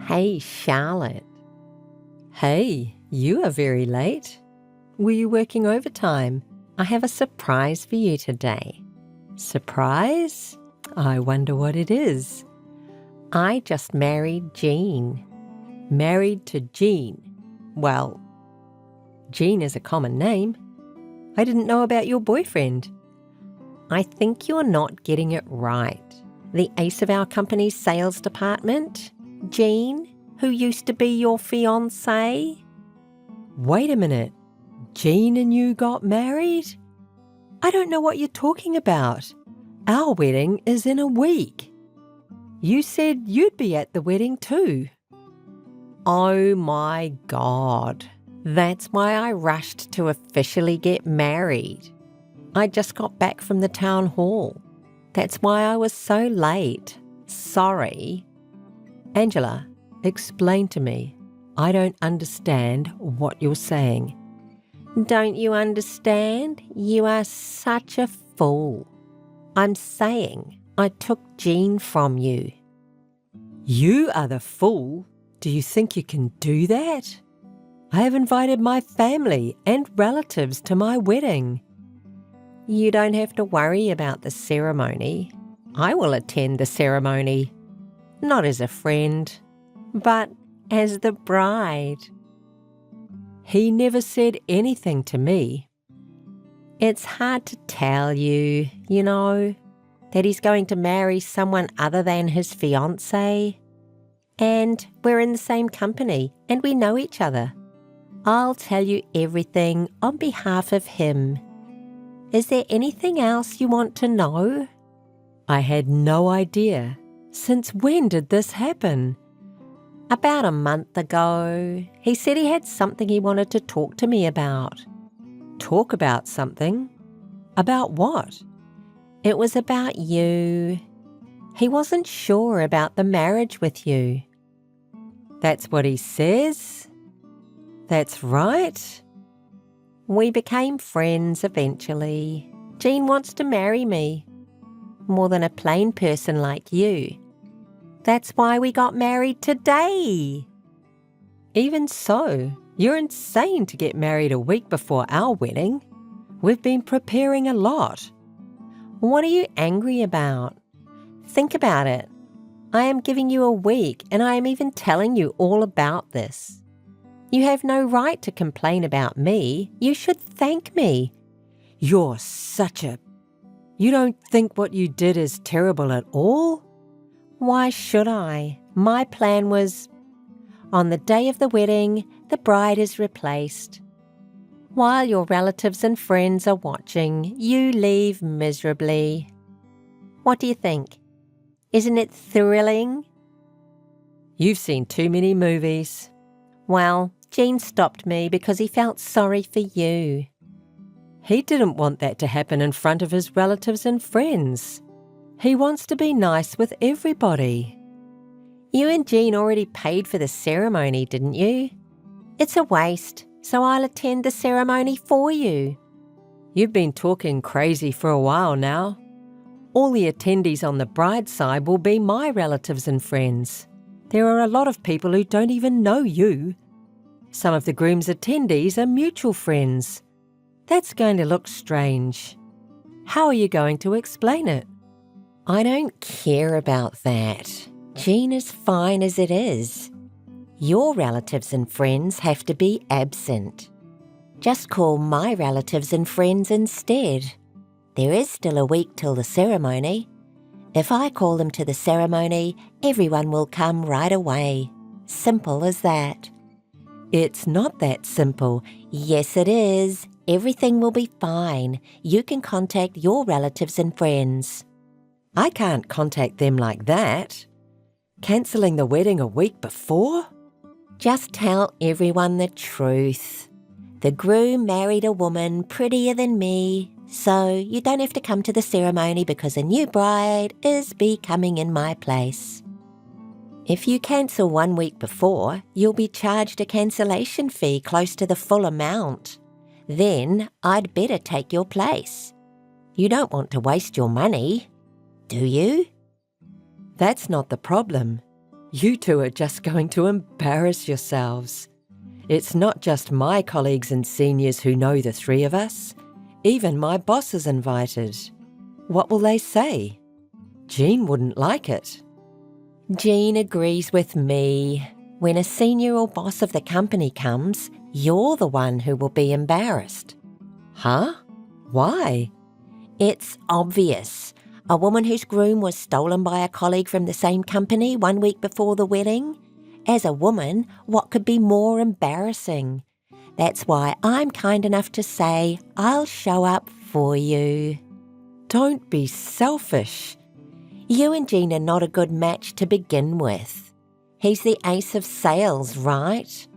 Hey, Charlotte. Hey, you are very late. Were you working overtime? I have a surprise for you today. Surprise? I wonder what it is. I just married Jean. Married to Jean. Well, Jean is a common name. I didn't know about your boyfriend. I think you're not getting it right. The ace of our company's sales department, Jean, who used to be your fiancé. Wait a minute. Jean and you got married? I don't know what you're talking about. Our wedding is in a week. You said you'd be at the wedding too. Oh my God. That's why I rushed to officially get married. I just got back from the town hall. That's why I was so late. Sorry. Angela, explain to me. I don't understand what you're saying. Don't you understand? You are such a fool. I'm saying I took Jean from you. You are the fool. Do you think you can do that? I have invited my family and relatives to my wedding. You don't have to worry about the ceremony. I will attend the ceremony. Not as a friend, but as the bride. He never said anything to me. It's hard to tell you, that he's going to marry someone other than his fiancé. And we're in the same company and we know each other. I'll tell you everything on behalf of him. Is there anything else you want to know? I had no idea. Since when did this happen? About a month ago. He said he had something he wanted to talk to me about. Talk about something? About what? It was about you. He wasn't sure about the marriage with you. That's what he says? That's right. We became friends eventually. Jean wants to marry me. More than a plain person like you. That's why we got married today. Even so, you're insane to get married a week before our wedding. We've been preparing a lot. What are you angry about? Think about it. I am giving you a week and I am even telling you all about this. You have no right to complain about me. You should thank me. You're such a... You don't think what you did is terrible at all? Why should I? My plan was, on the day of the wedding, the bride is replaced. While your relatives and friends are watching, you leave miserably. What do you think? Isn't it thrilling? You've seen too many movies. Well, Jean stopped me because he felt sorry for you. He didn't want that to happen in front of his relatives and friends. He wants to be nice with everybody. You and Jean already paid for the ceremony, didn't you? It's a waste, so I'll attend the ceremony for you. You've been talking crazy for a while now. All the attendees on the bride's side will be my relatives and friends. There are a lot of people who don't even know you. Some of the groom's attendees are mutual friends. That's going to look strange. How are you going to explain it? I don't care about that. Jean is fine as it is. Your relatives and friends have to be absent. Just call my relatives and friends instead. There is still a week till the ceremony. If I call them to the ceremony, everyone will come right away. Simple as that. It's not that simple. Yes, it is. Everything will be fine. You can contact your relatives and friends. I can't contact them like that. Cancelling the wedding a week before? Just tell everyone the truth. The groom married a woman prettier than me, so you don't have to come to the ceremony because a new bride is becoming in my place. If you cancel 1 week before, you'll be charged a cancellation fee close to the full amount. Then I'd better take your place. You don't want to waste your money, do you? That's not the problem. You two are just going to embarrass yourselves. It's not just my colleagues and seniors who know the three of us. Even my boss is invited. What will they say? Jean wouldn't like it. Jean agrees with me. When a senior or boss of the company comes, you're the one who will be embarrassed. Huh? Why? It's obvious. A woman whose groom was stolen by a colleague from the same company 1 week before the wedding. As a woman, what could be more embarrassing? That's why I'm kind enough to say I'll show up for you. Don't be selfish. You and Jean are not a good match to begin with. He's the ace of sales, right?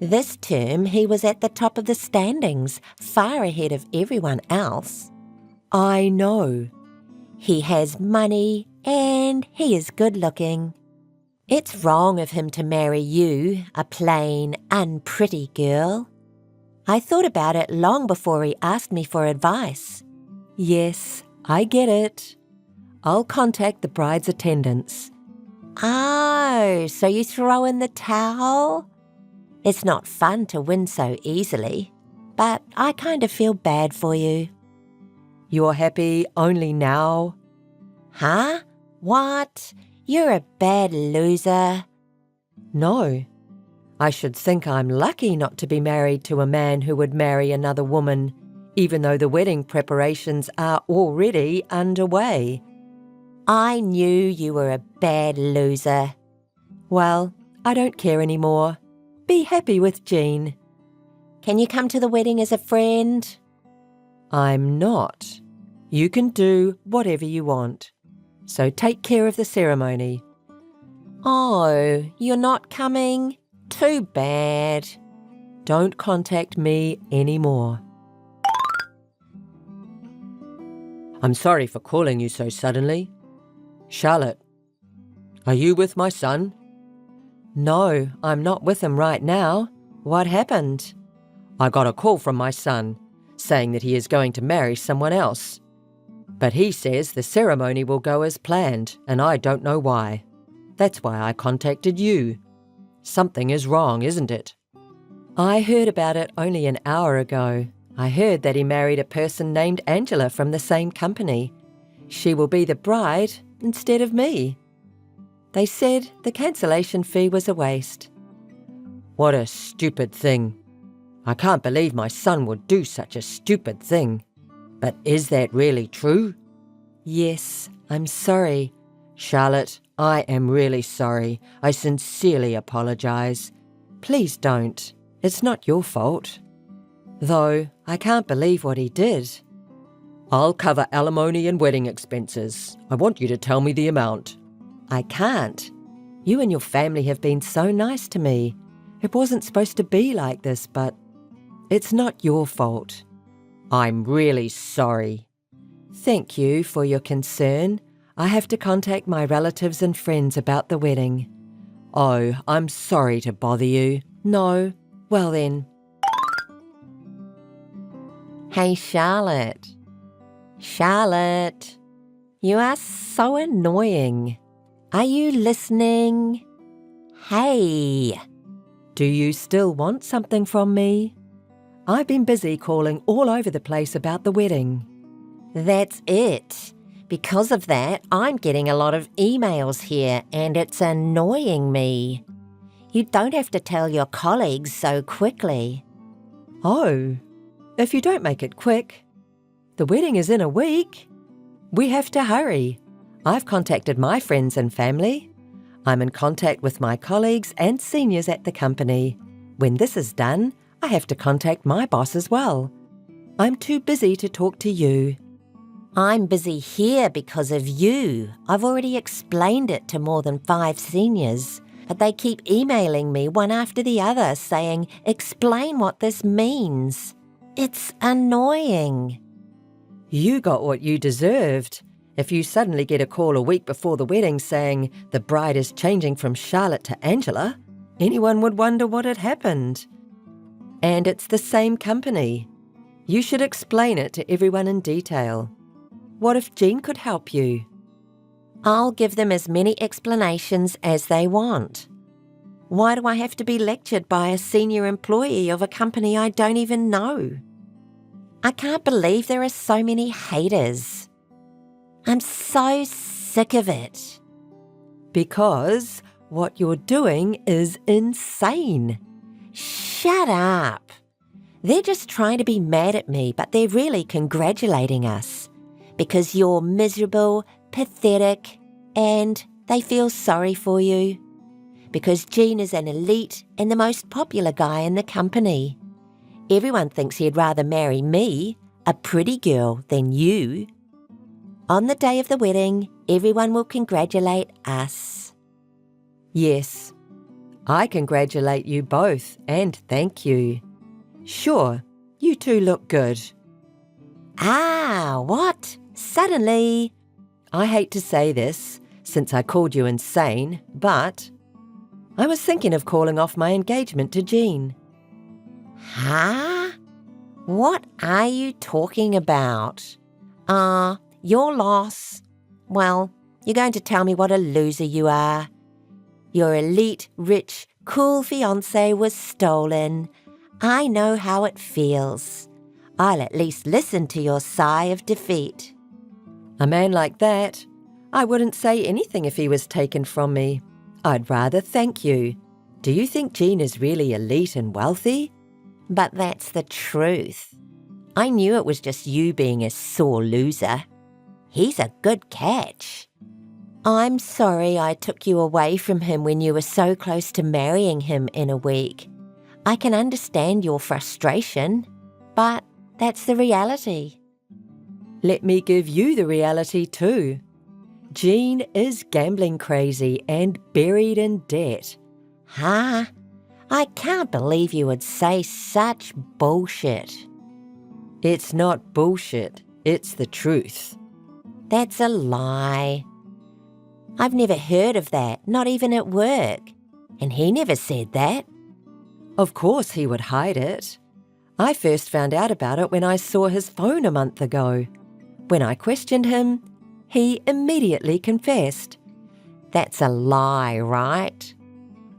This term he was at the top of the standings, far ahead of everyone else. I know. He has money and he is good looking. It's wrong of him to marry you, a plain, unpretty girl. I thought about it long before he asked me for advice. Yes, I get it. I'll contact the bride's attendants. Oh, so you throw in the towel? It's not fun to win so easily, but I kind of feel bad for you. You're happy only now? Huh? What? You're a bad loser. No. I should think I'm lucky not to be married to a man who would marry another woman, even though the wedding preparations are already underway. I knew you were a bad loser. Well, I don't care anymore. Be happy with Jean. Can you come to the wedding as a friend? I'm not. You can do whatever you want. So take care of the ceremony. Oh, you're not coming? Too bad. Don't contact me anymore. I'm sorry for calling you so suddenly. Charlotte, are you with my son? No, I'm not with him right now. What happened? I got a call from my son, saying that he is going to marry someone else. But he says the ceremony will go as planned, and I don't know why. That's why I contacted you. Something is wrong, isn't it? I heard about it only an hour ago. I heard that he married a person named Angela from the same company. She will be the bride instead of me. They said the cancellation fee was a waste. What a stupid thing. I can't believe my son would do such a stupid thing. But is that really true? Yes, I'm sorry. Charlotte, I am really sorry. I sincerely apologize. Please don't. It's not your fault. Though, I can't believe what he did. I'll cover alimony and wedding expenses. I want you to tell me the amount. I can't. You and your family have been so nice to me. It wasn't supposed to be like this, but it's not your fault. I'm really sorry. Thank you for your concern. I have to contact my relatives and friends about the wedding. Oh, I'm sorry to bother you. No. Well then. Hey, Charlotte. Charlotte, you are so annoying. Are you listening? Hey. Do you still want something from me? I've been busy calling all over the place about the wedding. That's it. Because of that, I'm getting a lot of emails here and it's annoying me. You don't have to tell your colleagues so quickly. Oh, if you don't make it quick. The wedding is in a week. We have to hurry. I've contacted my friends and family. I'm in contact with my colleagues and seniors at the company. When this is done, I have to contact my boss as well. I'm too busy to talk to you. I'm busy here because of you. I've already explained it to more than 5 seniors, but they keep emailing me one after the other saying, explain what this means. It's annoying. You got what you deserved. If you suddenly get a call a week before the wedding saying the bride is changing from Charlotte to Angela, anyone would wonder what had happened. And it's the same company. You should explain it to everyone in detail. What if Jean could help you? I'll give them as many explanations as they want. Why do I have to be lectured by a senior employee of a company I don't even know? I can't believe there are so many haters. I'm so sick of it. Because what you're doing is insane. Shut up. They're just trying to be mad at me, but they're really congratulating us. Because you're miserable, pathetic, and they feel sorry for you. Because Gene is an elite and the most popular guy in the company. Everyone thinks he'd rather marry me, a pretty girl, than you. On the day of the wedding, everyone will congratulate us. Yes, I congratulate you both and thank you. Sure, you two look good. Ah, what? Suddenly? I hate to say this, since I called you insane, but I was thinking of calling off my engagement to Jean. Huh? What are you talking about? Your loss. Well, you're going to tell me what a loser you are. Your elite, rich, cool fiancé was stolen. I know how it feels. I'll at least listen to your sigh of defeat. A man like that, I wouldn't say anything if he was taken from me. I'd rather thank you. Do you think Jean is really elite and wealthy? But that's the truth. I knew it was just you being a sore loser. He's a good catch. I'm sorry I took you away from him when you were so close to marrying him in a week. I can understand your frustration, but that's the reality. Let me give you the reality too. Jean is gambling crazy and buried in debt. Huh? I can't believe you would say such bullshit. It's not bullshit, it's the truth. That's a lie. I've never heard of that, not even at work. And he never said that. Of course he would hide it. I first found out about it when I saw his phone a month ago. When I questioned him, he immediately confessed. That's a lie, right?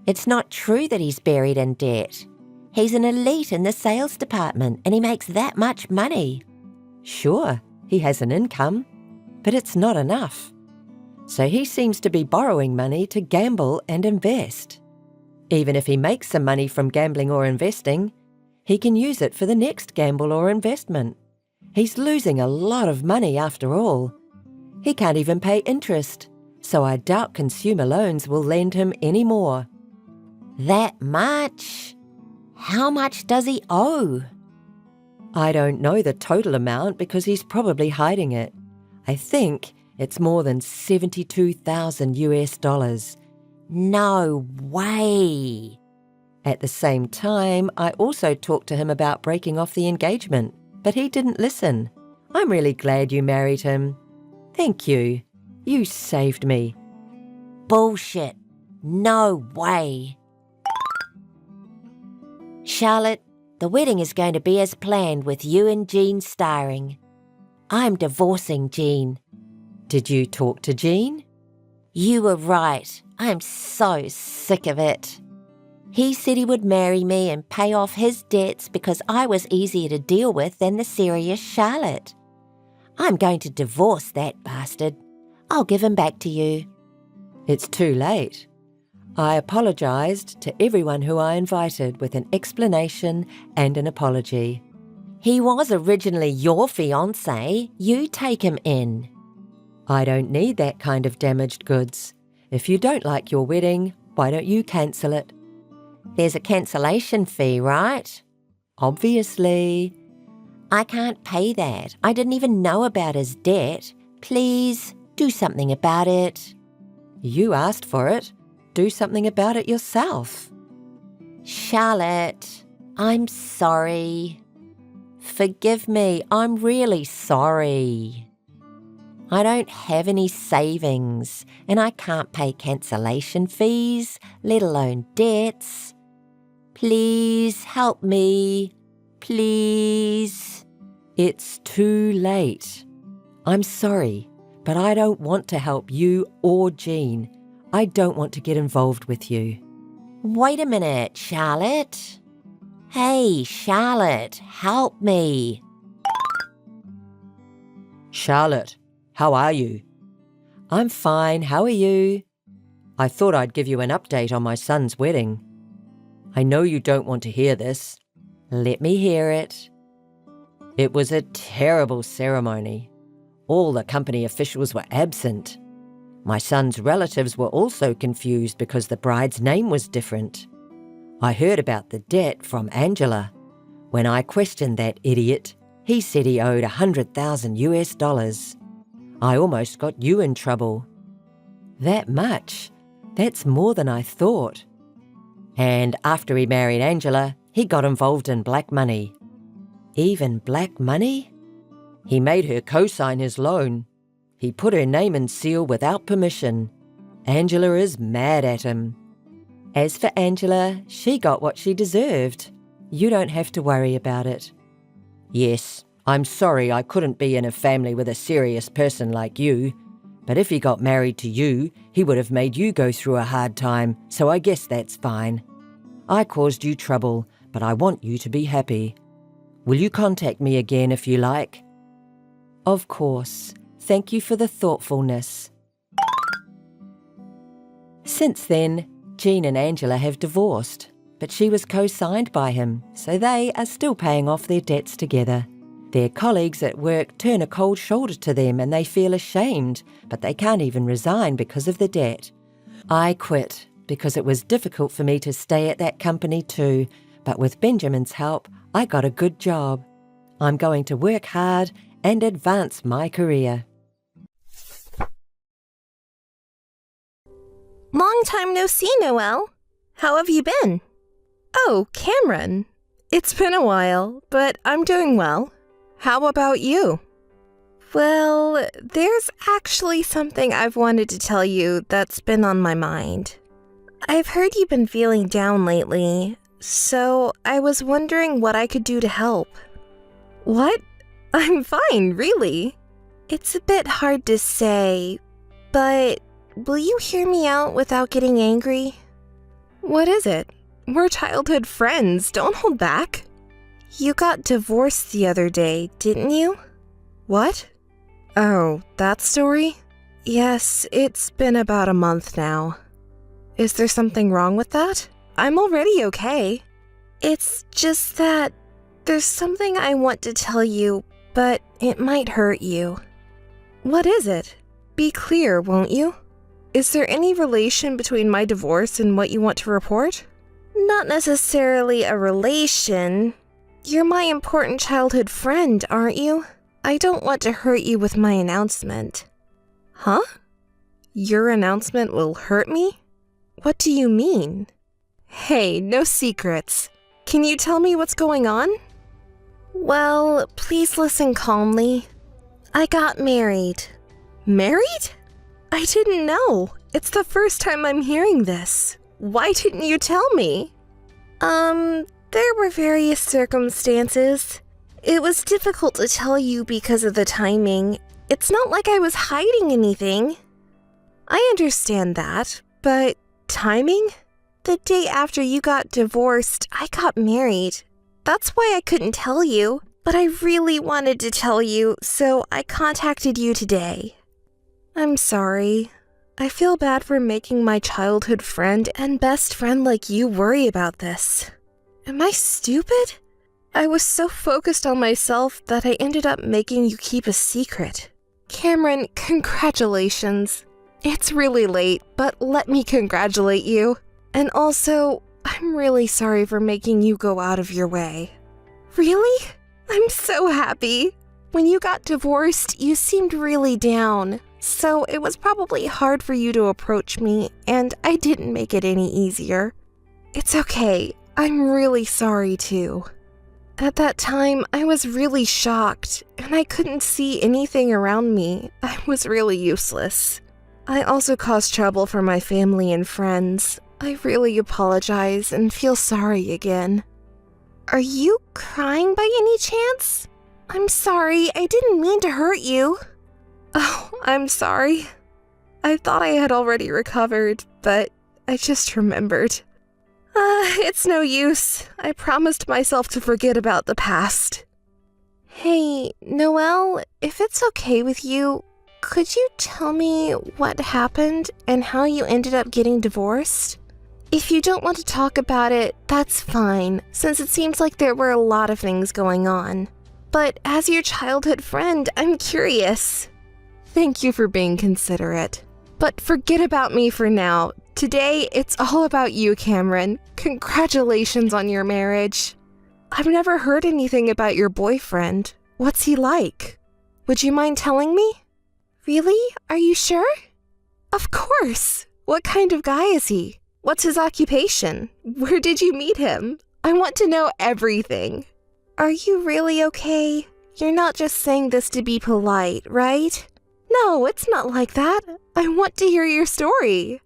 It's not true that he's buried in debt. He's an elite in the sales department and he makes that much money. Sure, he has an income, but it's not enough. So he seems to be borrowing money to gamble and invest. Even if he makes some money from gambling or investing, he can use it for the next gamble or investment. He's losing a lot of money after all. He can't even pay interest, so I doubt consumer loans will lend him any more. That much? How much does he owe? I don't know the total amount because he's probably hiding it. I think it's more than 72,000 US dollars. No way. At the same time, I also talked to him about breaking off the engagement, but he didn't listen. I'm really glad you married him. Thank you. You saved me. Bullshit. No way. Charlotte, the wedding is going to be as planned with you and Jean starring. I'm divorcing Jean. Did you talk to Jean? You were right. I'm so sick of it. He said he would marry me and pay off his debts because I was easier to deal with than the serious Charlotte. I'm going to divorce that bastard. I'll give him back to you. It's too late. I apologized to everyone who I invited with an explanation and an apology. He was originally your fiancé. You take him in. I don't need that kind of damaged goods. If you don't like your wedding, why don't you cancel it? There's a cancellation fee, right? Obviously. I can't pay that. I didn't even know about his debt. Please, do something about it. You asked for it. Do something about it yourself. Charlotte, I'm sorry. Forgive me, I'm really sorry. I don't have any savings and I can't pay cancellation fees, let alone debts. Please help me. Please. It's too late. I'm sorry, But I don't want to help you or Jean. I don't want to get involved with you. Wait a minute, Charlotte. Hey, Charlotte, help me. Charlotte, how are you? I'm fine, how are you? I thought I'd give you an update on my son's wedding. I know you don't want to hear this. Let me hear it. It was a terrible ceremony. All the company officials were absent. My son's relatives were also confused because the bride's name was different. I heard about the debt from Angela. When I questioned that idiot, he said he owed $100,000. I almost got you in trouble. That much? That's more than I thought. And after he married Angela, he got involved in black money. Even black money? He made her co-sign his loan. He put her name and seal without permission. Angela is mad at him. As for Angela, she got what she deserved. You don't have to worry about it. Yes, I'm sorry I couldn't be in a family with a serious person like you. But if he got married to you, he would have made you go through a hard time, so I guess that's fine. I caused you trouble, but I want you to be happy. Will you contact me again if you like? Of course. Thank you for the thoughtfulness. Since then, Jean and Angela have divorced, but she was co-signed by him, so they are still paying off their debts together. Their colleagues at work turn a cold shoulder to them and they feel ashamed, but they can't even resign because of the debt. I quit because it was difficult for me to stay at that company too, but with Benjamin's help, I got a good job. I'm going to work hard and advance my career. Long time no see, Noelle. How have you been? Oh, Cameron. It's been a while, but I'm doing well. How about you? Well, there's actually something I've wanted to tell you that's been on my mind. I've heard you've been feeling down lately, so I was wondering what I could do to help. What? I'm fine, really. It's a bit hard to say, but will you hear me out without getting angry? What is it? We're childhood friends, don't hold back. You got divorced the other day, didn't you? What? Oh, that story? Yes, it's been about a month now. Is there something wrong with that? I'm already okay. It's just that there's something I want to tell you, but it might hurt you. What is it? Be clear, won't you? Is there any relation between my divorce and what you want to report? Not necessarily a relation. You're my important childhood friend, aren't you? I don't want to hurt you with my announcement. Huh? Your announcement will hurt me? What do you mean? Hey, no secrets. Can you tell me what's going on? Well, please listen calmly. I got married. Married? I didn't know. It's the first time I'm hearing this. Why didn't you tell me? There were various circumstances. It was difficult to tell you because of the timing. It's not like I was hiding anything. I understand that, but timing? The day after you got divorced, I got married. That's why I couldn't tell you, but I really wanted to tell you, so I contacted you today. I'm sorry. I feel bad for making my childhood friend and best friend like you worry about this. Am I stupid? I was so focused on myself that I ended up making you keep a secret. Cameron, congratulations. It's really late, but let me congratulate you. And also, I'm really sorry for making you go out of your way. Really? I'm so happy. When you got divorced, you seemed really down. So it was probably hard for you to approach me, and I didn't make it any easier. It's okay. I'm really sorry too. At that time, I was really shocked, and I couldn't see anything around me. I was really useless. I also caused trouble for my family and friends. I really apologize and feel sorry again. Are you crying by any chance? I'm sorry, I didn't mean to hurt you. Oh, I'm sorry. I thought I had already recovered, but I just remembered. It's no use. I promised myself to forget about the past. Hey, Noelle, if it's okay with you, could you tell me what happened and how you ended up getting divorced? If you don't want to talk about it, that's fine, since it seems like there were a lot of things going on. But as your childhood friend, I'm curious. Thank you for being considerate. But forget about me for now. Today, it's all about you, Cameron. Congratulations on your marriage. I've never heard anything about your boyfriend. What's he like? Would you mind telling me? Really? Are you sure? Of course. What kind of guy is he? What's his occupation? Where did you meet him? I want to know everything. Are you really okay? You're not just saying this to be polite, right? No, it's not like that. I want to hear your story.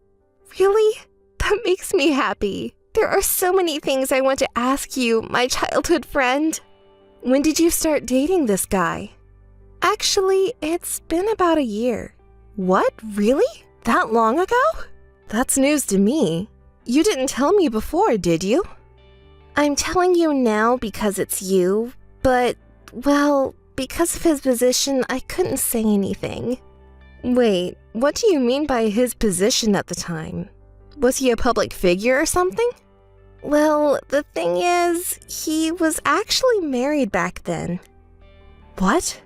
Really? That makes me happy. There are so many things I want to ask you, my childhood friend. When did you start dating this guy? Actually, it's been about a year. What? Really? That long ago? That's news to me. You didn't tell me before, did you? I'm telling you now because it's you, but, well, because of his position, I couldn't say anything. Wait, what do you mean by his position at the time? Was he a public figure or something? Well, the thing is, he was actually married back then. What?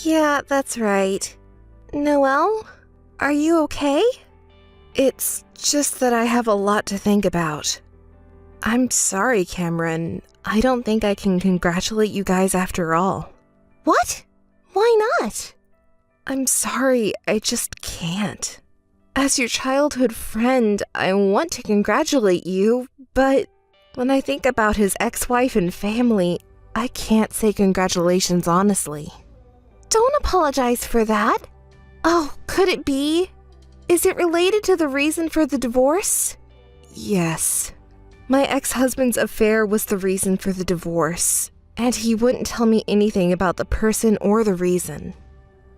Yeah, that's right. Noelle, are you okay? It's just that I have a lot to think about. I'm sorry, Cameron. I don't think I can congratulate you guys after all. What? Why not? I'm sorry, I just can't. As your childhood friend, I want to congratulate you, but when I think about his ex-wife and family, I can't say congratulations honestly. Don't apologize for that. Oh, could it be? Is it related to the reason for the divorce? Yes. My ex-husband's affair was the reason for the divorce, and he wouldn't tell me anything about the person or the reason.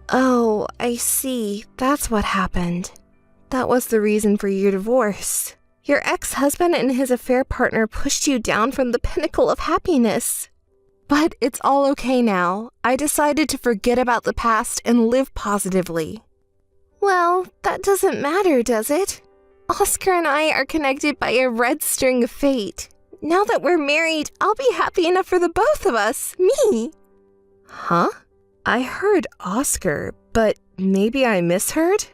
Oh, I see. That's what happened. That was the reason for your divorce. Your ex-husband and his affair partner pushed you down from the pinnacle of happiness. But it's all okay now. I decided to forget about the past and live positively. Well, that doesn't matter, does it? Oscar and I are connected by a red string of fate. Now that we're married, I'll be happy enough for the both of us. Me. Huh? I heard Oscar, but maybe I misheard?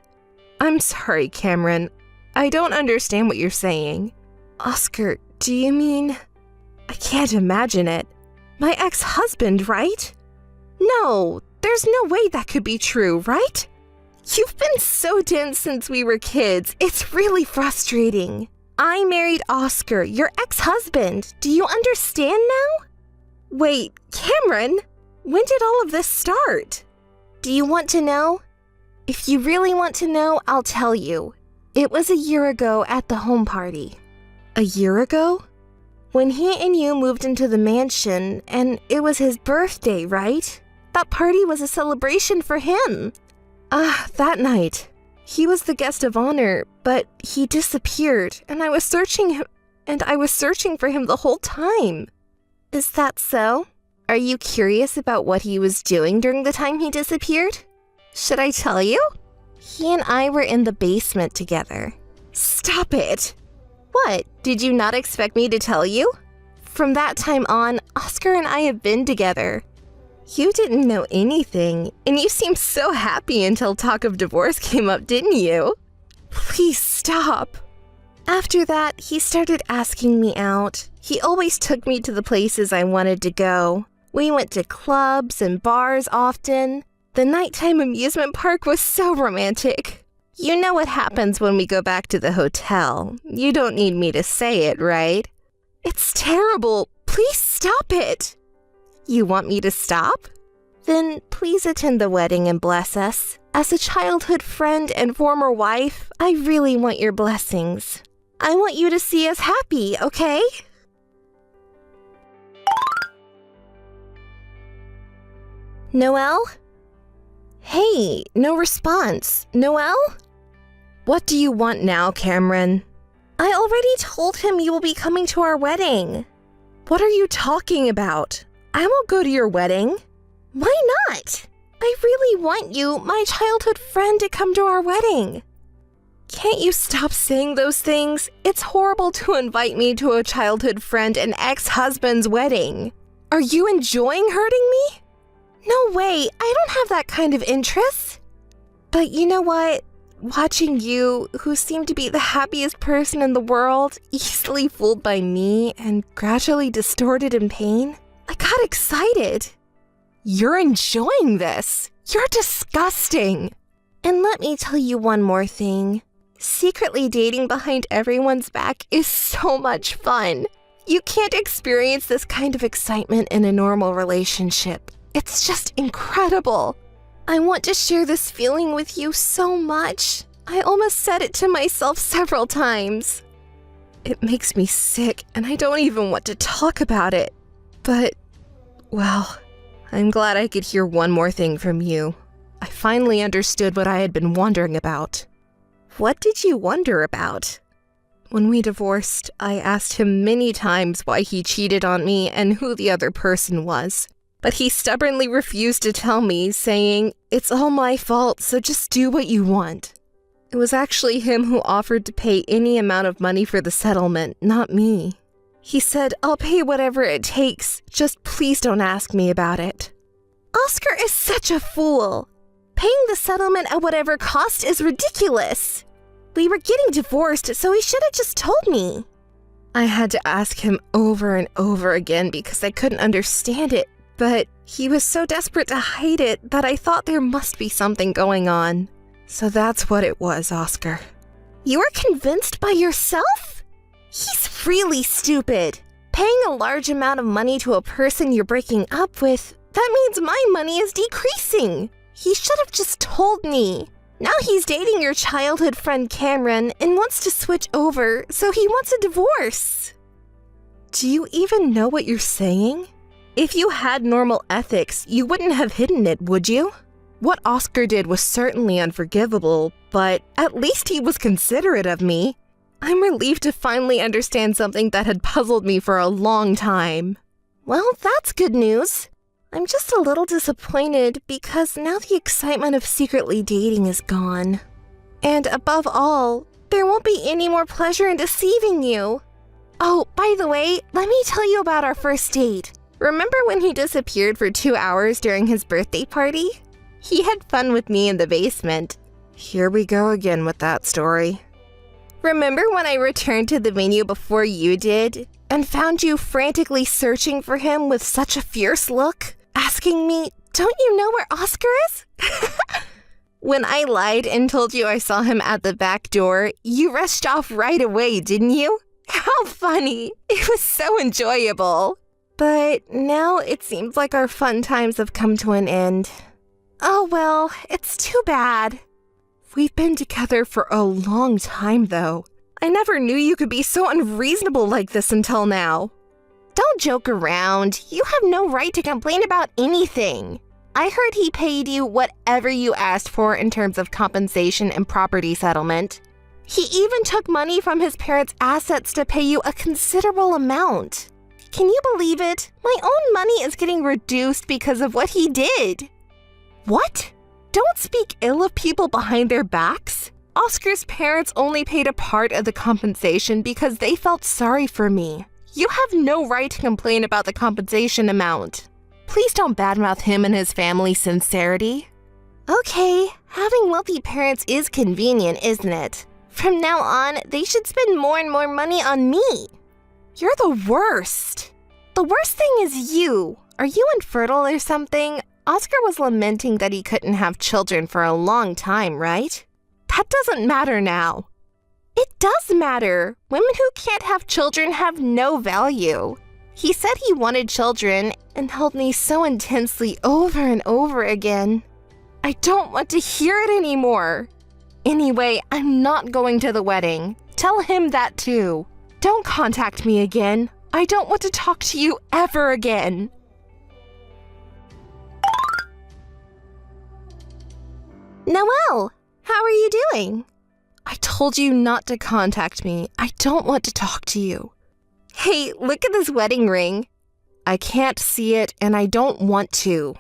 I'm sorry, Cameron. I don't understand what you're saying. Oscar, do you mean... I can't imagine it. My ex-husband, right? No, there's no way that could be true, right? You've been so dense since we were kids. It's really frustrating. I married Oscar, your ex-husband. Do you understand now? Wait, Cameron, when did all of this start? Do you want to know? If you really want to know, I'll tell you. It was a year ago at the home party. A year ago? When he and you moved into the mansion, and it was his birthday, right? That party was a celebration for him. That night. He was the guest of honor, but he disappeared, and I was searching for him the whole time. Is that so? Are you curious about what he was doing during the time he disappeared? Should I tell you? He and I were in the basement together. Stop it! What, did you not expect me to tell you? From that time on, Oscar and I have been together. You didn't know anything, and you seemed so happy until talk of divorce came up, didn't you? Please stop. After that, he started asking me out. He always took me to the places I wanted to go. We went to clubs and bars often. The nighttime amusement park was so romantic. You know what happens when we go back to the hotel. You don't need me to say it, right? It's terrible. Please stop it. You want me to stop? Then please attend the wedding and bless us. As a childhood friend and former wife, I really want your blessings. I want you to see us happy, okay? Noelle? Hey, no response. Noelle? What do you want now, Cameron? I already told him you will be coming to our wedding. What are you talking about? I won't go to your wedding. Why not? I really want you, my childhood friend, to come to our wedding. Can't you stop saying those things? It's horrible to invite me to a childhood friend and ex-husband's wedding. Are you enjoying hurting me? No way, I don't have that kind of interest. But you know what? Watching you, who seem to be the happiest person in the world, easily fooled by me and gradually distorted in pain, I got excited. You're enjoying this. You're disgusting. And let me tell you one more thing. Secretly dating behind everyone's back is so much fun. You can't experience this kind of excitement in a normal relationship. It's just incredible. I want to share this feeling with you so much. I almost said it to myself several times. It makes me sick, and I don't even want to talk about it. But, well, I'm glad I could hear one more thing from you. I finally understood what I had been wondering about. What did you wonder about? When we divorced, I asked him many times why he cheated on me and who the other person was. But he stubbornly refused to tell me, saying, "It's all my fault, so just do what you want." It was actually him who offered to pay any amount of money for the settlement, not me. He said, "I'll pay whatever it takes, just please don't ask me about it." Oscar is such a fool. Paying the settlement at whatever cost is ridiculous. We were getting divorced, so he should have just told me. I had to ask him over and over again because I couldn't understand it, but he was so desperate to hide it that I thought there must be something going on. So that's what it was, Oscar. You were convinced by yourself? He's really stupid. Paying a large amount of money to a person you're breaking up with, that means my money is decreasing. He should have just told me. Now he's dating your childhood friend Cameron and wants to switch over, so he wants a divorce. Do you even know what you're saying? If you had normal ethics, you wouldn't have hidden it, would you? What Oscar did was certainly unforgivable, but at least he was considerate of me. I'm relieved to finally understand something that had puzzled me for a long time. Well, that's good news. I'm just a little disappointed because now the excitement of secretly dating is gone. And above all, there won't be any more pleasure in deceiving you. Oh, by the way, let me tell you about our first date. Remember when he disappeared for 2 hours during his birthday party? He had fun with me in the basement. Here we go again with that story. Remember when I returned to the venue before you did and found you frantically searching for him with such a fierce look? Asking me, "Don't you know where Oscar is?" When I lied and told you I saw him at the back door, you rushed off right away, didn't you? How funny. It was so enjoyable. But now it seems like our fun times have come to an end. Oh well, it's too bad. We've been together for a long time, though. I never knew you could be so unreasonable like this until now. Don't joke around. You have no right to complain about anything. I heard he paid you whatever you asked for in terms of compensation and property settlement. He even took money from his parents' assets to pay you a considerable amount. Can you believe it? My own money is getting reduced because of what he did. What? Don't speak ill of people behind their backs. Oscar's parents only paid a part of the compensation because they felt sorry for me. You have no right to complain about the compensation amount. Please don't badmouth him and his family's sincerity. Okay, having wealthy parents is convenient, isn't it? From now on, they should spend more and more money on me. You're the worst. The worst thing is you. Are you infertile or something? Oscar was lamenting that he couldn't have children for a long time, right? That doesn't matter now. It does matter. Women who can't have children have no value. He said he wanted children and held me so intensely over and over again. I don't want to hear it anymore. Anyway, I'm not going to the wedding. Tell him that too. Don't contact me again. I don't want to talk to you ever again. Noelle, how are you doing? I told you not to contact me. I don't want to talk to you. Hey, look at this wedding ring. I can't see it and I don't want to.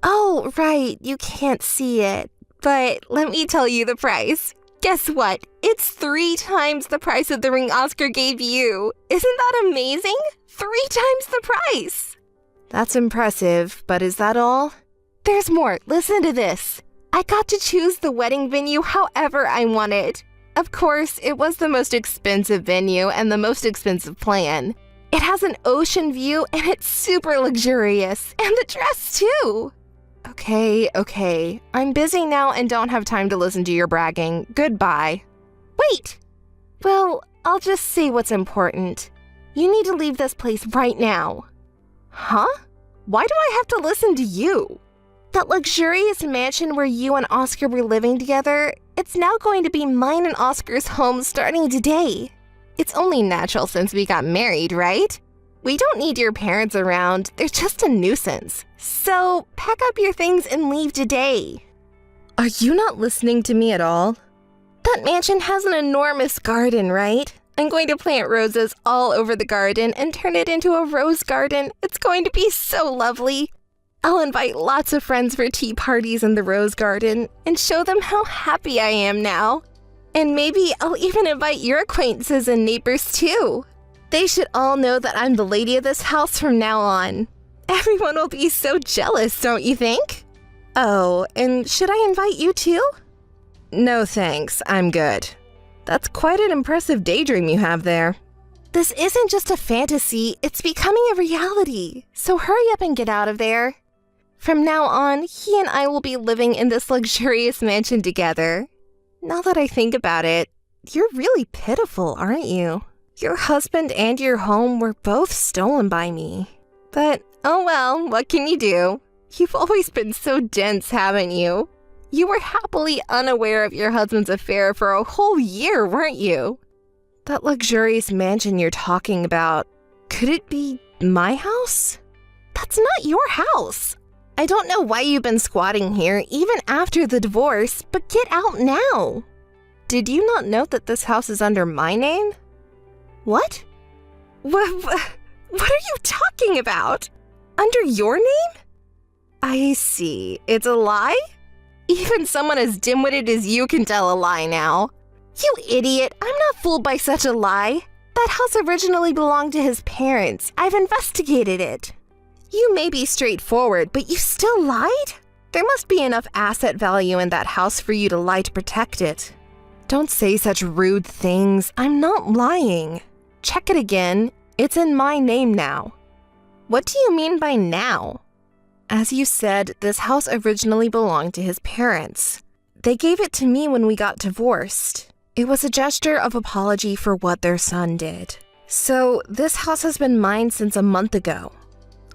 Oh, right, you can't see it. But let me tell you the price. Guess what? It's 3 times the price of the ring Oscar gave you. Isn't that amazing? 3 times the price. That's impressive, but is that all? There's more. Listen to this. I got to choose the wedding venue however I wanted. Of course, it was the most expensive venue and the most expensive plan. It has an ocean view and it's super luxurious. And the dress too. Okay. I'm busy now and don't have time to listen to your bragging. Goodbye. Wait! Well, I'll just say what's important. You need to leave this place right now. Huh? Why do I have to listen to you? That luxurious mansion where you and Oscar were living together, it's now going to be mine and Oscar's home starting today. It's only natural since we got married, right? We don't need your parents around. They're just a nuisance. So, pack up your things and leave today. Are you not listening to me at all? That mansion has an enormous garden, right? I'm going to plant roses all over the garden and turn it into a rose garden. It's going to be so lovely. I'll invite lots of friends for tea parties in the rose garden and show them how happy I am now. And maybe I'll even invite your acquaintances and neighbors too. They should all know that I'm the lady of this house from now on. Everyone will be so jealous, don't you think? Oh, and should I invite you too? No thanks, I'm good. That's quite an impressive daydream you have there. This isn't just a fantasy, it's becoming a reality. So hurry up and get out of there. From now on, he and I will be living in this luxurious mansion together. Now that I think about it, you're really pitiful, aren't you? Your husband and your home were both stolen by me. But, oh well, what can you do? You've always been so dense, haven't you? You were happily unaware of your husband's affair for a whole year, weren't you? That luxurious mansion you're talking about, could it be my house? That's not your house. I don't know why you've been squatting here even after the divorce, but get out now. Did you not know that this house is under my name? What? What are you talking about? Under your name? I see. It's a lie? Even someone as dim-witted as you can tell a lie now. You idiot, I'm not fooled by such a lie. That house originally belonged to his parents. I've investigated it. You may be straightforward, but you still lied? There must be enough asset value in that house for you to lie to protect it. Don't say such rude things. I'm not lying. Check it again. It's in my name now. What do you mean by now? As you said, this house originally belonged to his parents. They gave it to me when we got divorced. It was a gesture of apology for what their son did. So, this house has been mine since a month ago.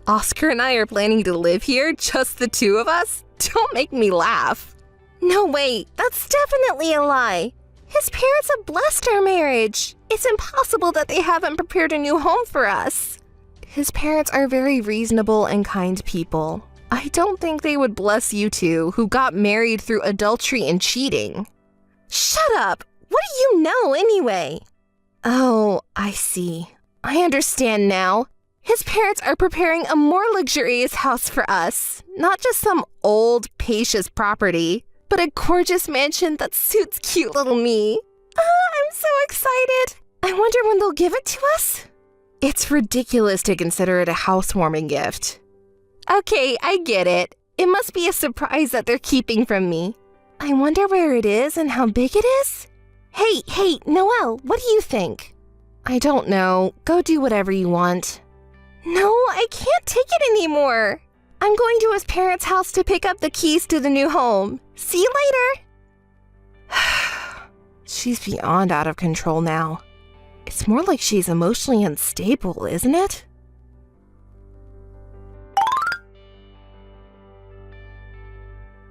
Oscar and I are planning to live here, just the two of us? Don't make me laugh. No, wait, that's definitely a lie. His parents have blessed our marriage. It's impossible that they haven't prepared a new home for us. His parents are very reasonable and kind people. I don't think they would bless you two, who got married through adultery and cheating. Shut up! What do you know anyway? Oh, I see. I understand now. His parents are preparing a more luxurious house for us. Not just some old, spacious property, but a gorgeous mansion that suits cute little me. I'm so excited. I wonder when they'll give it to us? It's ridiculous to consider it a housewarming gift. Okay, I get it. It must be a surprise that they're keeping from me. I wonder where it is and how big it is? Hey, Noelle, what do you think? I don't know. Go do whatever you want. No, I can't take it anymore. I'm going to his parents' house to pick up the keys to the new home. See you later. She's beyond out of control now. It's more like she's emotionally unstable, isn't it?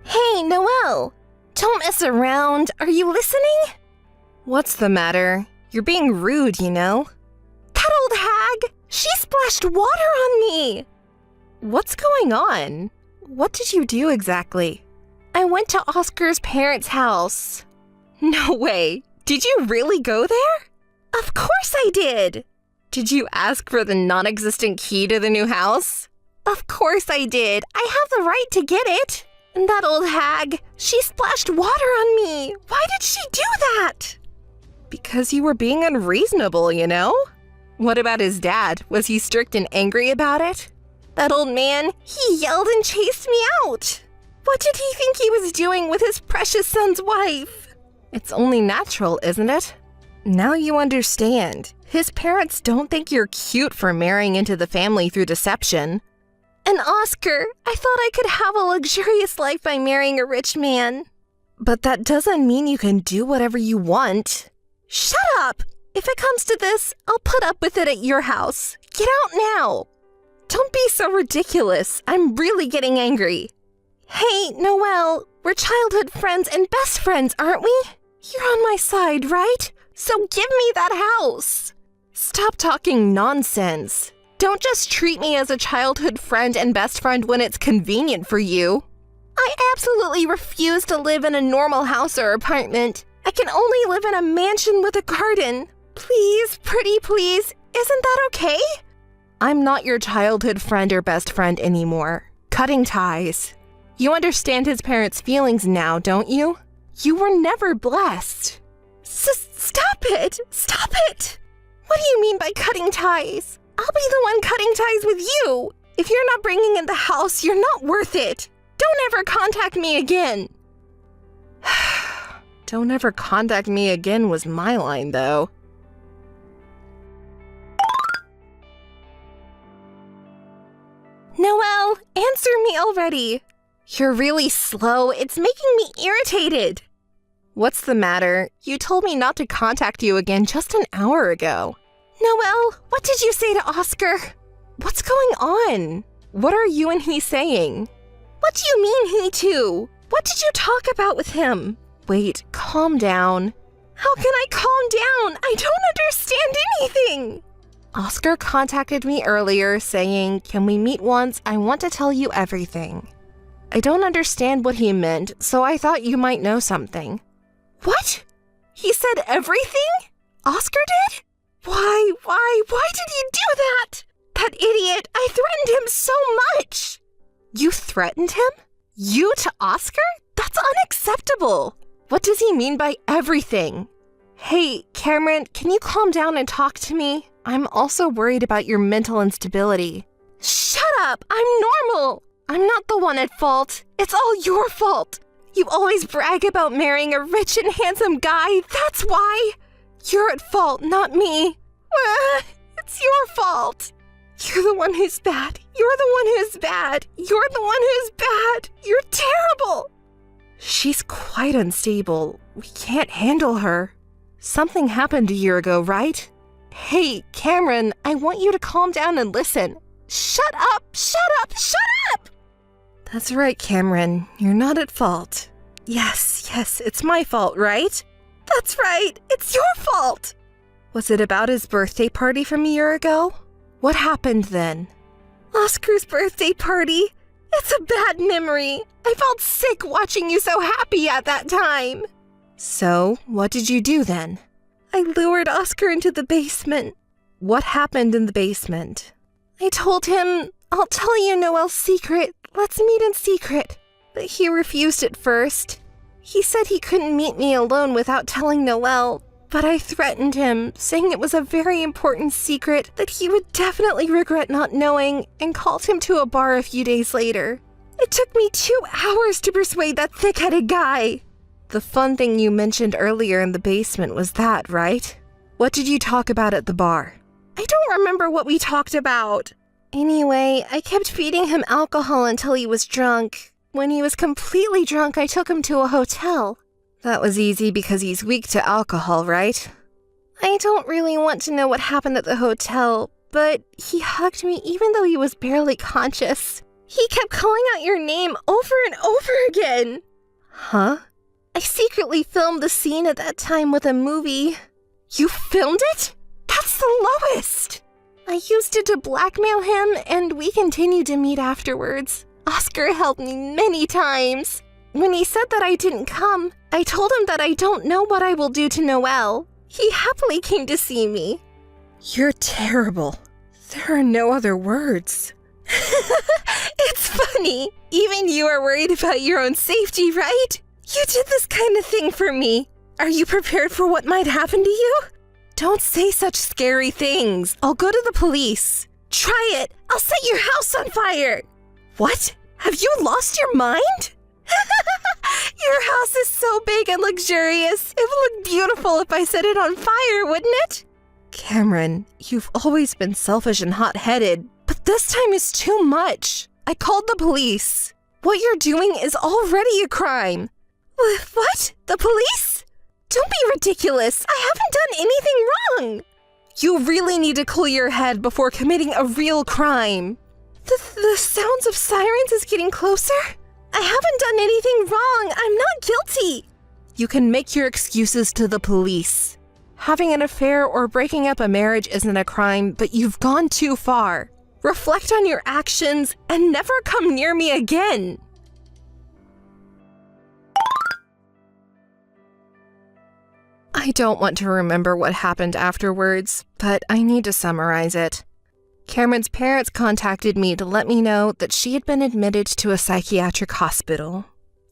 Hey, Noelle! Don't mess around. Are you listening? What's the matter? You're being rude, you know. That old hag! She splashed water on me! What's going on? What did you do exactly? I went to Oscar's parents' house. No way. Did you really go there? Of course I did. Did you ask for the non-existent key to the new house? Of course I did. I have the right to get it. And that old hag, she splashed water on me. Why did she do that? Because you were being unreasonable, you know? What about his dad? Was he strict and angry about it? That old man, he yelled and chased me out. What did he think he was doing with his precious son's wife? It's only natural, isn't it? Now you understand. His parents don't think you're cute for marrying into the family through deception. And Oscar, I thought I could have a luxurious life by marrying a rich man. But that doesn't mean you can do whatever you want. Shut up! If it comes to this, I'll put up with it at your house. Get out now! Don't be so ridiculous. I'm really getting angry. Hey, Noelle, we're childhood friends and best friends, aren't we? You're on my side, right? So give me that house. Stop talking nonsense. Don't just treat me as a childhood friend and best friend when it's convenient for you. I absolutely refuse to live in a normal house or apartment. I can only live in a mansion with a garden. Please, pretty please, isn't that okay? I'm not your childhood friend or best friend anymore. Cutting ties. You understand his parents' feelings now, don't you? You were never blessed. Stop it! Stop it! What do you mean by cutting ties? I'll be the one cutting ties with you. If you're not bringing in the house, you're not worth it. Don't ever contact me again. Don't ever contact me again was my line, though. Noelle, answer me already. You're really slow. It's making me irritated. What's the matter? You told me not to contact you again just an hour ago. Noelle, what did you say to Oscar? What's going on? What are you and he saying? What do you mean, he too? What did you talk about with him? Wait, calm down. How can I calm down? I don't understand anything. Oscar contacted me earlier saying, "Can we meet once? I want to tell you everything." I don't understand what he meant, so I thought you might know something. What? He said everything? Oscar did? Why did he do that? That idiot, I threatened him so much. You threatened him? You to Oscar? That's unacceptable. What does he mean by everything? Hey, Cameron, can you calm down and talk to me? I'm also worried about your mental instability. Shut up! I'm normal! I'm not the one at fault. It's all your fault. You always brag about marrying a rich and handsome guy. That's why. You're at fault, not me. It's your fault. You're the one who's bad. You're the one who's bad. You're the one who's bad. You're terrible. She's quite unstable. We can't handle her. Something happened a year ago, right? Hey, Cameron, I want you to calm down and listen. Shut up! Shut up! Shut up! That's right, Cameron. You're not at fault. Yes, it's my fault, right? That's right. It's your fault. Was it about his birthday party from a year ago? What happened then? Oscar's birthday party? It's a bad memory. I felt sick watching you so happy at that time. So, what did you do then? I lured Oscar into the basement. What happened in the basement? I told him, "I'll tell you Noelle's secret. Let's meet in secret." But he refused at first. He said he couldn't meet me alone without telling Noelle, but I threatened him, saying it was a very important secret that he would definitely regret not knowing, and called him to a bar a few days later. It took me 2 hours to persuade that thick-headed guy. The fun thing you mentioned earlier in the basement was that, right? What did you talk about at the bar? I don't remember what we talked about. Anyway, I kept feeding him alcohol until he was drunk. When he was completely drunk, I took him to a hotel. That was easy because he's weak to alcohol, right? I don't really want to know what happened at the hotel, but he hugged me even though he was barely conscious. He kept calling out your name over and over again. Huh? I secretly filmed the scene at that time with a movie. You filmed it? That's the lowest! I used it to blackmail him, and we continued to meet afterwards. Oscar helped me many times. When he said that I didn't come, I told him that I don't know what I will do to Noelle. He happily came to see me. You're terrible. There are no other words. It's funny. Even you are worried about your own safety, right? You did this kind of thing for me. Are you prepared for what might happen to you? Don't say such scary things. I'll go to the police. Try it. I'll set your house on fire. What? Have you lost your mind? Your house is so big and luxurious. It would look beautiful if I set it on fire, wouldn't it? Cameron, you've always been selfish and hot-headed. But this time is too much. I called the police. What you're doing is already a crime. What? The police? Don't be ridiculous. I haven't done anything wrong. You really need to cool your head before committing a real crime. The sounds of sirens is getting closer. I haven't done anything wrong. I'm not guilty. You can make your excuses to the police. Having an affair or breaking up a marriage isn't a crime, but you've gone too far. Reflect on your actions and never come near me again. I don't want to remember what happened afterwards, but I need to summarize it. Cameron's parents contacted me to let me know that she had been admitted to a psychiatric hospital.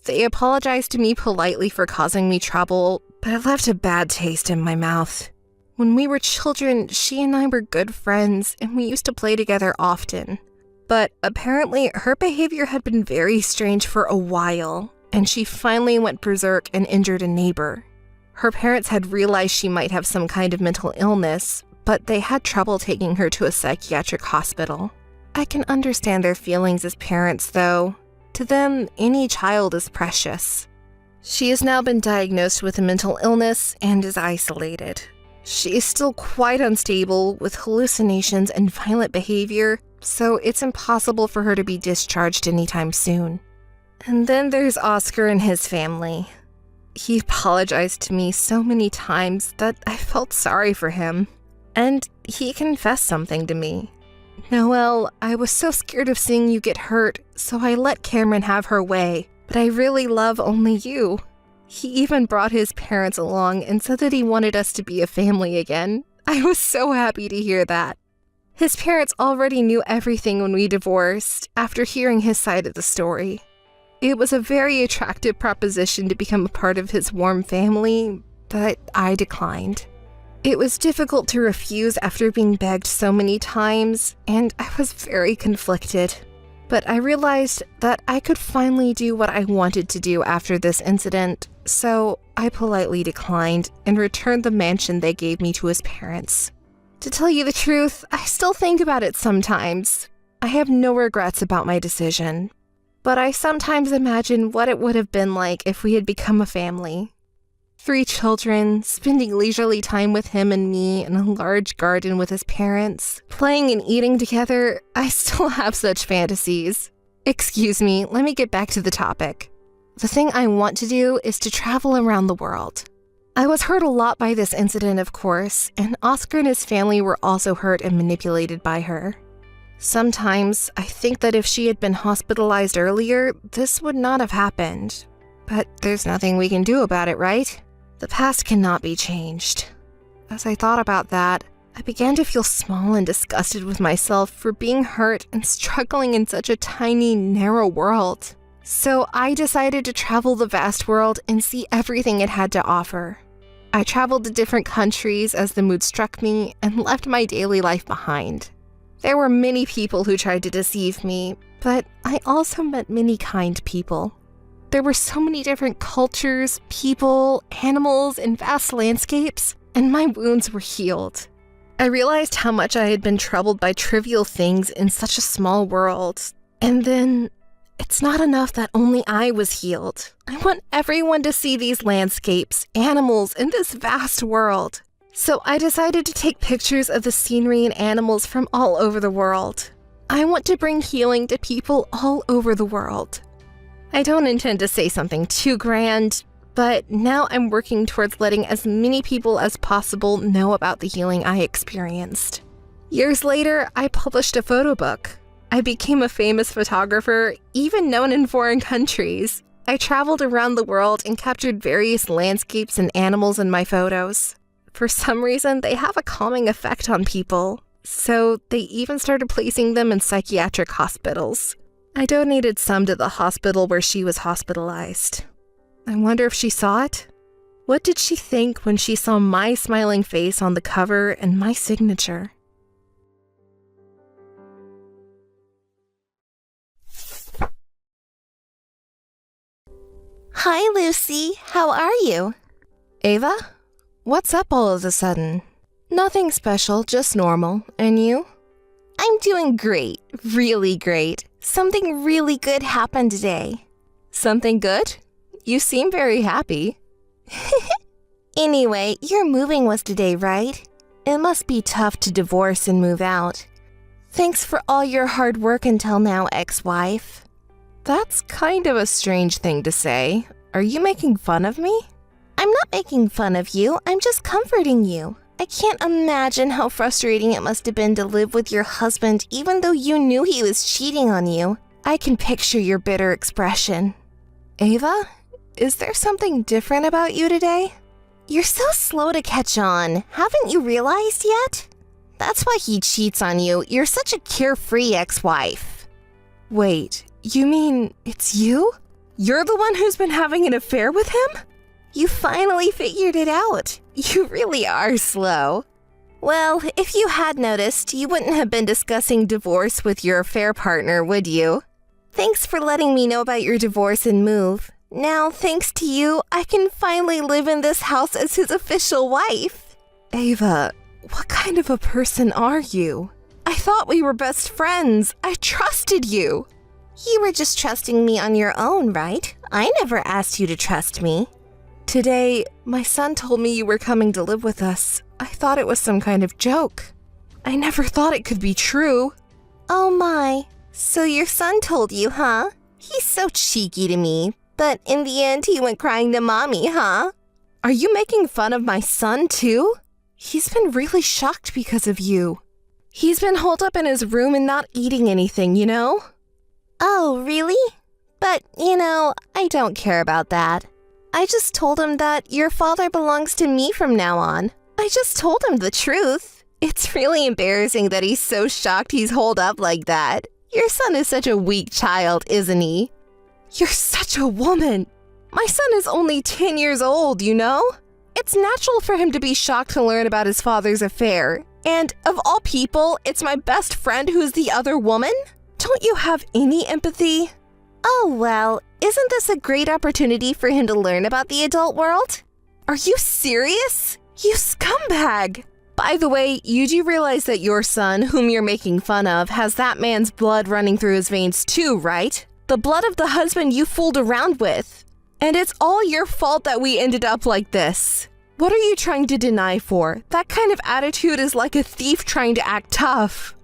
They apologized to me politely for causing me trouble, but it left a bad taste in my mouth. When we were children, she and I were good friends, and we used to play together often. But apparently, her behavior had been very strange for a while, and she finally went berserk and injured a neighbor. Her parents had realized she might have some kind of mental illness, but they had trouble taking her to a psychiatric hospital. I can understand their feelings as parents, though. To them, any child is precious. She has now been diagnosed with a mental illness and is isolated. She is still quite unstable with hallucinations and violent behavior, so it's impossible for her to be discharged anytime soon. And then there's Oscar and his family. He apologized to me so many times that I felt sorry for him. And he confessed something to me. Noelle, I was so scared of seeing you get hurt, so I let Cameron have her way, but I really love only you. He even brought his parents along and said that he wanted us to be a family again. I was so happy to hear that. His parents already knew everything when we divorced, after hearing his side of the story. It was a very attractive proposition to become a part of his warm family, but I declined. It was difficult to refuse after being begged so many times, and I was very conflicted. But I realized that I could finally do what I wanted to do after this incident, so I politely declined and returned the mansion they gave me to his parents. To tell you the truth, I still think about it sometimes. I have no regrets about my decision, but I sometimes imagine what it would have been like if we had become a family. 3 children, spending leisurely time with him and me in a large garden with his parents, playing and eating together. I still have such fantasies. Excuse me, let me get back to the topic. The thing I want to do is to travel around the world. I was hurt a lot by this incident, of course, and Oscar and his family were also hurt and manipulated by her. Sometimes I think that if she had been hospitalized earlier, this would not have happened. But there's nothing we can do about it, right? The past cannot be changed. As I thought about that, I began to feel small and disgusted with myself for being hurt and struggling in such a tiny, narrow world. So I decided to travel the vast world and see everything it had to offer. I traveled to different countries as the mood struck me and left my daily life behind. There were many people who tried to deceive me, but I also met many kind people. There were so many different cultures, people, animals, and vast landscapes, and my wounds were healed. I realized how much I had been troubled by trivial things in such a small world. And then, it's not enough that only I was healed. I want everyone to see these landscapes, animals, and this vast world. So I decided to take pictures of the scenery and animals from all over the world. I want to bring healing to people all over the world. I don't intend to say something too grand, but now I'm working towards letting as many people as possible know about the healing I experienced. Years later, I published a photo book. I became a famous photographer, even known in foreign countries. I traveled around the world and captured various landscapes and animals in my photos. For some reason, they have a calming effect on people, so they even started placing them in psychiatric hospitals. I donated some to the hospital where she was hospitalized. I wonder if she saw it? What did she think when she saw my smiling face on the cover and my signature? Hi, Lucy. How are you? Ava? What's up all of a sudden? Nothing special, just normal. And you? I'm doing great. Really great. Something really good happened today. Something good? You seem very happy. Anyway, your moving was today, right? It must be tough to divorce and move out. Thanks for all your hard work until now, ex-wife. That's kind of a strange thing to say. Are you making fun of me? I'm not making fun of you. I'm just comforting you. I can't imagine how frustrating it must have been to live with your husband even though you knew he was cheating on you. I can picture your bitter expression. Ava, is there something different about you today? You're so slow to catch on. Haven't you realized yet? That's why he cheats on you. You're such a carefree ex-wife. Wait, you mean it's you? You're the one who's been having an affair with him? You finally figured it out. You really are slow. Well, if you had noticed, you wouldn't have been discussing divorce with your affair partner, would you? Thanks for letting me know about your divorce and move. Now, thanks to you, I can finally live in this house as his official wife. Ava, what kind of a person are you? I thought we were best friends. I trusted you. You were just trusting me on your own, right? I never asked you to trust me. Today, my son told me you were coming to live with us. I thought it was some kind of joke. I never thought it could be true. Oh my, so your son told you, huh? He's so cheeky to me, but in the end he went crying to mommy, huh? Are you making fun of my son too? He's been really shocked because of you. He's been holed up in his room and not eating anything, you know? Oh, really? But, I don't care about that. I just told him that your father belongs to me from now on. I just told him the truth. It's really embarrassing that he's so shocked he's holed up like that. Your son is such a weak child, isn't he? You're such a woman. My son is only 10 years old, you know? It's natural for him to be shocked to learn about his father's affair. And of all people, it's my best friend who's the other woman? Don't you have any empathy? Oh, well, isn't this a great opportunity for him to learn about the adult world? Are you serious? You scumbag! By the way, you do realize that your son, whom you're making fun of, has that man's blood running through his veins too, right? The blood of the husband you fooled around with. And it's all your fault that we ended up like this. What are you trying to deny for? That kind of attitude is like a thief trying to act tough.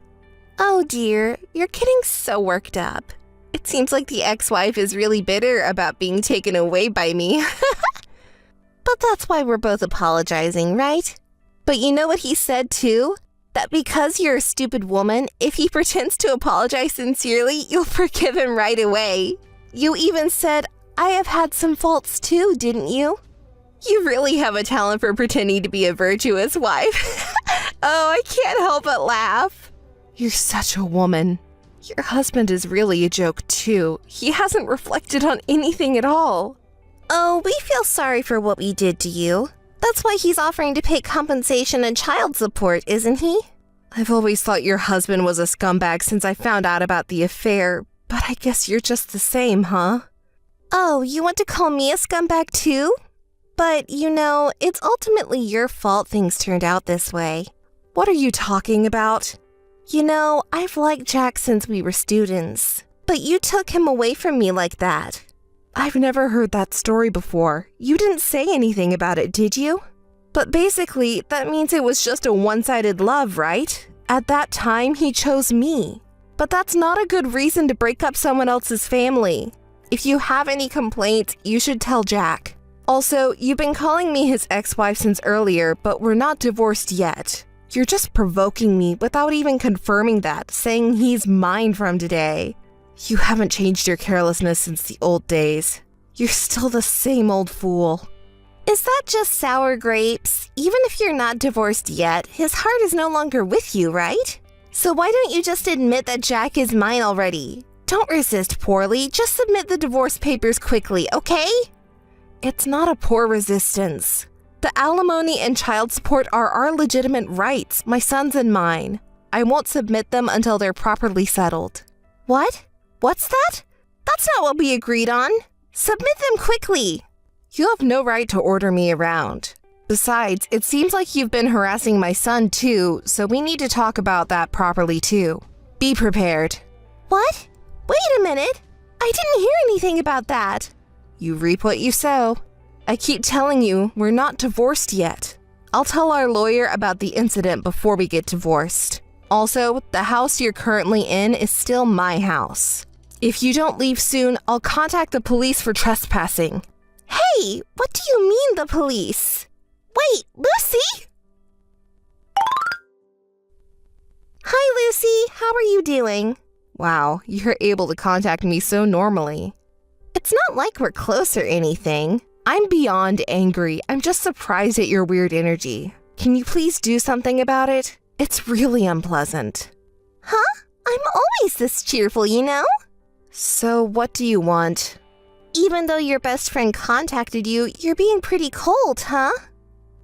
Oh dear, you're getting so worked up. It seems like the ex-wife is really bitter about being taken away by me. But that's why we're both apologizing, right? But you know what he said too? That because you're a stupid woman, if he pretends to apologize sincerely, you'll forgive him right away. You even said, I have had some faults too, didn't you? You really have a talent for pretending to be a virtuous wife. Oh, I can't help but laugh. You're such a woman. Your husband is really a joke too. He hasn't reflected on anything at all. Oh, we feel sorry for what we did to you. That's why he's offering to pay compensation and child support, isn't he? I've always thought your husband was a scumbag since I found out about the affair, but I guess you're just the same, huh? Oh, you want to call me a scumbag too? But, it's ultimately your fault things turned out this way. What are you talking about? I've liked Jack since we were students, but you took him away from me like that. I've never heard that story before. You didn't say anything about it, did you? But basically, that means it was just a one-sided love, right? At that time, he chose me. But that's not a good reason to break up someone else's family. If you have any complaints, you should tell Jack. Also, you've been calling me his ex-wife since earlier, but we're not divorced yet. You're just provoking me without even confirming that, saying he's mine from today. You haven't changed your carelessness since the old days. You're still the same old fool. Is that just sour grapes? Even if you're not divorced yet, his heart is no longer with you, right? So why don't you just admit that Jack is mine already? Don't resist poorly, just submit the divorce papers quickly, okay? It's not a poor resistance. The alimony and child support are our legitimate rights, my son's and mine. I won't submit them until they're properly settled. What? What's that? That's not what we agreed on. Submit them quickly. You have no right to order me around. Besides, it seems like you've been harassing my son too, so we need to talk about that properly too. Be prepared. What? Wait a minute. I didn't hear anything about that. You reap what you sow. I keep telling you, we're not divorced yet. I'll tell our lawyer about the incident before we get divorced. Also, the house you're currently in is still my house. If you don't leave soon, I'll contact the police for trespassing. Hey, what do you mean the police? Wait, Lucy? Hi, Lucy. How are you doing? Wow, you're able to contact me so normally. It's not like we're close or anything. I'm beyond angry. I'm just surprised at your weird energy. Can you please do something about it? It's really unpleasant. Huh? I'm always this cheerful, you know? So what do you want? Even though your best friend contacted you, you're being pretty cold, huh?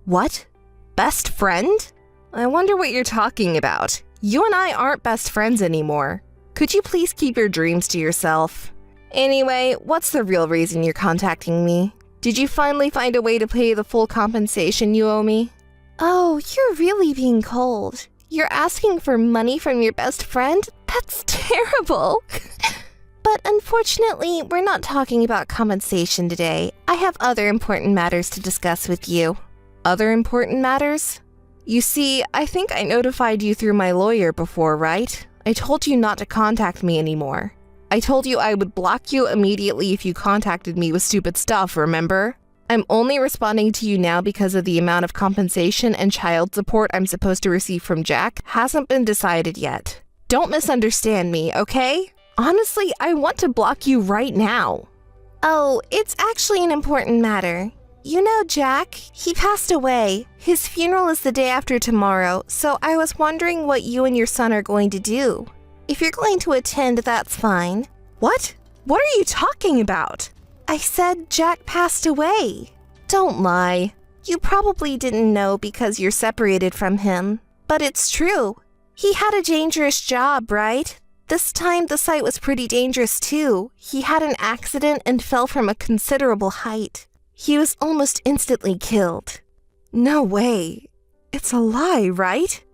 What? Best friend? I wonder what you're talking about. You and I aren't best friends anymore. Could you please keep your dreams to yourself? Anyway, what's the real reason you're contacting me? Did you finally find a way to pay the full compensation you owe me? Oh, you're really being cold. You're asking for money from your best friend? That's terrible. But unfortunately, we're not talking about compensation today. I have other important matters to discuss with you. Other important matters? You see, I think I notified you through my lawyer before, right? I told you not to contact me anymore. I told you I would block you immediately if you contacted me with stupid stuff, remember? I'm only responding to you now because of the amount of compensation and child support I'm supposed to receive from Jack hasn't been decided yet. Don't misunderstand me, okay? Honestly, I want to block you right now. Oh, it's actually an important matter. You know Jack, he passed away. His funeral is the day after tomorrow, so I was wondering what you and your son are going to do. If you're going to attend, that's fine. What? What are you talking about? I said Jack passed away. Don't lie. You probably didn't know because you're separated from him. But it's true. He had a dangerous job, right? This time the site was pretty dangerous too. He had an accident and fell from a considerable height. He was almost instantly killed. No way. It's a lie, right?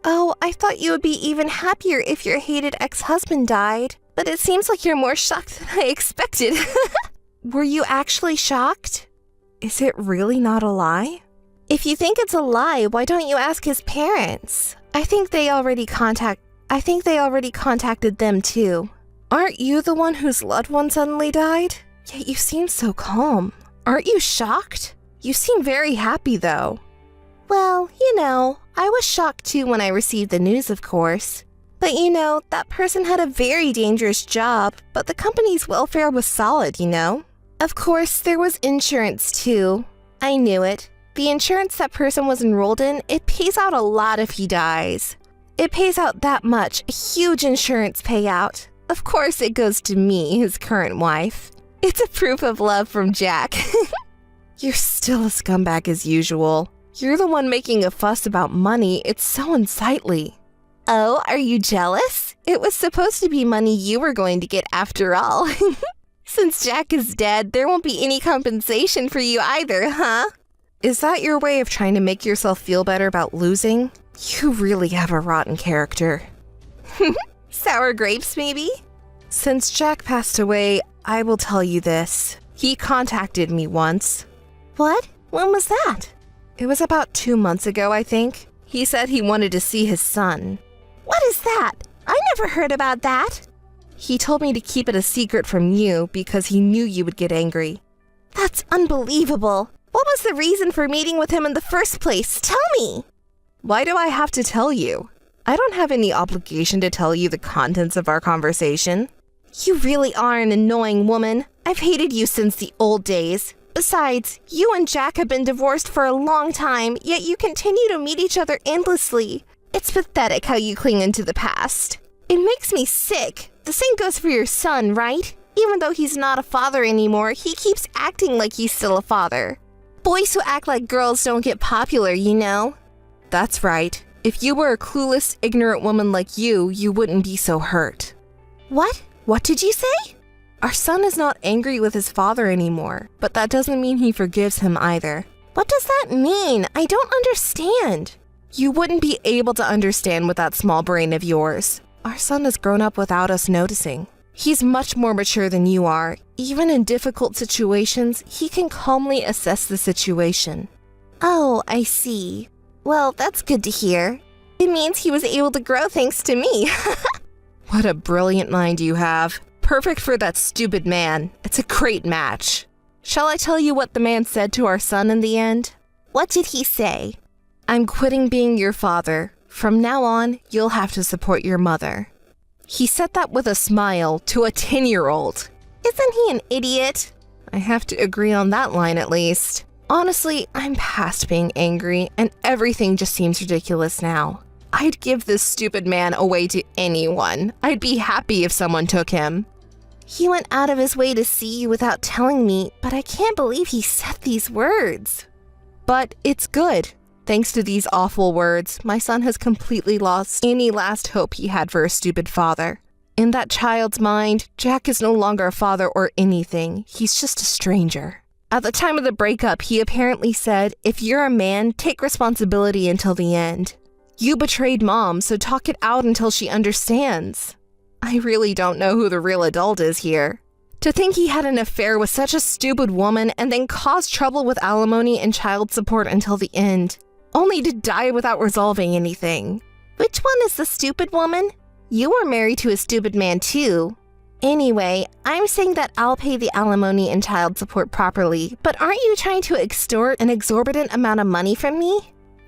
Oh, I thought you would be even happier if your hated ex-husband died. But it seems like you're more shocked than I expected. Were you actually shocked? Is it really not a lie? If you think it's a lie, why don't you ask his parents? I think they already contacted them too. Aren't you the one whose loved one suddenly died? Yet you seem so calm. Aren't you shocked? You seem very happy though. Well, you know, I was shocked too when I received the news, of course. But you know, that person had a very dangerous job, but the company's welfare was solid, you know? Of course, there was insurance too. I knew it. The insurance that person was enrolled in, it pays out a lot if he dies. It pays out that much, a huge insurance payout. Of course, it goes to me, his current wife. It's a proof of love from Jack. You're still a scumbag as usual. You're the one making a fuss about money. It's so unsightly. Oh, are you jealous? It was supposed to be money you were going to get after all. Since Jack is dead, there won't be any compensation for you either, huh? Is that your way of trying to make yourself feel better about losing? You really have a rotten character. Sour grapes, maybe? Since Jack passed away, I will tell you this. He contacted me once. What? When was that? It was about 2 months ago, I think. He said he wanted to see his son. What is that? I never heard about that. He told me to keep it a secret from you because he knew you would get angry. That's unbelievable. What was the reason for meeting with him in the first place? Tell me. Why do I have to tell you? I don't have any obligation to tell you the contents of our conversation. You really are an annoying woman. I've hated you since the old days. Besides, you and Jack have been divorced for a long time, yet you continue to meet each other endlessly. It's pathetic how you cling into the past. It makes me sick. The same goes for your son, right? Even though he's not a father anymore, he keeps acting like he's still a father. Boys who act like girls don't get popular, you know? That's right. If you were a clueless, ignorant woman like you wouldn't be so hurt. What? What did you say? Our son is not angry with his father anymore, but that doesn't mean he forgives him either. What does that mean? I don't understand. You wouldn't be able to understand with that small brain of yours. Our son has grown up without us noticing. He's much more mature than you are. Even in difficult situations, he can calmly assess the situation. Oh, I see. Well, that's good to hear. It means he was able to grow thanks to me. What a brilliant mind you have. Perfect for that stupid man. It's a great match. Shall I tell you what the man said to our son in the end? What did he say? I'm quitting being your father. From now on, you'll have to support your mother. He said that with a smile to a 10-year-old. Isn't he an idiot? I have to agree on that line at least. Honestly, I'm past being angry, and everything just seems ridiculous now. I'd give this stupid man away to anyone. I'd be happy if someone took him. He went out of his way to see you without telling me, but I can't believe he said these words. But it's good. Thanks to these awful words, my son has completely lost any last hope he had for a stupid father. In that child's mind, Jack is no longer a father or anything. He's just a stranger. At the time of the breakup, he apparently said, if you're a man, take responsibility until the end. You betrayed Mom, so talk it out until she understands. I really don't know who the real adult is here. To think he had an affair with such a stupid woman and then caused trouble with alimony and child support until the end, only to die without resolving anything. Which one is the stupid woman? You were married to a stupid man too. Anyway, I'm saying that I'll pay the alimony and child support properly, but aren't you trying to extort an exorbitant amount of money from me?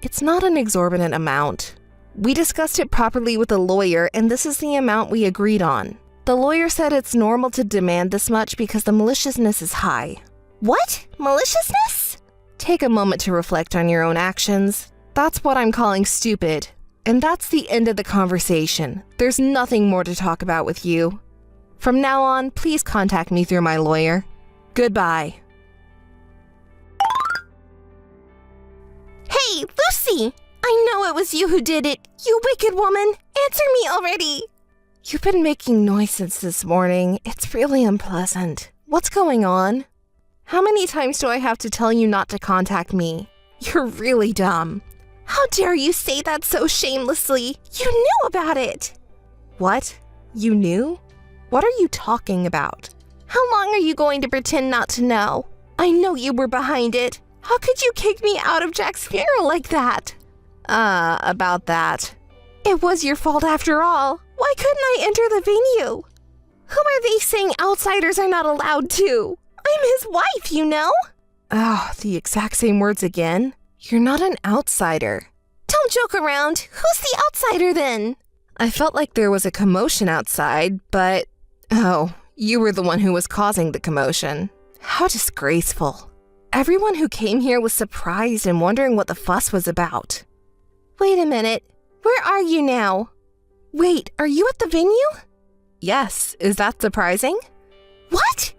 It's not an exorbitant amount. We discussed it properly with a lawyer, and this is the amount we agreed on. The lawyer said it's normal to demand this much because the maliciousness is high. What? Maliciousness? Take a moment to reflect on your own actions. That's what I'm calling stupid. And that's the end of the conversation. There's nothing more to talk about with you. From now on, please contact me through my lawyer. Goodbye. Hey, Lucy! I know it was you who did it, you wicked woman! Answer me already! You've been making noise since this morning. It's really unpleasant. What's going on? How many times do I have to tell you not to contact me? You're really dumb. How dare you say that so shamelessly? You knew about it! What? You knew? What are you talking about? How long are you going to pretend not to know? I know you were behind it. How could you kick me out of Jack's funeral like that? About that. It was your fault after all. Why couldn't I enter the venue? Who are they saying outsiders are not allowed to? I'm his wife, you know? Oh, the exact same words again. You're not an outsider. Don't joke around. Who's the outsider then? I felt like there was a commotion outside, but... Oh, you were the one who was causing the commotion. How disgraceful. Everyone who came here was surprised and wondering what the fuss was about. Wait a minute. Where are you now? Wait, are you at the venue? Yes, is that surprising? What?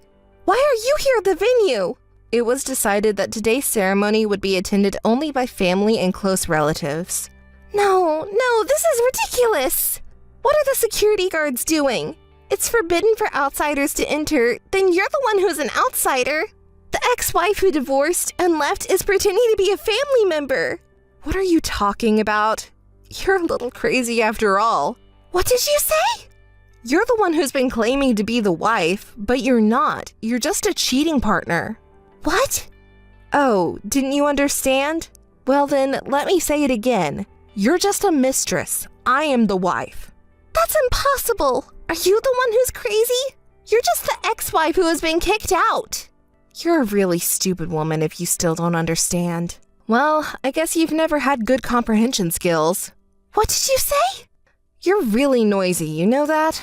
Why are you here at the venue? It was decided that today's ceremony would be attended only by family and close relatives. No, this is ridiculous. What are the security guards doing? It's forbidden for outsiders to enter, then you're the one who's an outsider. The ex-wife who divorced and left is pretending to be a family member. What are you talking about? You're a little crazy after all. What did you say? You're the one who's been claiming to be the wife, but you're not. You're just a cheating partner. What? Oh, didn't you understand? Well then, let me say it again. You're just a mistress. I am the wife. That's impossible. Are you the one who's crazy? You're just the ex-wife who has been kicked out. You're a really stupid woman if you still don't understand. Well, I guess you've never had good comprehension skills. What did you say? You're really noisy, you know that?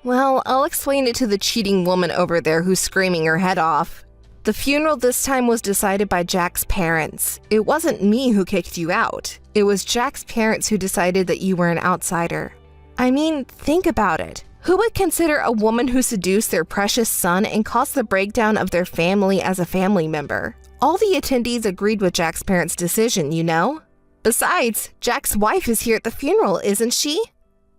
Well, I'll explain it to the cheating woman over there who's screaming her head off. The funeral this time was decided by Jack's parents. It wasn't me who kicked you out. It was Jack's parents who decided that you were an outsider. I mean, think about it. Who would consider a woman who seduced their precious son and caused the breakdown of their family as a family member? All the attendees agreed with Jack's parents' decision, you know? Besides, Jack's wife is here at the funeral, isn't she?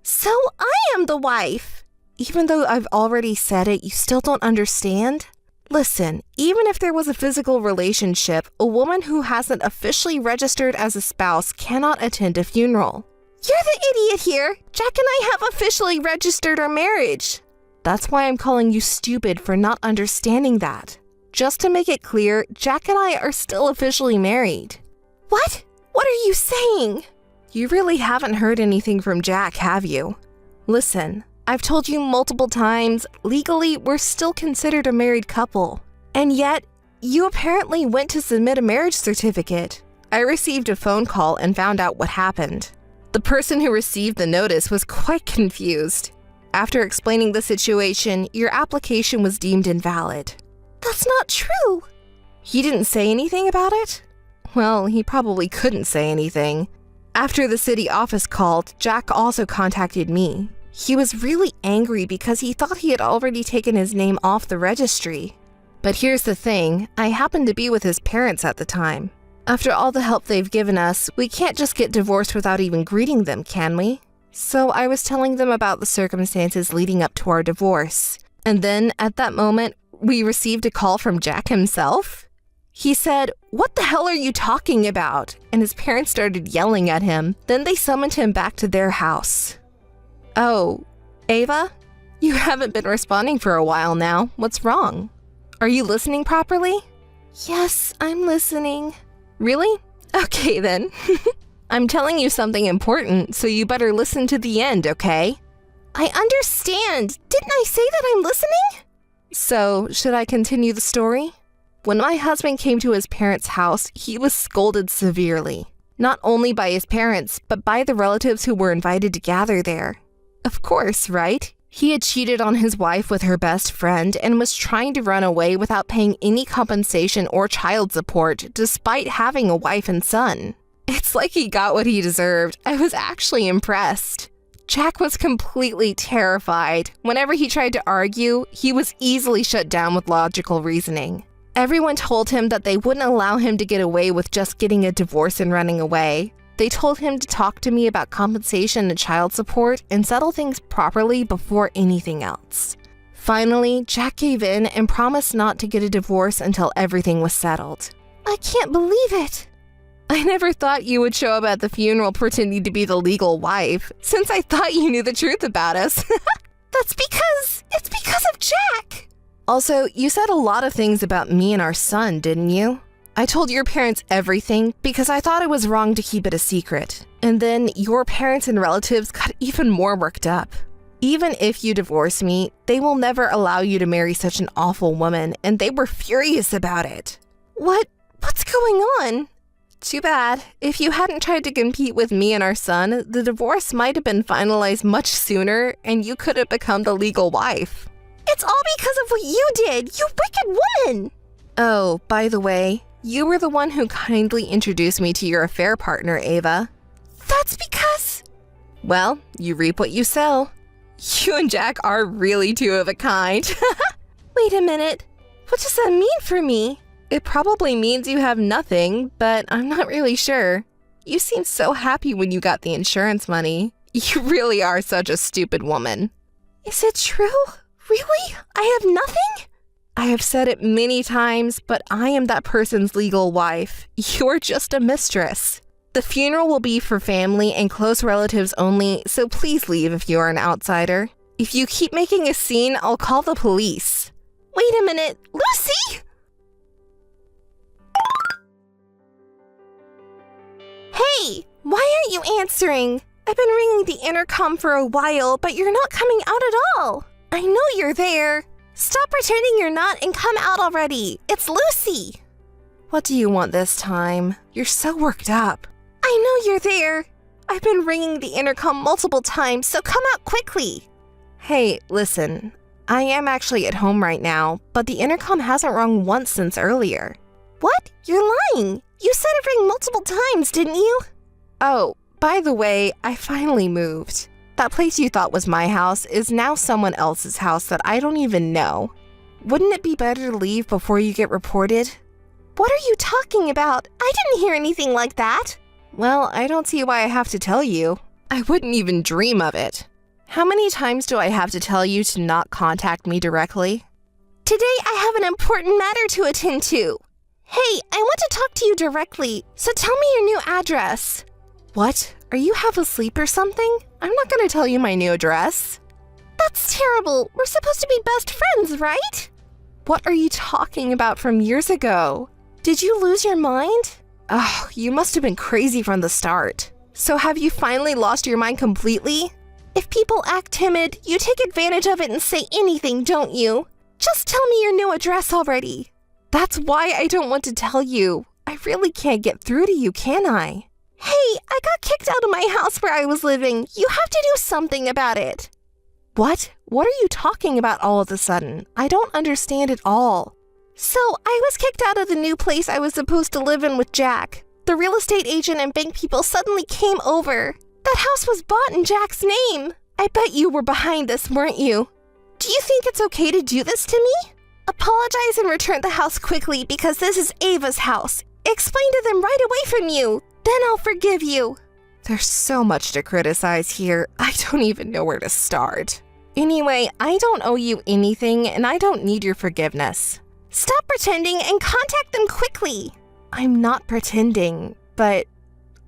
So I am the wife. Even though I've already said it, you still don't understand? Listen, even if there was a physical relationship, a woman who hasn't officially registered as a spouse cannot attend a funeral. You're the idiot here. Jack and I have officially registered our marriage. That's why I'm calling you stupid for not understanding that. Just to make it clear, Jack and I are still officially married. What? What are you saying? You really haven't heard anything from Jack, have you? Listen, I've told you multiple times, legally, we're still considered a married couple. And yet, you apparently went to submit a marriage certificate. I received a phone call and found out what happened. The person who received the notice was quite confused. After explaining the situation, your application was deemed invalid. That's not true. He didn't say anything about it? Well, he probably couldn't say anything. After the city office called, Jack also contacted me. He was really angry because he thought he had already taken his name off the registry. But here's the thing, I happened to be with his parents at the time. After all the help they've given us, we can't just get divorced without even greeting them, can we? So I was telling them about the circumstances leading up to our divorce. And then, at that moment, we received a call from Jack himself. He said, "What the hell are you talking about?" And his parents started yelling at him. Then they summoned him back to their house. Oh, Ava? You haven't been responding for a while now. What's wrong? Are you listening properly? Yes, I'm listening. Really? Okay then. I'm telling you something important, so you better listen to the end, okay? I understand. Didn't I say that I'm listening? So, should I continue the story? When my husband came to his parents' house, he was scolded severely. Not only by his parents, but by the relatives who were invited to gather there. Of course, right? He had cheated on his wife with her best friend and was trying to run away without paying any compensation or child support, despite having a wife and son. It's like he got what he deserved. I was actually impressed. Jack was completely terrified. Whenever he tried to argue, he was easily shut down with logical reasoning. Everyone told him that they wouldn't allow him to get away with just getting a divorce and running away. They told him to talk to me about compensation and child support and settle things properly before anything else. Finally, Jack gave in and promised not to get a divorce until everything was settled. I can't believe it. I never thought you would show up at the funeral pretending to be the legal wife, since I thought you knew the truth about us. It's because of Jack. Also, you said a lot of things about me and our son, didn't you? I told your parents everything because I thought it was wrong to keep it a secret. And then your parents and relatives got even more worked up. Even if you divorce me, they will never allow you to marry such an awful woman, and they were furious about it. What's going on? Too bad. If you hadn't tried to compete with me and our son, the divorce might have been finalized much sooner, and you could have become the legal wife. It's all because of what you did, you wicked woman! Oh, by the way, you were the one who kindly introduced me to your affair partner, Ava. That's because... Well, you reap what you sow. You and Jack are really two of a kind. Wait a minute. What does that mean for me? It probably means you have nothing, but I'm not really sure. You seemed so happy when you got the insurance money. You really are such a stupid woman. Is it true? Really? I have nothing? I have said it many times, but I am that person's legal wife. You're just a mistress. The funeral will be for family and close relatives only, so please leave if you are an outsider. If you keep making a scene, I'll call the police. Wait a minute, Lucy? Hey, why aren't you answering? I've been ringing the intercom for a while, but you're not coming out at all. I know you're there. Stop pretending you're not and come out already. It's Lucy. What do you want this time? You're so worked up. I know you're there. I've been ringing the intercom multiple times, so come out quickly. Hey, listen. I am actually at home right now, but the intercom hasn't rung once since earlier. What? You're lying. You said it rang multiple times, didn't you? Oh, by the way, I finally moved. That place you thought was my house is now someone else's house that I don't even know. Wouldn't it be better to leave before you get reported? What are you talking about? I didn't hear anything like that. Well, I don't see why I have to tell you. I wouldn't even dream of it. How many times do I have to tell you to not contact me directly? Today I have an important matter to attend to. Hey, I want to talk to you directly, so tell me your new address. What? Are you half asleep or something? I'm not going to tell you my new address. That's terrible. We're supposed to be best friends, right? What are you talking about from years ago? Did you lose your mind? Oh, you must have been crazy from the start. So have you finally lost your mind completely? If people act timid, you take advantage of it and say anything, don't you? Just tell me your new address already. That's why I don't want to tell you. I really can't get through to you, can I? Hey, I got kicked out of my house where I was living. You have to do something about it. What? What are you talking about all of a sudden? I don't understand at all. So, I was kicked out of the new place I was supposed to live in with Jack. The real estate agent and bank people suddenly came over. That house was bought in Jack's name. I bet you were behind this, weren't you? Do you think it's okay to do this to me? Apologize and return the house quickly because this is Ava's house. Explain to them right away from you. Then I'll forgive you. There's so much to criticize here. I don't even know where to start. Anyway, I don't owe you anything and I don't need your forgiveness. Stop pretending and contact them quickly. I'm not pretending, but...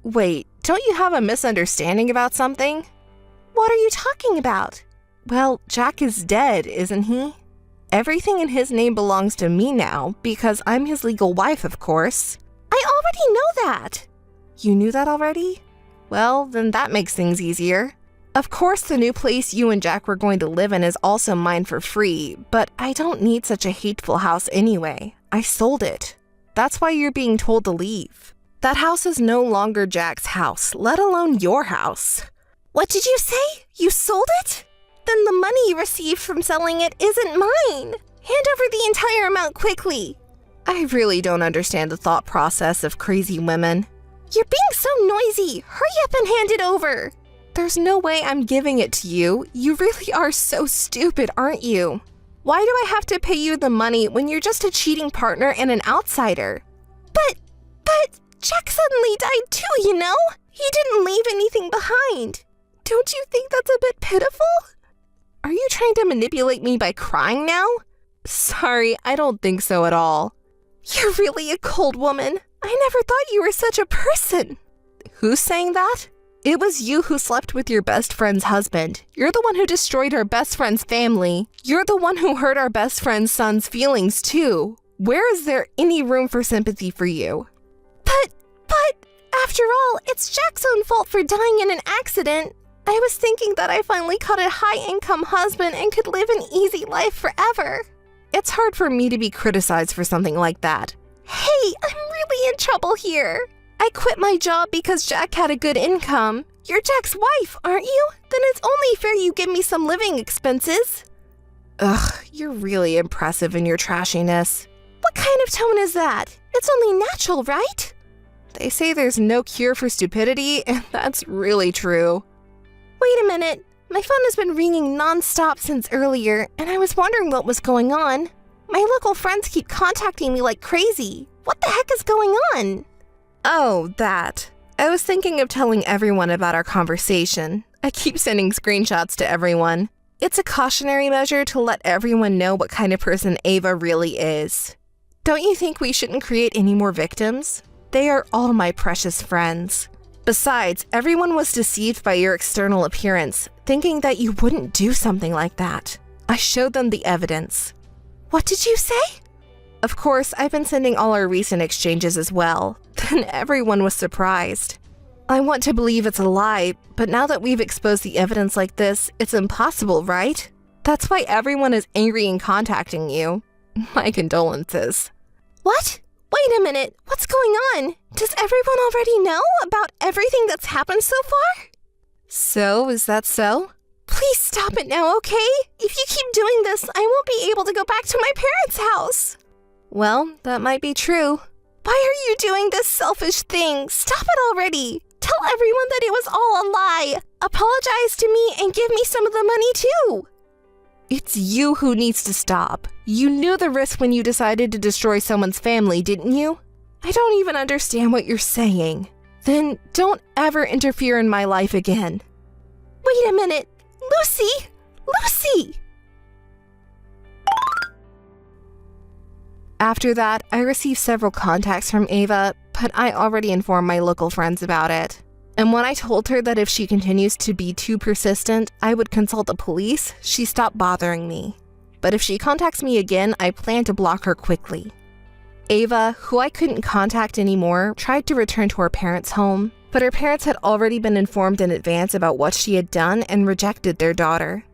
Wait, don't you have a misunderstanding about something? What are you talking about? Well, Jack is dead, isn't he? Everything in his name belongs to me now because I'm his legal wife, of course. I already know that. You knew that already? Well, then that makes things easier. Of course, the new place you and Jack were going to live in is also mine for free, but I don't need such a hateful house anyway. I sold it. That's why you're being told to leave. That house is no longer Jack's house, let alone your house. What did you say? You sold it? Then the money you received from selling it isn't mine. Hand over the entire amount quickly. I really don't understand the thought process of crazy women. You're being so noisy. Hurry up and hand it over. There's no way I'm giving it to you. You really are so stupid, aren't you? Why do I have to pay you the money when you're just a cheating partner and an outsider? But Jack suddenly died too, you know? He didn't leave anything behind. Don't you think that's a bit pitiful? Are you trying to manipulate me by crying now? Sorry, I don't think so at all. You're really a cold woman. I never thought you were such a person. Who's saying that? It was you who slept with your best friend's husband. You're the one who destroyed our best friend's family. You're the one who hurt our best friend's son's feelings, too. Where is there any room for sympathy for you? But, after all, it's Jack's own fault for dying in an accident. I was thinking that I finally caught a high-income husband and could live an easy life forever. It's hard for me to be criticized for something like that. Hey, I'm really in trouble here. I quit my job because Jack had a good income. You're Jack's wife, aren't you? Then it's only fair you give me some living expenses. Ugh, you're really impressive in your trashiness. What kind of tone is that? It's only natural, right? They say there's no cure for stupidity, and that's really true. Wait a minute. My phone has been ringing non-stop since earlier, and I was wondering what was going on. My local friends keep contacting me like crazy. What the heck is going on? Oh, that. I was thinking of telling everyone about our conversation. I keep sending screenshots to everyone. It's a cautionary measure to let everyone know what kind of person Ava really is. Don't you think we shouldn't create any more victims? They are all my precious friends. Besides, everyone was deceived by your external appearance, thinking that you wouldn't do something like that. I showed them the evidence. What did you say? Of course, I've been sending all our recent exchanges as well. Then everyone was surprised. I want to believe it's a lie, but now that we've exposed the evidence like this, it's impossible, right? That's why everyone is angry and contacting you. My condolences. What? Wait a minute. What's going on? Does everyone already know about everything that's happened so far? So, is that so? Please stop it now, okay? If you keep doing this, I won't be able to go back to my parents' house. Well, that might be true. Why are you doing this selfish thing? Stop it already. Tell everyone that it was all a lie. Apologize to me and give me some of the money too. It's you who needs to stop. You knew the risk when you decided to destroy someone's family, didn't you? I don't even understand what you're saying. Then don't ever interfere in my life again. Wait a minute. Lucy! Lucy! After that, I received several contacts from Ava, but I already informed my local friends about it. And when I told her that if she continues to be too persistent, I would consult the police, she stopped bothering me. But if she contacts me again, I plan to block her quickly. Ava, who I couldn't contact anymore, tried to return to her parents' home, but her parents had already been informed in advance about what she had done and rejected their daughter.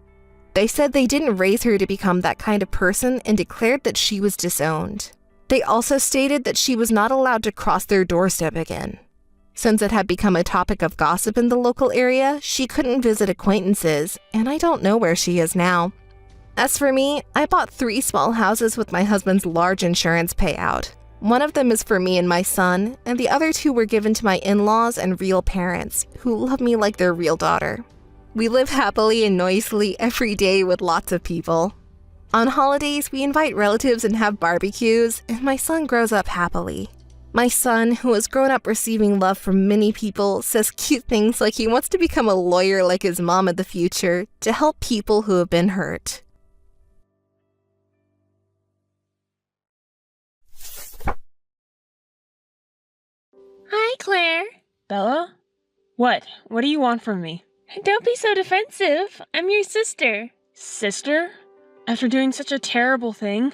They said they didn't raise her to become that kind of person and declared that she was disowned. They also stated that she was not allowed to cross their doorstep again. Since it had become a topic of gossip in the local area, she couldn't visit acquaintances, and I don't know where she is now. As for me, I bought 3 small houses with my husband's large insurance payout. One of them is for me and my son, and the other 2 were given to my in-laws and real parents, who love me like their real daughter. We live happily and noisily every day with lots of people. On holidays, we invite relatives and have barbecues, and my son grows up happily. My son, who has grown up receiving love from many people, says cute things like he wants to become a lawyer like his mom in the future to help people who have been hurt. Hi, Claire. Bella? What? What do you want from me? Don't be so defensive. I'm your sister. Sister? After doing such a terrible thing?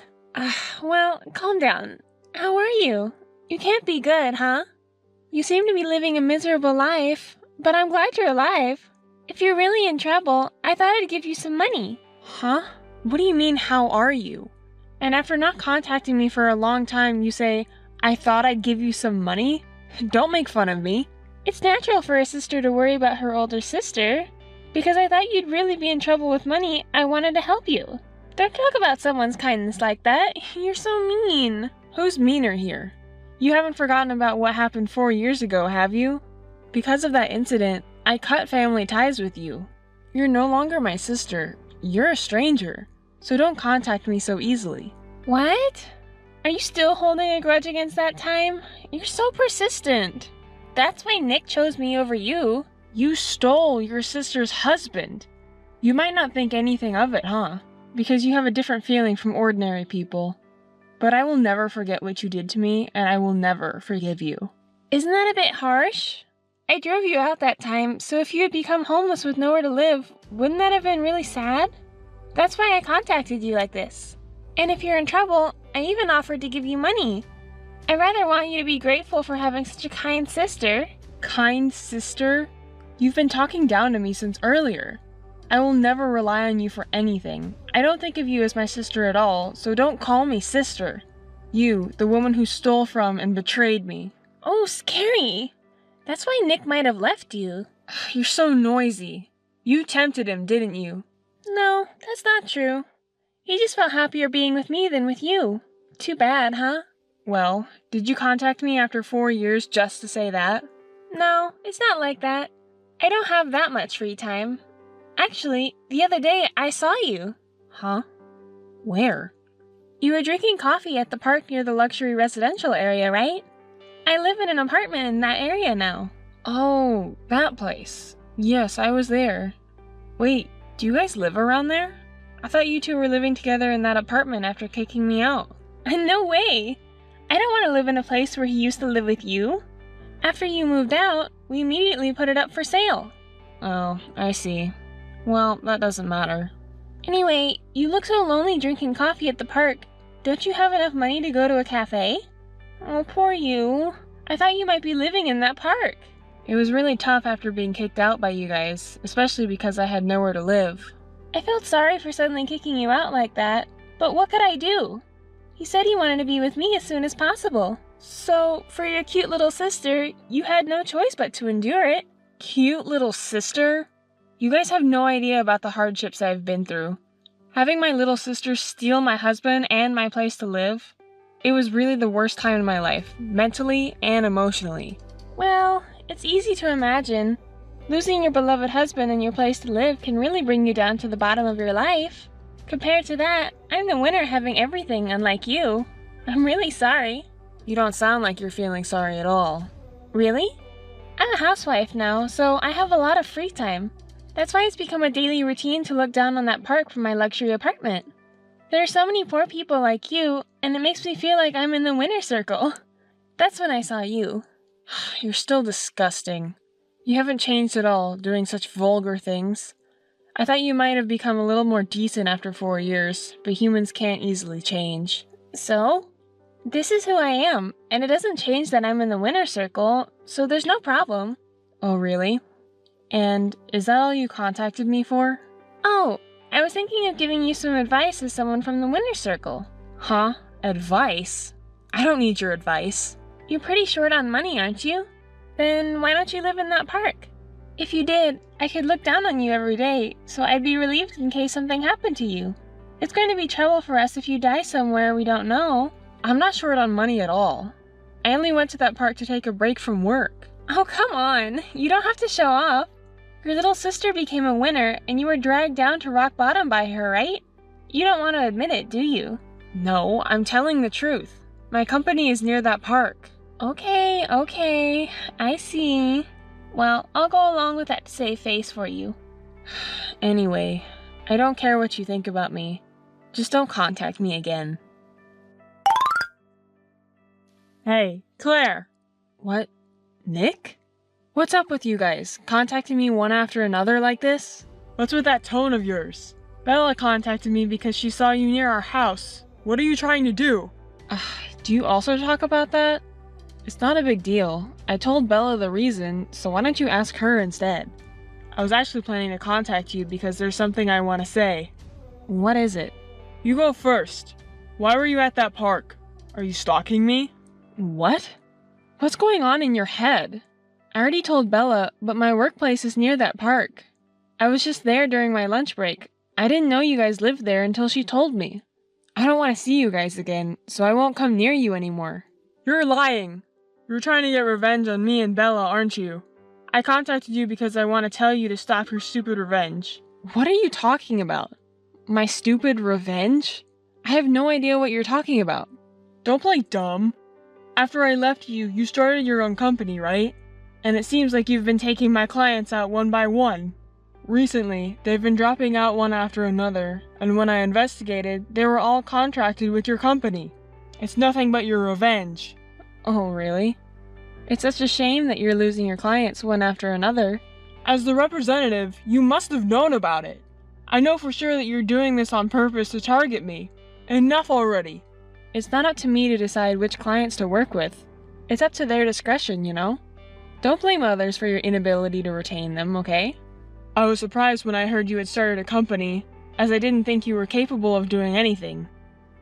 Well, calm down. How are you? You can't be good, huh? You seem to be living a miserable life, but I'm glad you're alive. If you're really in trouble, I thought I'd give you some money. Huh? What do you mean, how are you? And after not contacting me for a long time, you say, I thought I'd give you some money? Don't make fun of me. It's natural for a sister to worry about her older sister. Because I thought you'd really be in trouble with money, I wanted to help you. Don't talk about someone's kindness like that. You're so mean. Who's meaner here? You haven't forgotten about what happened 4 years ago, have you? Because of that incident, I cut family ties with you. You're no longer my sister. You're a stranger. So don't contact me so easily. What? Are you still holding a grudge against that time? You're so persistent. That's why Nick chose me over you. You stole your sister's husband. You might not think anything of it, huh? Because you have a different feeling from ordinary people. But I will never forget what you did to me, and I will never forgive you. Isn't that a bit harsh? I drove you out that time, so if you had become homeless with nowhere to live, wouldn't that have been really sad? That's why I contacted you like this. And if you're in trouble, I even offered to give you money. I rather want you to be grateful for having such a kind sister. Kind sister? You've been talking down to me since earlier. I will never rely on you for anything. I don't think of you as my sister at all, so don't call me sister. You, the woman who stole from and betrayed me. Oh, scary. That's why Nick might have left you. You're so noisy. You tempted him, didn't you? No, that's not true. He just felt happier being with me than with you. Too bad, huh? Well, did you contact me after 4 years just to say that? No, it's not like that. I don't have that much free time. Actually, the other day I saw you. Huh? Where? You were drinking coffee at the park near the luxury residential area, right? I live in an apartment in that area now. Oh, that place. Yes, I was there. Wait, do you guys live around there? I thought you two were living together in that apartment after kicking me out. No way! I don't want to live in a place where he used to live with you. After you moved out, we immediately put it up for sale. Oh, I see. Well, that doesn't matter. Anyway, you look so lonely drinking coffee at the park. Don't you have enough money to go to a cafe? Oh, poor you. I thought you might be living in that park. It was really tough after being kicked out by you guys, especially because I had nowhere to live. I felt sorry for suddenly kicking you out like that, but what could I do? He said he wanted to be with me as soon as possible. So, for your cute little sister, you had no choice but to endure it. Cute little sister? You guys have no idea about the hardships I've been through. Having my little sister steal my husband and my place to live, it was really the worst time in my life, mentally and emotionally. Well, it's easy to imagine. Losing your beloved husband and your place to live can really bring you down to the bottom of your life. Compared to that, I'm the winner having everything, unlike you. I'm really sorry. You don't sound like you're feeling sorry at all. Really? I'm a housewife now, so I have a lot of free time. That's why it's become a daily routine to look down on that park from my luxury apartment. There are so many poor people like you, and it makes me feel like I'm in the winner's circle. That's when I saw you. You're still disgusting. You haven't changed at all, doing such vulgar things. I thought you might have become a little more decent after 4 years, but humans can't easily change. So? This is who I am, and it doesn't change that I'm in the winner's circle, so there's no problem. Oh, really? And is that all you contacted me for? Oh, I was thinking of giving you some advice as someone from the winner's circle. Huh? Advice? I don't need your advice. You're pretty short on money, aren't you? Then why don't you live in that park? If you did, I could look down on you every day, so I'd be relieved in case something happened to you. It's going to be trouble for us if you die somewhere we don't know. I'm not short on money at all. I only went to that park to take a break from work. Oh, come on. You don't have to show off. Your little sister became a winner, and you were dragged down to rock bottom by her, right? You don't want to admit it, do you? No, I'm telling the truth. My company is near that park. Okay, I see. Well, I'll go along with that to save face for you. Anyway, I don't care what you think about me. Just don't contact me again. Hey, Claire! What? Nick? What's up with you guys? Contacting me one after another like this? What's with that tone of yours? Bella contacted me because she saw you near our house. What are you trying to do? Do you also talk about that? It's not a big deal. I told Bella the reason, so why don't you ask her instead? I was actually planning to contact you because there's something I want to say. What is it? You go first. Why were you at that park? Are you stalking me? What? What's going on in your head? I already told Bella, but my workplace is near that park. I was just there during my lunch break. I didn't know you guys lived there until she told me. I don't want to see you guys again, so I won't come near you anymore. You're lying. You're trying to get revenge on me and Bella, aren't you? I contacted you because I want to tell you to stop your stupid revenge. What are you talking about? My stupid revenge? I have no idea what you're talking about. Don't play dumb. After I left you, you started your own company, right? And it seems like you've been taking my clients out one by one. Recently, they've been dropping out one after another, and when I investigated, they were all contracted with your company. It's nothing but your revenge. Oh, really? It's such a shame that you're losing your clients one after another. As the representative, you must have known about it. I know for sure that you're doing this on purpose to target me. Enough already. It's not up to me to decide which clients to work with. It's up to their discretion, you know? Don't blame others for your inability to retain them, okay? I was surprised when I heard you had started a company, as I didn't think you were capable of doing anything.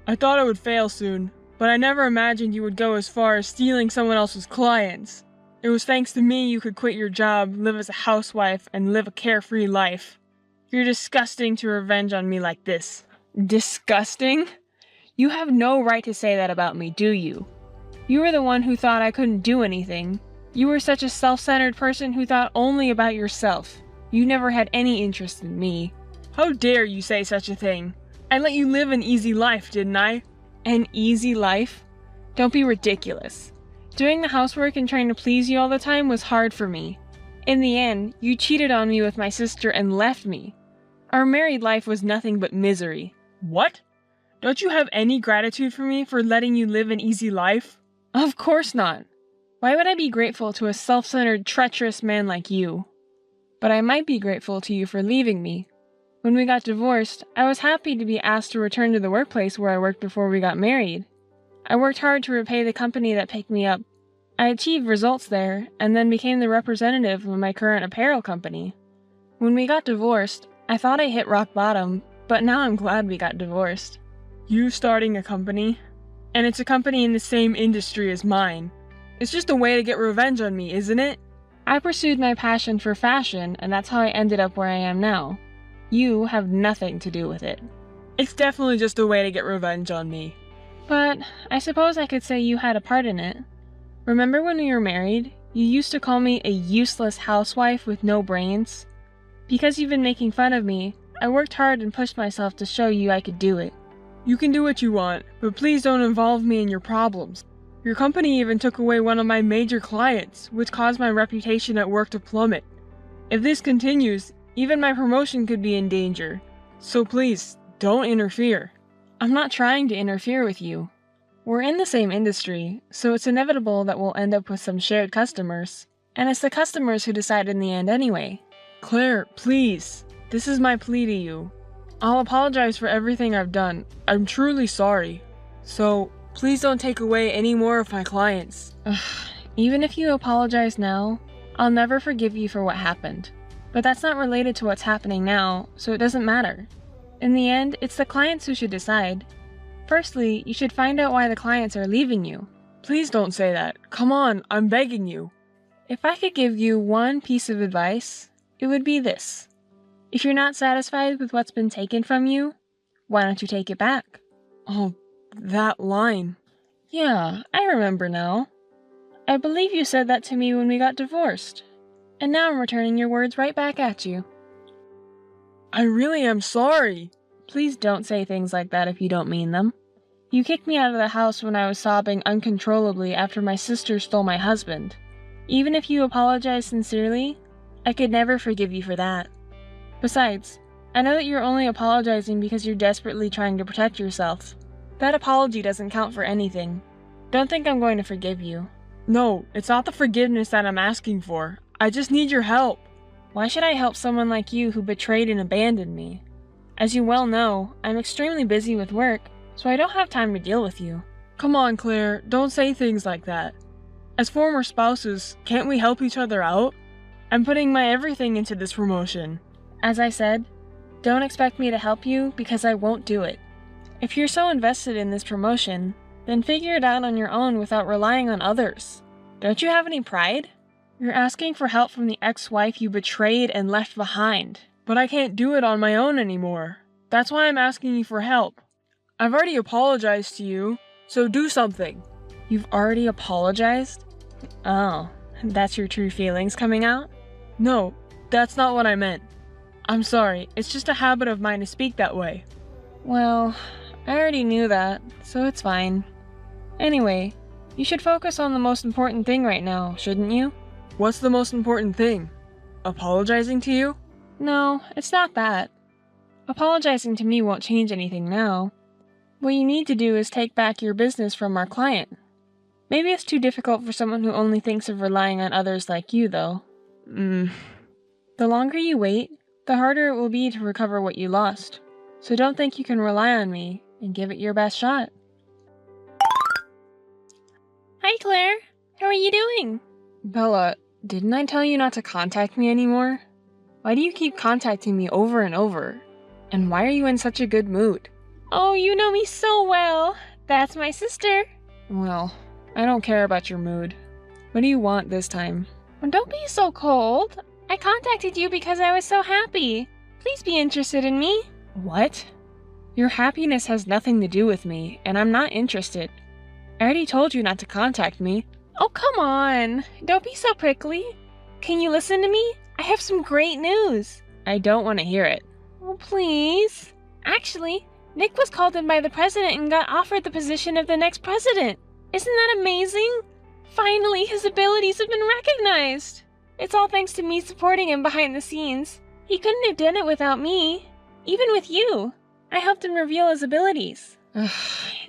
I thought it would fail soon, but I never imagined you would go as far as stealing someone else's clients. It was thanks to me you could quit your job, live as a housewife, and live a carefree life. You're disgusting to revenge on me like this. Disgusting? You have no right to say that about me, do you? You were the one who thought I couldn't do anything. You were such a self-centered person who thought only about yourself. You never had any interest in me. How dare you say such a thing? I let you live an easy life, didn't I? An easy life? Don't be ridiculous. Doing the housework and trying to please you all the time was hard for me. In the end, you cheated on me with my sister and left me. Our married life was nothing but misery. What? Don't you have any gratitude for me for letting you live an easy life? Of course not. Why would I be grateful to a self-centered, treacherous man like you? But I might be grateful to you for leaving me. When we got divorced, I was happy to be asked to return to the workplace where I worked before we got married. I worked hard to repay the company that picked me up. I achieved results there, and then became the representative of my current apparel company. When we got divorced, I thought I hit rock bottom, but now I'm glad we got divorced. You starting a company? And it's a company in the same industry as mine. It's just a way to get revenge on me, isn't it? I pursued my passion for fashion, and that's how I ended up where I am now. You have nothing to do with it. It's definitely just a way to get revenge on me. But I suppose I could say you had a part in it. Remember when we were married, you used to call me a useless housewife with no brains? Because you've been making fun of me, I worked hard and pushed myself to show you I could do it. You can do what you want, but please don't involve me in your problems. Your company even took away one of my major clients, which caused my reputation at work to plummet. If this continues, even my promotion could be in danger. So please, don't interfere. I'm not trying to interfere with you. We're in the same industry, so it's inevitable that we'll end up with some shared customers. And it's the customers who decide in the end anyway. Claire, please. This is my plea to you. I'll apologize for everything I've done. I'm truly sorry. So, please don't take away any more of my clients. Even if you apologize now, I'll never forgive you for what happened. But that's not related to what's happening now, so it doesn't matter. In the end, it's the clients who should decide. Firstly, you should find out why the clients are leaving you. Please don't say that. Come on, I'm begging you. If I could give you one piece of advice, it would be this. If you're not satisfied with what's been taken from you, why don't you take it back? Oh, that line. Yeah, I remember now. I believe you said that to me when we got divorced. And now I'm returning your words right back at you. I really am sorry. Please don't say things like that if you don't mean them. You kicked me out of the house when I was sobbing uncontrollably after my sister stole my husband. Even if you apologize sincerely, I could never forgive you for that. Besides, I know that you're only apologizing because you're desperately trying to protect yourself. That apology doesn't count for anything. Don't think I'm going to forgive you. No, it's not the forgiveness that I'm asking for. I just need your help. Why should I help someone like you who betrayed and abandoned me? As you well know, I'm extremely busy with work, so I don't have time to deal with you. Come on, Claire, don't say things like that. As former spouses, can't we help each other out? I'm putting my everything into this promotion. As I said, don't expect me to help you because I won't do it. If you're so invested in this promotion, then figure it out on your own without relying on others. Don't you have any pride? You're asking for help from the ex-wife you betrayed and left behind. But I can't do it on my own anymore. That's why I'm asking you for help. I've already apologized to you, so do something. You've already apologized? Oh, that's your true feelings coming out? No, that's not what I meant. I'm sorry, it's just a habit of mine to speak that way. Well, I already knew that, so it's fine. Anyway, you should focus on the most important thing right now, shouldn't you? What's the most important thing? Apologizing to you? No, it's not that. Apologizing to me won't change anything now. What you need to do is take back your business from our client. Maybe it's too difficult for someone who only thinks of relying on others like you, though. The longer you wait, the harder it will be to recover what you lost. So don't think you can rely on me, and give it your best shot. Hi, Claire. How are you doing? Bella, didn't I tell you not to contact me anymore? Why do you keep contacting me over and over? And why are you in such a good mood? Oh, you know me so well. That's my sister. Well, I don't care about your mood. What do you want this time? Don't be so cold. I contacted you because I was so happy. Please be interested in me. What? Your happiness has nothing to do with me, and I'm not interested. I already told you not to contact me. Oh, come on. Don't be so prickly. Can you listen to me? I have some great news. I don't want to hear it. Oh, please. Actually, Nick was called in by the president and got offered the position of the next president. Isn't that amazing? Finally, his abilities have been recognized. It's all thanks to me supporting him behind the scenes. He couldn't have done it without me. Even with you. I helped him reveal his abilities.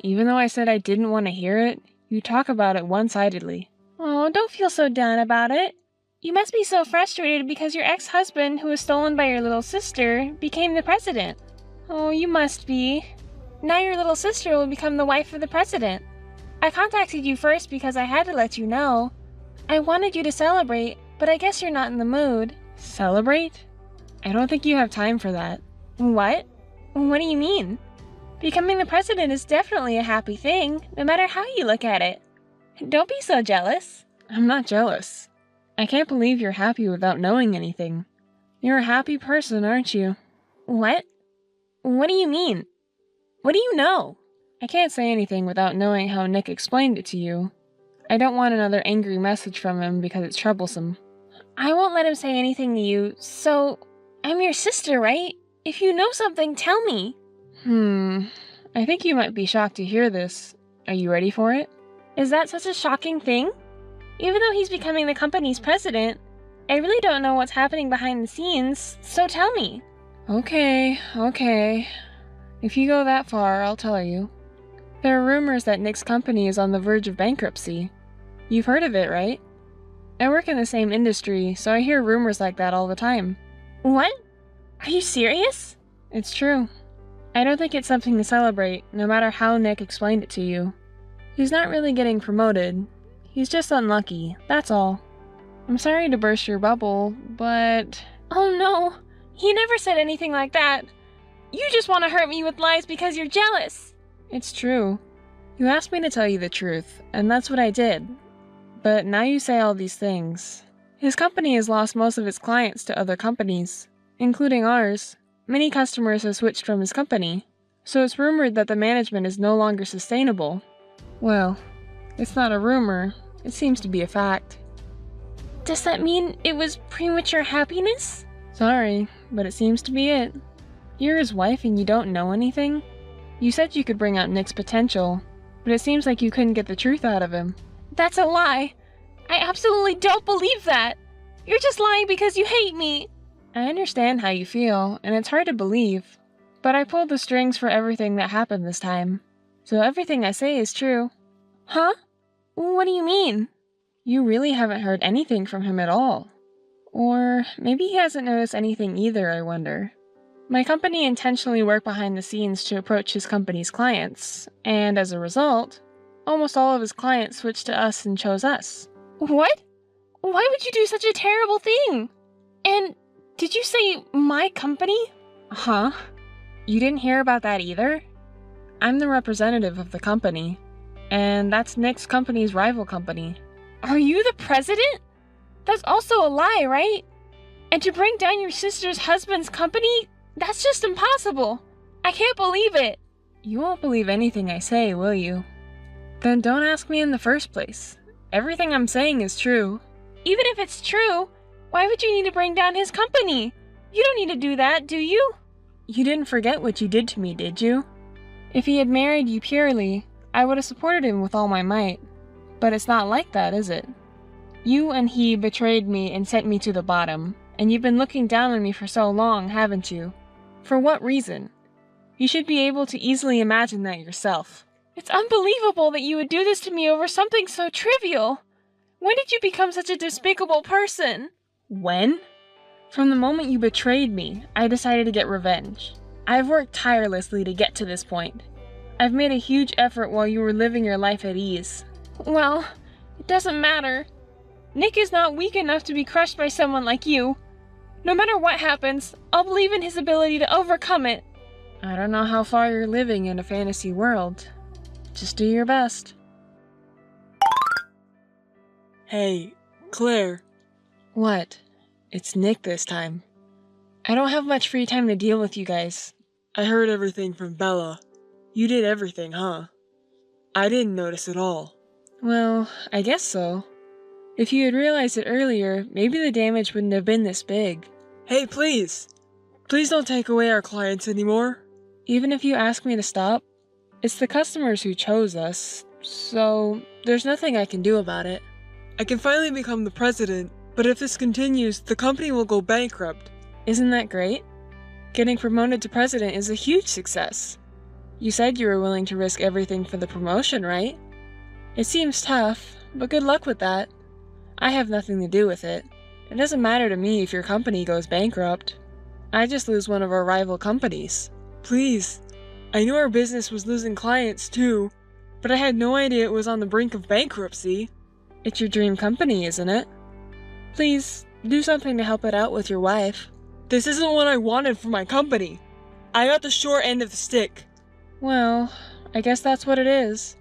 Even though I said I didn't want to hear it, you talk about it one-sidedly. Oh, don't feel so down about it. You must be so frustrated because your ex-husband, who was stolen by your little sister, became the president. Oh, you must be. Now your little sister will become the wife of the president. I contacted you first because I had to let you know. I wanted you to celebrate, but I guess you're not in the mood. Celebrate? I don't think you have time for that. What? What do you mean? Becoming the president is definitely a happy thing, no matter how you look at it. Don't be so jealous. I'm not jealous. I can't believe you're happy without knowing anything. You're a happy person, aren't you? What? What do you mean? What do you know? I can't say anything without knowing how Nick explained it to you. I don't want another angry message from him because it's troublesome. I won't let him say anything to you, so I'm your sister, right? If you know something, tell me. I think you might be shocked to hear this. Are you ready for it? Is that such a shocking thing? Even though he's becoming the company's president, I really don't know what's happening behind the scenes, so tell me. Okay. If you go that far, I'll tell you. There are rumors that Nick's company is on the verge of bankruptcy. You've heard of it, right? I work in the same industry, so I hear rumors like that all the time. What? Are you serious? It's true. I don't think it's something to celebrate, no matter how Nick explained it to you. He's not really getting promoted. He's just unlucky, that's all. I'm sorry to burst your bubble, but... Oh no, he never said anything like that. You just want to hurt me with lies because you're jealous. It's true. You asked me to tell you the truth, and that's what I did. But now you say all these things. His company has lost most of its clients to other companies, including ours. Many customers have switched from his company, so it's rumored that the management is no longer sustainable. Well, it's not a rumor, it seems to be a fact. Does that mean it was premature happiness? Sorry, but it seems to be it. You're his wife and you don't know anything? You said you could bring out Nick's potential, but it seems like you couldn't get the truth out of him. That's a lie. I absolutely don't believe that. You're just lying because you hate me. I understand how you feel, and it's hard to believe, but I pulled the strings for everything that happened this time, so everything I say is true. Huh? What do you mean? You really haven't heard anything from him at all. Or maybe he hasn't noticed anything either, I wonder. My company intentionally worked behind the scenes to approach his company's clients, and as a result, almost all of his clients switched to us and chose us. What? Why would you do such a terrible thing? And did you say my company? Huh? You didn't hear about that either? I'm the representative of the company, and that's Nick's company's rival company. Are you the president? That's also a lie, right? And to bring down your sister's husband's company? That's just impossible. I can't believe it. You won't believe anything I say, will you? Then don't ask me in the first place. Everything I'm saying is true. Even if it's true, why would you need to bring down his company? You don't need to do that, do you? You didn't forget what you did to me, did you? If he had married you purely, I would have supported him with all my might. But it's not like that, is it? You and he betrayed me and sent me to the bottom, and you've been looking down on me for so long, haven't you? For what reason? You should be able to easily imagine that yourself. It's unbelievable that you would do this to me over something so trivial. When did you become such a despicable person? When? From the moment you betrayed me, I decided to get revenge. I've worked tirelessly to get to this point. I've made a huge effort while you were living your life at ease. Well, it doesn't matter. Nick is not weak enough to be crushed by someone like you. No matter what happens, I'll believe in his ability to overcome it. I don't know how far you're living in a fantasy world. Just do your best. Hey, Claire. What? It's Nick this time. I don't have much free time to deal with you guys. I heard everything from Bella. You did everything, huh? I didn't notice at all. Well, I guess so. If you had realized it earlier, maybe the damage wouldn't have been this big. Hey, please! Please don't take away our clients anymore. Even if you ask me to stop, it's the customers who chose us, so there's nothing I can do about it. I can finally become the president, but if this continues, the company will go bankrupt. Isn't that great? Getting promoted to president is a huge success. You said you were willing to risk everything for the promotion, right? It seems tough, but good luck with that. I have nothing to do with it. It doesn't matter to me if your company goes bankrupt. I just lose one of our rival companies. Please. I knew our business was losing clients too, but I had no idea it was on the brink of bankruptcy. It's your dream company, isn't it? Please, do something to help it out with your wife. This isn't what I wanted for my company. I got the short end of the stick. Well, I guess that's what it is.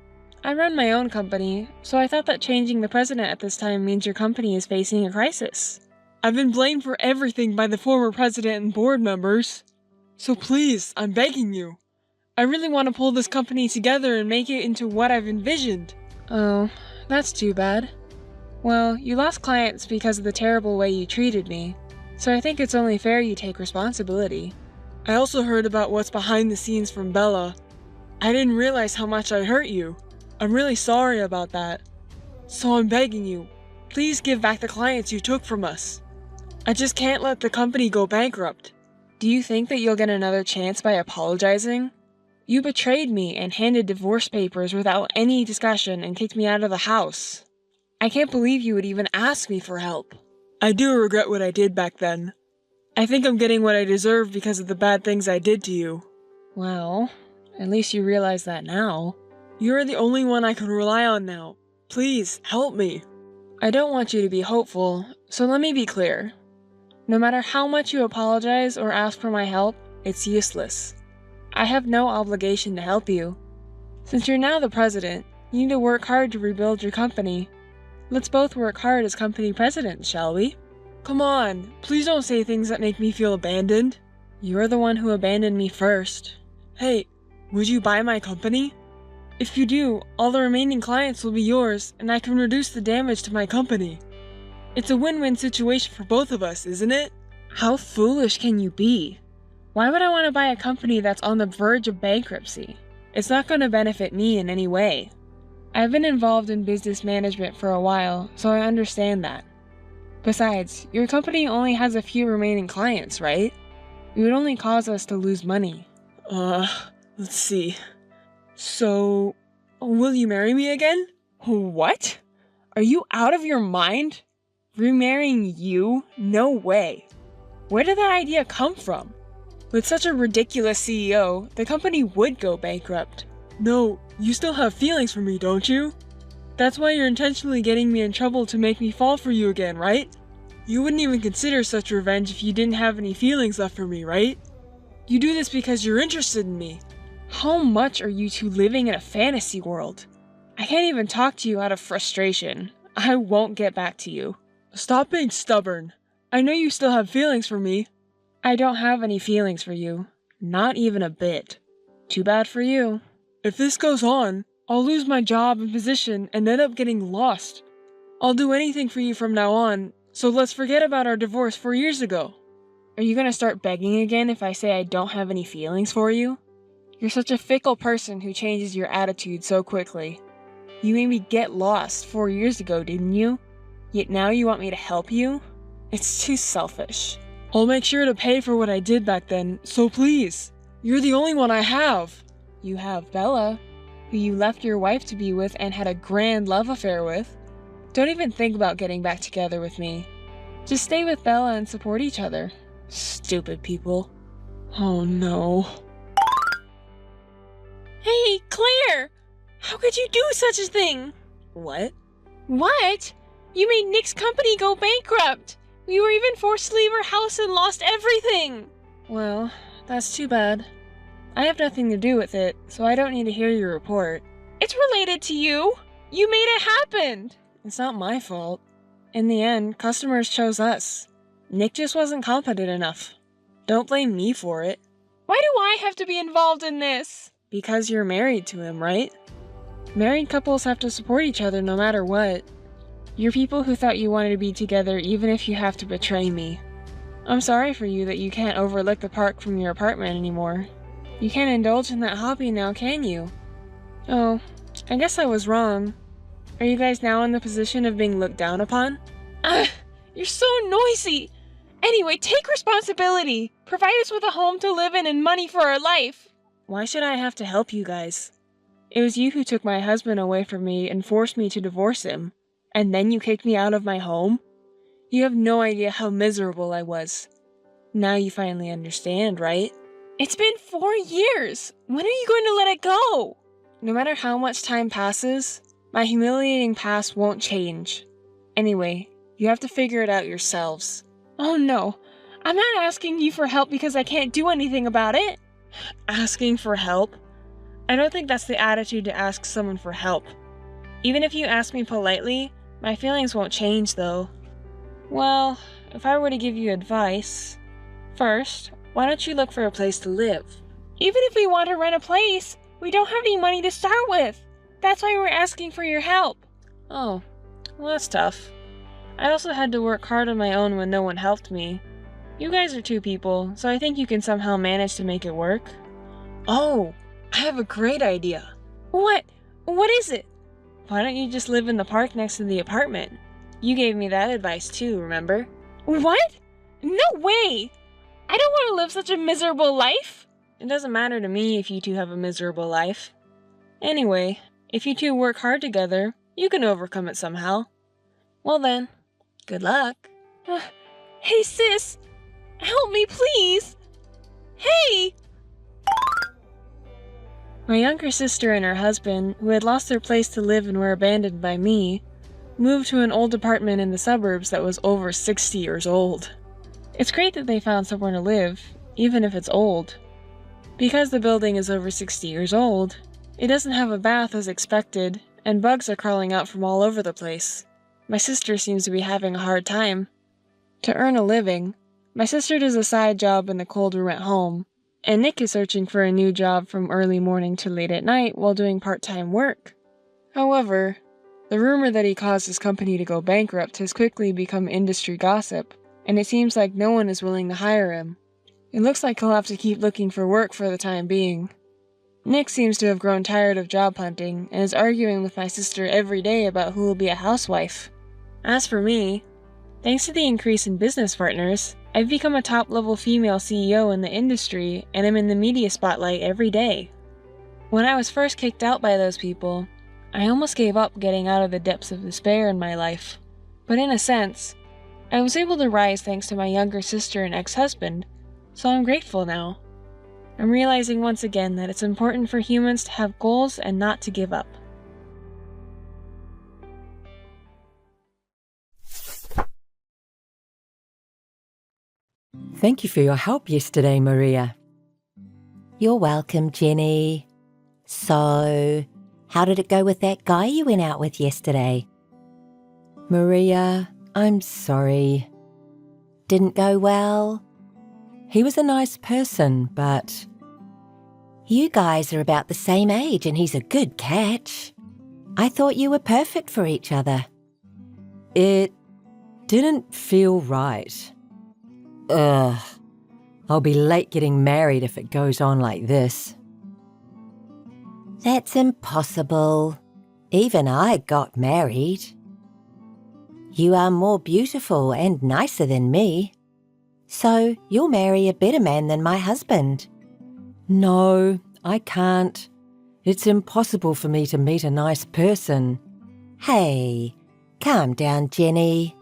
I run my own company, so I thought that changing the president at this time means your company is facing a crisis. I've been blamed for everything by the former president and board members. So please, I'm begging you. I really want to pull this company together and make it into what I've envisioned. Oh, that's too bad. Well, you lost clients because of the terrible way you treated me, so I think it's only fair you take responsibility. I also heard about what's behind the scenes from Bella. I didn't realize how much I hurt you. I'm really sorry about that. So I'm begging you, please give back the clients you took from us. I just can't let the company go bankrupt. Do you think that you'll get another chance by apologizing? You betrayed me and handed divorce papers without any discussion and kicked me out of the house. I can't believe you would even ask me for help. I do regret what I did back then. I think I'm getting what I deserve because of the bad things I did to you. Well, at least you realize that now. You're the only one I can rely on now. Please, help me. I don't want you to be hopeful, so let me be clear. No matter how much you apologize or ask for my help, it's useless. I have no obligation to help you. Since you're now the president, you need to work hard to rebuild your company. Let's both work hard as company presidents, shall we? Come on, please don't say things that make me feel abandoned. You're the one who abandoned me first. Hey, would you buy my company? If you do, all the remaining clients will be yours, and I can reduce the damage to my company. It's a win-win situation for both of us, isn't it? How foolish can you be? Why would I want to buy a company that's on the verge of bankruptcy? It's not going to benefit me in any way. I've been involved in business management for a while, so I understand that. Besides, your company only has a few remaining clients, right? It would only cause us to lose money. Let's see. So, will you marry me again? What? Are you out of your mind? Remarrying you? No way. Where did that idea come from? With such a ridiculous CEO, the company would go bankrupt. No, you still have feelings for me, don't you? That's why you're intentionally getting me in trouble to make me fall for you again, right? You wouldn't even consider such revenge if you didn't have any feelings left for me, right? You do this because you're interested in me. How much are you two living in a fantasy world? I can't even talk to you out of frustration. I won't get back to you. Stop being stubborn. I know you still have feelings for me. I don't have any feelings for you. Not even a bit. Too bad for you. If this goes on, I'll lose my job and position and end up getting lost. I'll do anything for you from now on, so let's forget about our divorce 4 years ago. Are you gonna start begging again if I say I don't have any feelings for you? You're such a fickle person who changes your attitude so quickly. You made me get lost 4 years ago, didn't you? Yet now you want me to help you? It's too selfish. I'll make sure to pay for what I did back then, so please. You're the only one I have. You have Bella, who you left your wife to be with and had a grand love affair with. Don't even think about getting back together with me. Just stay with Bella and support each other. Stupid people. Oh no. Hey, Claire! How could you do such a thing? What? What? You made Nick's company go bankrupt! We were even forced to leave our house and lost everything! Well, that's too bad. I have nothing to do with it, so I don't need to hear your report. It's related to you! You made it happen! It's not my fault. In the end, customers chose us. Nick just wasn't competent enough. Don't blame me for it. Why do I have to be involved in this? Because you're married to him, right? Married couples have to support each other no matter what. You're people who thought you wanted to be together even if you have to betray me. I'm sorry for you that you can't overlook the park from your apartment anymore. You can't indulge in that hobby now, can you? Oh, I guess I was wrong. Are you guys now in the position of being looked down upon? You're so noisy! Anyway, take responsibility! Provide us with a home to live in and money for our life! Why should I have to help you guys? It was you who took my husband away from me and forced me to divorce him. And then you kicked me out of my home? You have no idea how miserable I was. Now you finally understand, right? It's been 4 years! When are you going to let it go? No matter how much time passes, my humiliating past won't change. Anyway, you have to figure it out yourselves. Oh no, I'm not asking you for help because I can't do anything about it. Asking for help? I don't think that's the attitude to ask someone for help. Even if you ask me politely, my feelings won't change though. Well, if I were to give you advice, first, why don't you look for a place to live? Even if we want to rent a place, we don't have any money to start with. That's why we're asking for your help. Oh, well that's tough. I also had to work hard on my own when no one helped me. You guys are 2 people, so I think you can somehow manage to make it work. Oh, I have a great idea. What? What is it? Why don't you just live in the park next to the apartment? You gave me that advice too, remember? What? No way! I don't want to live such a miserable life. It doesn't matter to me if you 2 have a miserable life. Anyway, if you 2 work hard together, you can overcome it somehow. Well then, good luck. Hey sis, help me please. Hey! My younger sister and her husband, who had lost their place to live and were abandoned by me, moved to an old apartment in the suburbs that was over 60 years old. It's great that they found somewhere to live, even if it's old. Because the building is over 60 years old, it doesn't have a bath as expected, and bugs are crawling out from all over the place. My sister seems to be having a hard time. To earn a living, my sister does a side job in the cold room at home, and Nick is searching for a new job from early morning to late at night while doing part-time work. However, the rumor that he caused his company to go bankrupt has quickly become industry gossip, and it seems like no one is willing to hire him. It looks like he'll have to keep looking for work for the time being. Nick seems to have grown tired of job hunting and is arguing with my sister every day about who will be a housewife. As for me, thanks to the increase in business partners, I've become a top-level female CEO in the industry and am in the media spotlight every day. When I was first kicked out by those people, I almost gave up getting out of the depths of despair in my life. But in a sense, I was able to rise thanks to my younger sister and ex-husband, so I'm grateful now. I'm realizing once again that it's important for humans to have goals and not to give up. Thank you for your help yesterday, Maria. You're welcome, Jenny. So, how did it go with that guy you went out with yesterday? Maria, I'm sorry. Didn't go well? He was a nice person, but You guys are about the same age and he's a good catch. I thought you were perfect for each other. it didn't feel right. Ugh. I'll be late getting married if it goes on like this. That's impossible. Even I got married. You are more beautiful and nicer than me. So you'll marry a better man than my husband. No, I can't. It's impossible for me to meet a nice person. Hey, calm down, Jenny.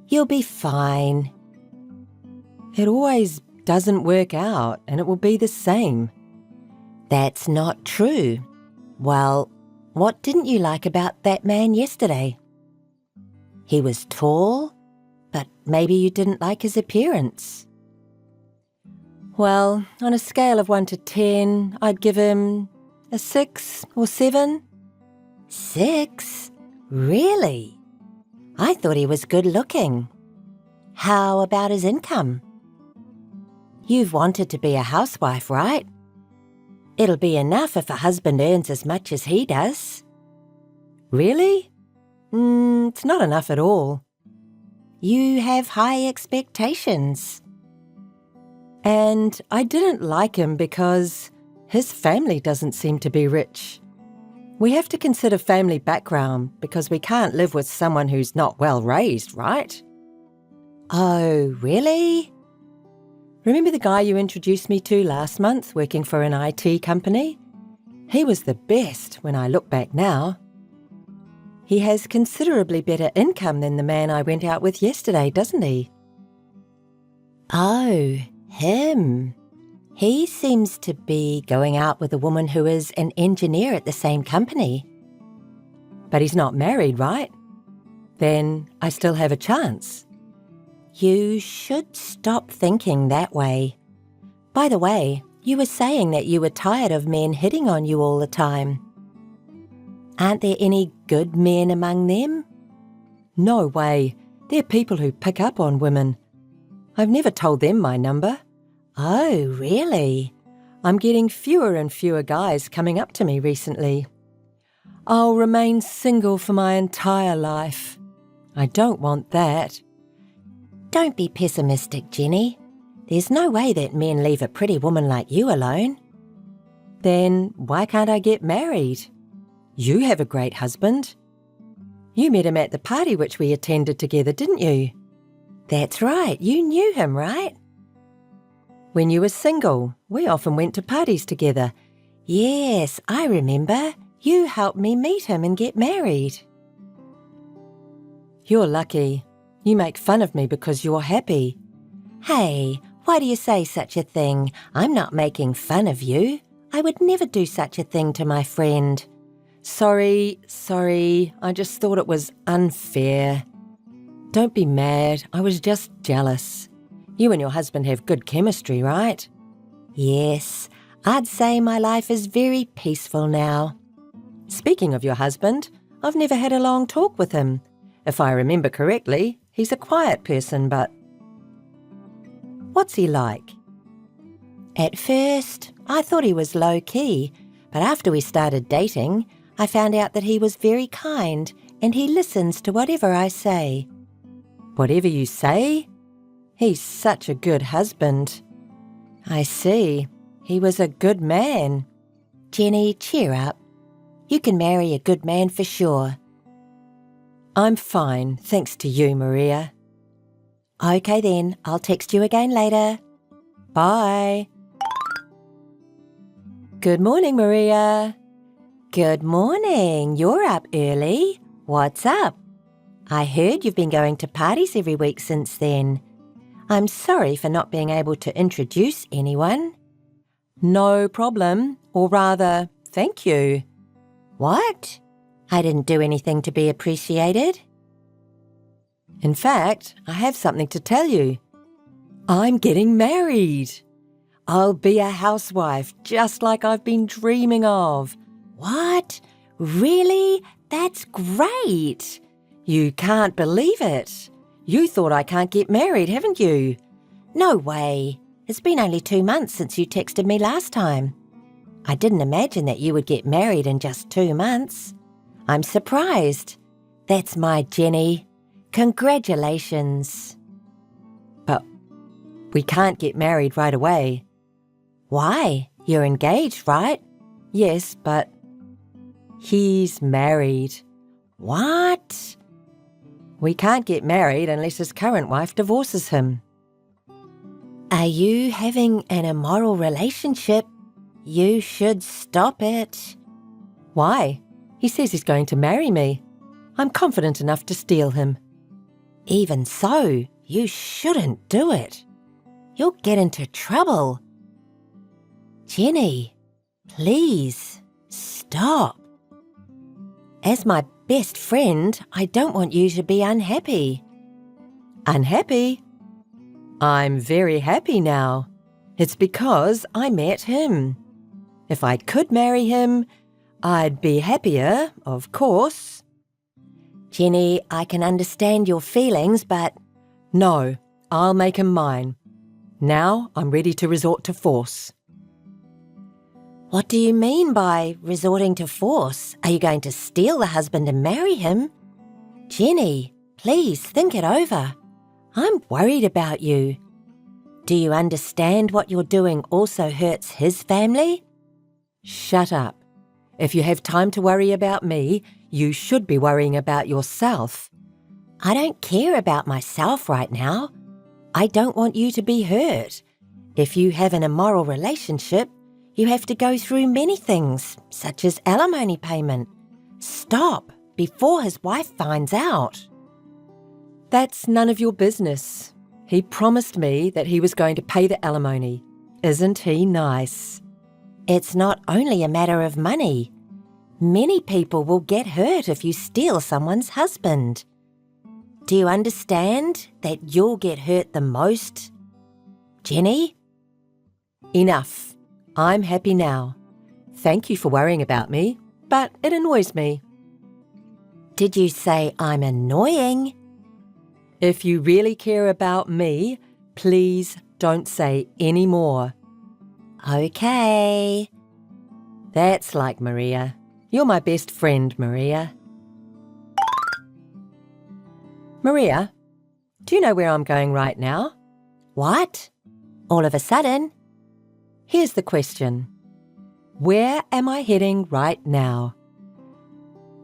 You'll be fine. It always doesn't work out, and it will be the same. That's not true. Well, what didn't you like about that man yesterday? He was tall, but maybe you didn't like his appearance. Well, on a scale of 1 to 10, I'd give him a 6 or 7. 6? Really? I thought he was good looking. How about his income? You've wanted to be a housewife, right? It'll be enough if a husband earns as much as he does. Really? It's not enough at all. You have high expectations. And I didn't like him because his family doesn't seem to be rich. We have to consider family background because we can't live with someone who's not well raised, right? Oh, really? Remember the guy you introduced me to last month working for an IT company? He was the best when I look back now. He has considerably better income than the man I went out with yesterday, doesn't he? Oh, him. He seems to be going out with a woman who is an engineer at the same company. But he's not married, right? Then I still have a chance. You should stop thinking that way. By the way, you were saying that you were tired of men hitting on you all the time. Aren't there any good men among them? No way. They're people who pick up on women. I've never told them my number. Oh, really? I'm getting fewer and fewer guys coming up to me recently. I'll remain single for my entire life. I don't want that. Don't be pessimistic, Jenny. There's no way that men leave a pretty woman like you alone. Then why can't I get married? You have a great husband. You met him at the party which we attended together, didn't you? That's right, you knew him, right? When you were single, we often went to parties together. Yes, I remember. You helped me meet him and get married. You're lucky. You make fun of me because you're happy. Hey, why do you say such a thing? I'm not making fun of you. I would never do such a thing to my friend. Sorry, I just thought it was unfair. Don't be mad, I was just jealous. You and your husband have good chemistry, right? Yes, I'd say my life is very peaceful now. Speaking of your husband, I've never had a long talk with him. If I remember correctly, he's a quiet person, but... What's he like? At first, I thought he was low-key, but after we started dating, I found out that he was very kind and he listens to whatever I say. Whatever you say? He's such a good husband. I see. He was a good man. Jenny, cheer up. You can marry a good man for sure. I'm fine, thanks to you, Maria. Okay then, I'll text you again later. Bye. Good morning, Maria. Good morning. You're up early. What's up? I heard you've been going to parties every week since then. I'm sorry for not being able to introduce anyone. No problem, or rather, thank you. What? I didn't do anything to be appreciated. In fact, I have something to tell you. I'm getting married. I'll be a housewife just like I've been dreaming of. What? Really? That's great. You can't believe it. You thought I can't get married, haven't you? No way. It's been only 2 months since you texted me last time. I didn't imagine that you would get married in just 2 months. I'm surprised. That's my Jenny. Congratulations. But we can't get married right away. Why? You're engaged, right? Yes, but he's married. What? We can't get married unless his current wife divorces him. Are you having an immoral relationship? You should stop it. Why? He says he's going to marry me. I'm confident enough to steal him. Even so, you shouldn't do it. You'll get into trouble. Jenny, please, stop. As my best friend, I don't want you to be unhappy. Unhappy? I'm very happy now. It's because I met him. If I could marry him, I'd be happier, of course. Jenny, I can understand your feelings, but... No, I'll make him mine. Now I'm ready to resort to force. What do you mean by resorting to force? Are you going to steal the husband and marry him? Jenny, please think it over. I'm worried about you. Do you understand what you're doing also hurts his family? Shut up. If you have time to worry about me, you should be worrying about yourself. I don't care about myself right now. I don't want you to be hurt. If you have an immoral relationship, you have to go through many things, such as alimony payment. Stop before his wife finds out. That's none of your business. He promised me that he was going to pay the alimony. Isn't he nice? It's not only a matter of money. Many people will get hurt if you steal someone's husband. Do you understand that you'll get hurt the most? Jenny? Enough. I'm happy now. Thank you for worrying about me, but it annoys me. Did you say I'm annoying? If you really care about me, please don't say any more. Okay. That's like Maria. You're my best friend, Maria. Maria, do you know where I'm going right now? What? All of a sudden? Here's the question. Where am I heading right now?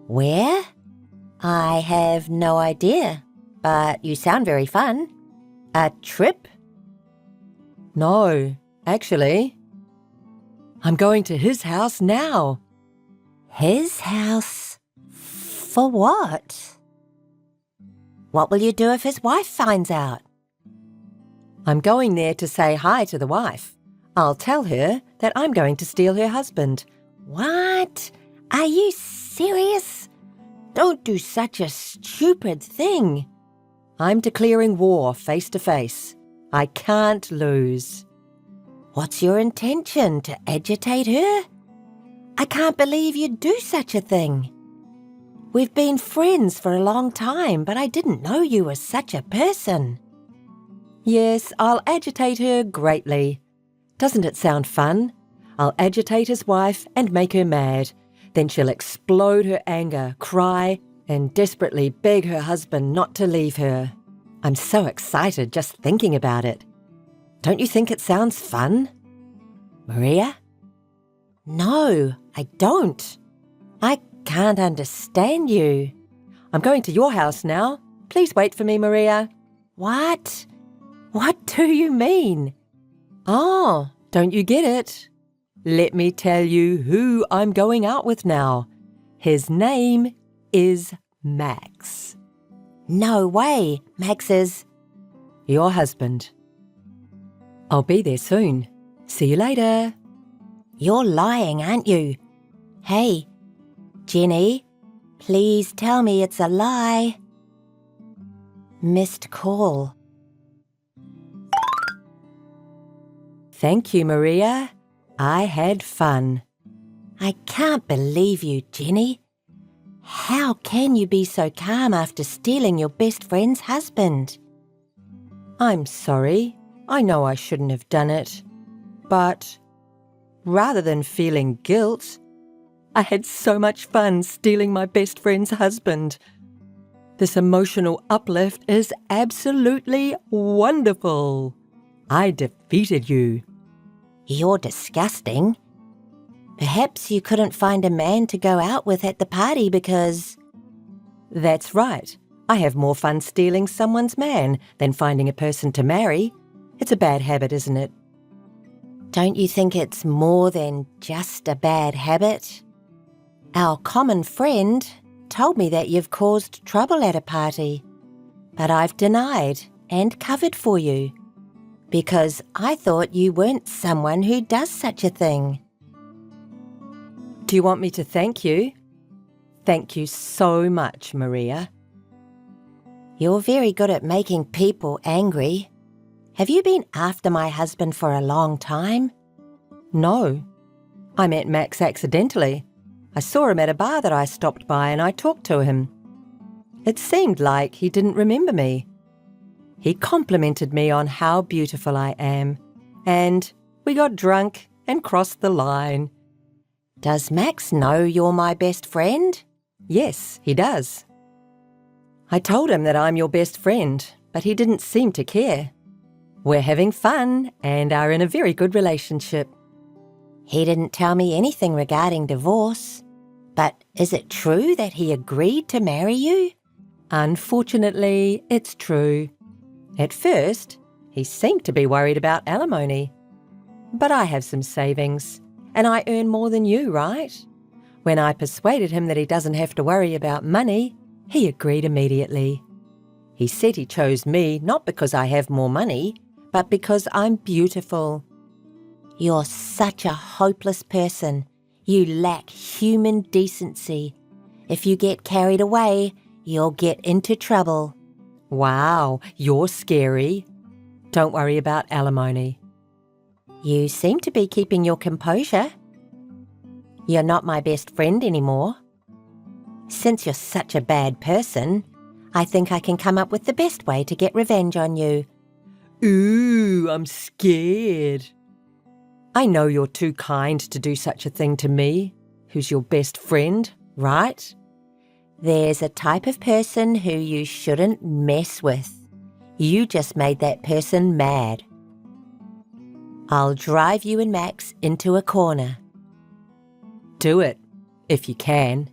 Where? I have no idea, but you sound very fun. A trip? No, actually. I'm going to his house now. His house? For what? What will you do if his wife finds out? I'm going there to say hi to the wife. I'll tell her that I'm going to steal her husband. What? Are you serious? Don't do such a stupid thing. I'm declaring war face to face. I can't lose. What's your intention, to agitate her? I can't believe you'd do such a thing. We've been friends for a long time, but I didn't know you were such a person. Yes, I'll agitate her greatly. Doesn't it sound fun? I'll agitate his wife and make her mad. Then she'll explode her anger, cry, and desperately beg her husband not to leave her. I'm so excited just thinking about it. Don't you think it sounds fun? Maria? No, I don't. I can't understand you. I'm going to your house now. Please wait for me, Maria. What? What do you mean? Oh, don't you get it? Let me tell you who I'm going out with now. His name is Max. No way. Max is... Your husband. I'll be there soon. See you later. You're lying, aren't you? Hey, Jenny, please tell me it's a lie. Missed call. Thank you, Maria. I had fun. I can't believe you, Jenny. How can you be so calm after stealing your best friend's husband? I'm sorry. I know I shouldn't have done it. But rather than feeling guilt, I had so much fun stealing my best friend's husband. This emotional uplift is absolutely wonderful. I defeated you. You're disgusting. Perhaps you couldn't find a man to go out with at the party because... That's right. I have more fun stealing someone's man than finding a person to marry. It's a bad habit, isn't it? Don't you think it's more than just a bad habit? Our common friend told me that you've caused trouble at a party, but I've denied and covered for you because I thought you weren't someone who does such a thing. Do you want me to thank you? Thank you so much, Maria. You're very good at making people angry. Have you been after my husband for a long time? No. I met Max accidentally. I saw him at a bar that I stopped by and I talked to him. It seemed like he didn't remember me. He complimented me on how beautiful I am, and we got drunk and crossed the line. Does Max know you're my best friend? Yes, he does. I told him that I'm your best friend, but he didn't seem to care. We're having fun and are in a very good relationship. He didn't tell me anything regarding divorce, but is it true that he agreed to marry you? Unfortunately, it's true. At first, he seemed to be worried about alimony. But I have some savings, and I earn more than you, right? When I persuaded him that he doesn't have to worry about money, he agreed immediately. He said he chose me not because I have more money, but because I'm beautiful. You're such a hopeless person. You lack human decency. If you get carried away, you'll get into trouble. Wow, you're scary. Don't worry about alimony. You seem to be keeping your composure. You're not my best friend anymore. Since you're such a bad person, I think I can come up with the best way to get revenge on you. Ooh, I'm scared. I know you're too kind to do such a thing to me, who's your best friend, right? There's a type of person who you shouldn't mess with. You just made that person mad. I'll drive you and Max into a corner. Do it, if you can.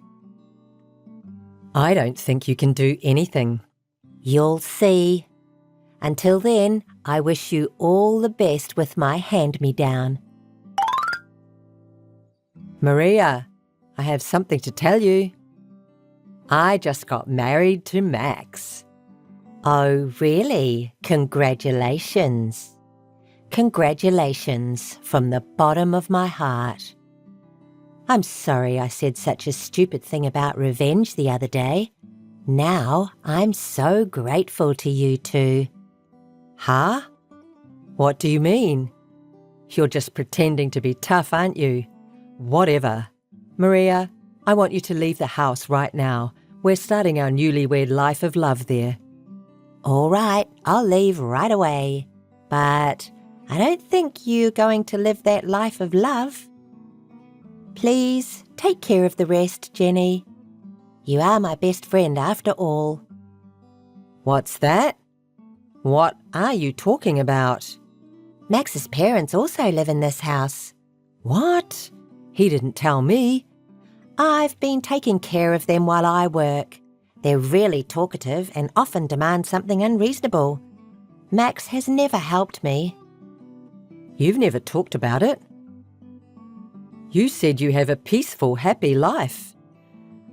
I don't think you can do anything. You'll see. Until then, I wish you all the best with my hand-me-down. Maria, I have something to tell you. I just got married to Max. Oh, really? Congratulations. Congratulations from the bottom of my heart. I'm sorry I said such a stupid thing about revenge the other day. Now I'm so grateful to you two. Huh? What do you mean? You're just pretending to be tough, aren't you? Whatever. Maria, I want you to leave the house right now. We're starting our newlywed life of love there. All right, I'll leave right away. But I don't think you're going to live that life of love. Please take care of the rest, Jenny. You are my best friend after all. What's that? What are you talking about? Max's parents also live in this house. What? He didn't tell me. I've been taking care of them while I work. They're really talkative and often demand something unreasonable. Max has never helped me. You've never talked about it. You said you have a peaceful, happy life.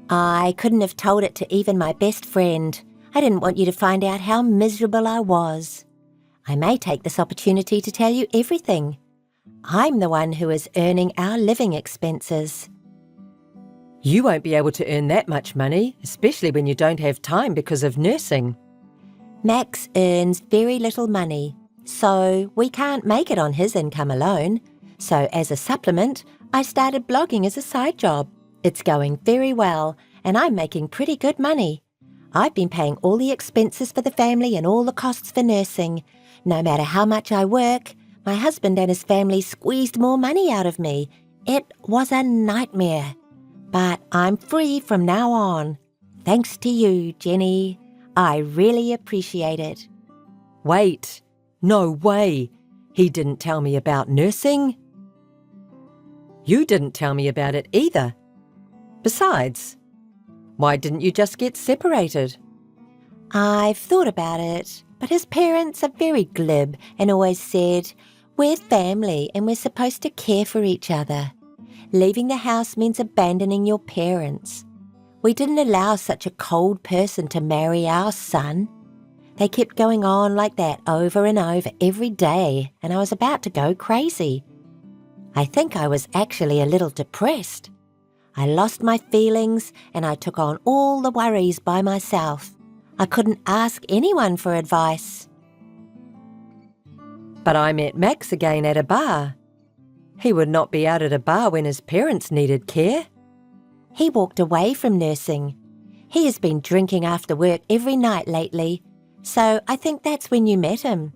I couldn't have told it to even my best friend. I didn't want you to find out how miserable I was. I may take this opportunity to tell you everything. I'm the one who is earning our living expenses. You won't be able to earn that much money, especially when you don't have time because of nursing. Max earns very little money, so we can't make it on his income alone. So as a supplement, I started blogging as a side job. It's going very well, and I'm making pretty good money. I've been paying all the expenses for the family and all the costs for nursing. No matter how much I work, my husband and his family squeezed more money out of me. It was a nightmare. But I'm free from now on. Thanks to you, Jenny. I really appreciate it. Wait, no way. He didn't tell me about nursing. You didn't tell me about it either. Besides, why didn't you just get separated? I've thought about it, but his parents are very glib and always said, "We're family and we're supposed to care for each other. Leaving the house means abandoning your parents. We didn't allow such a cold person to marry our son." They kept going on like that over and over every day, and I was about to go crazy. I think I was actually a little depressed. I lost my feelings and I took on all the worries by myself. I couldn't ask anyone for advice. But I met Max again at a bar. He would not be out at a bar when his parents needed care. He walked away from nursing. He has been drinking after work every night lately, so I think that's when you met him.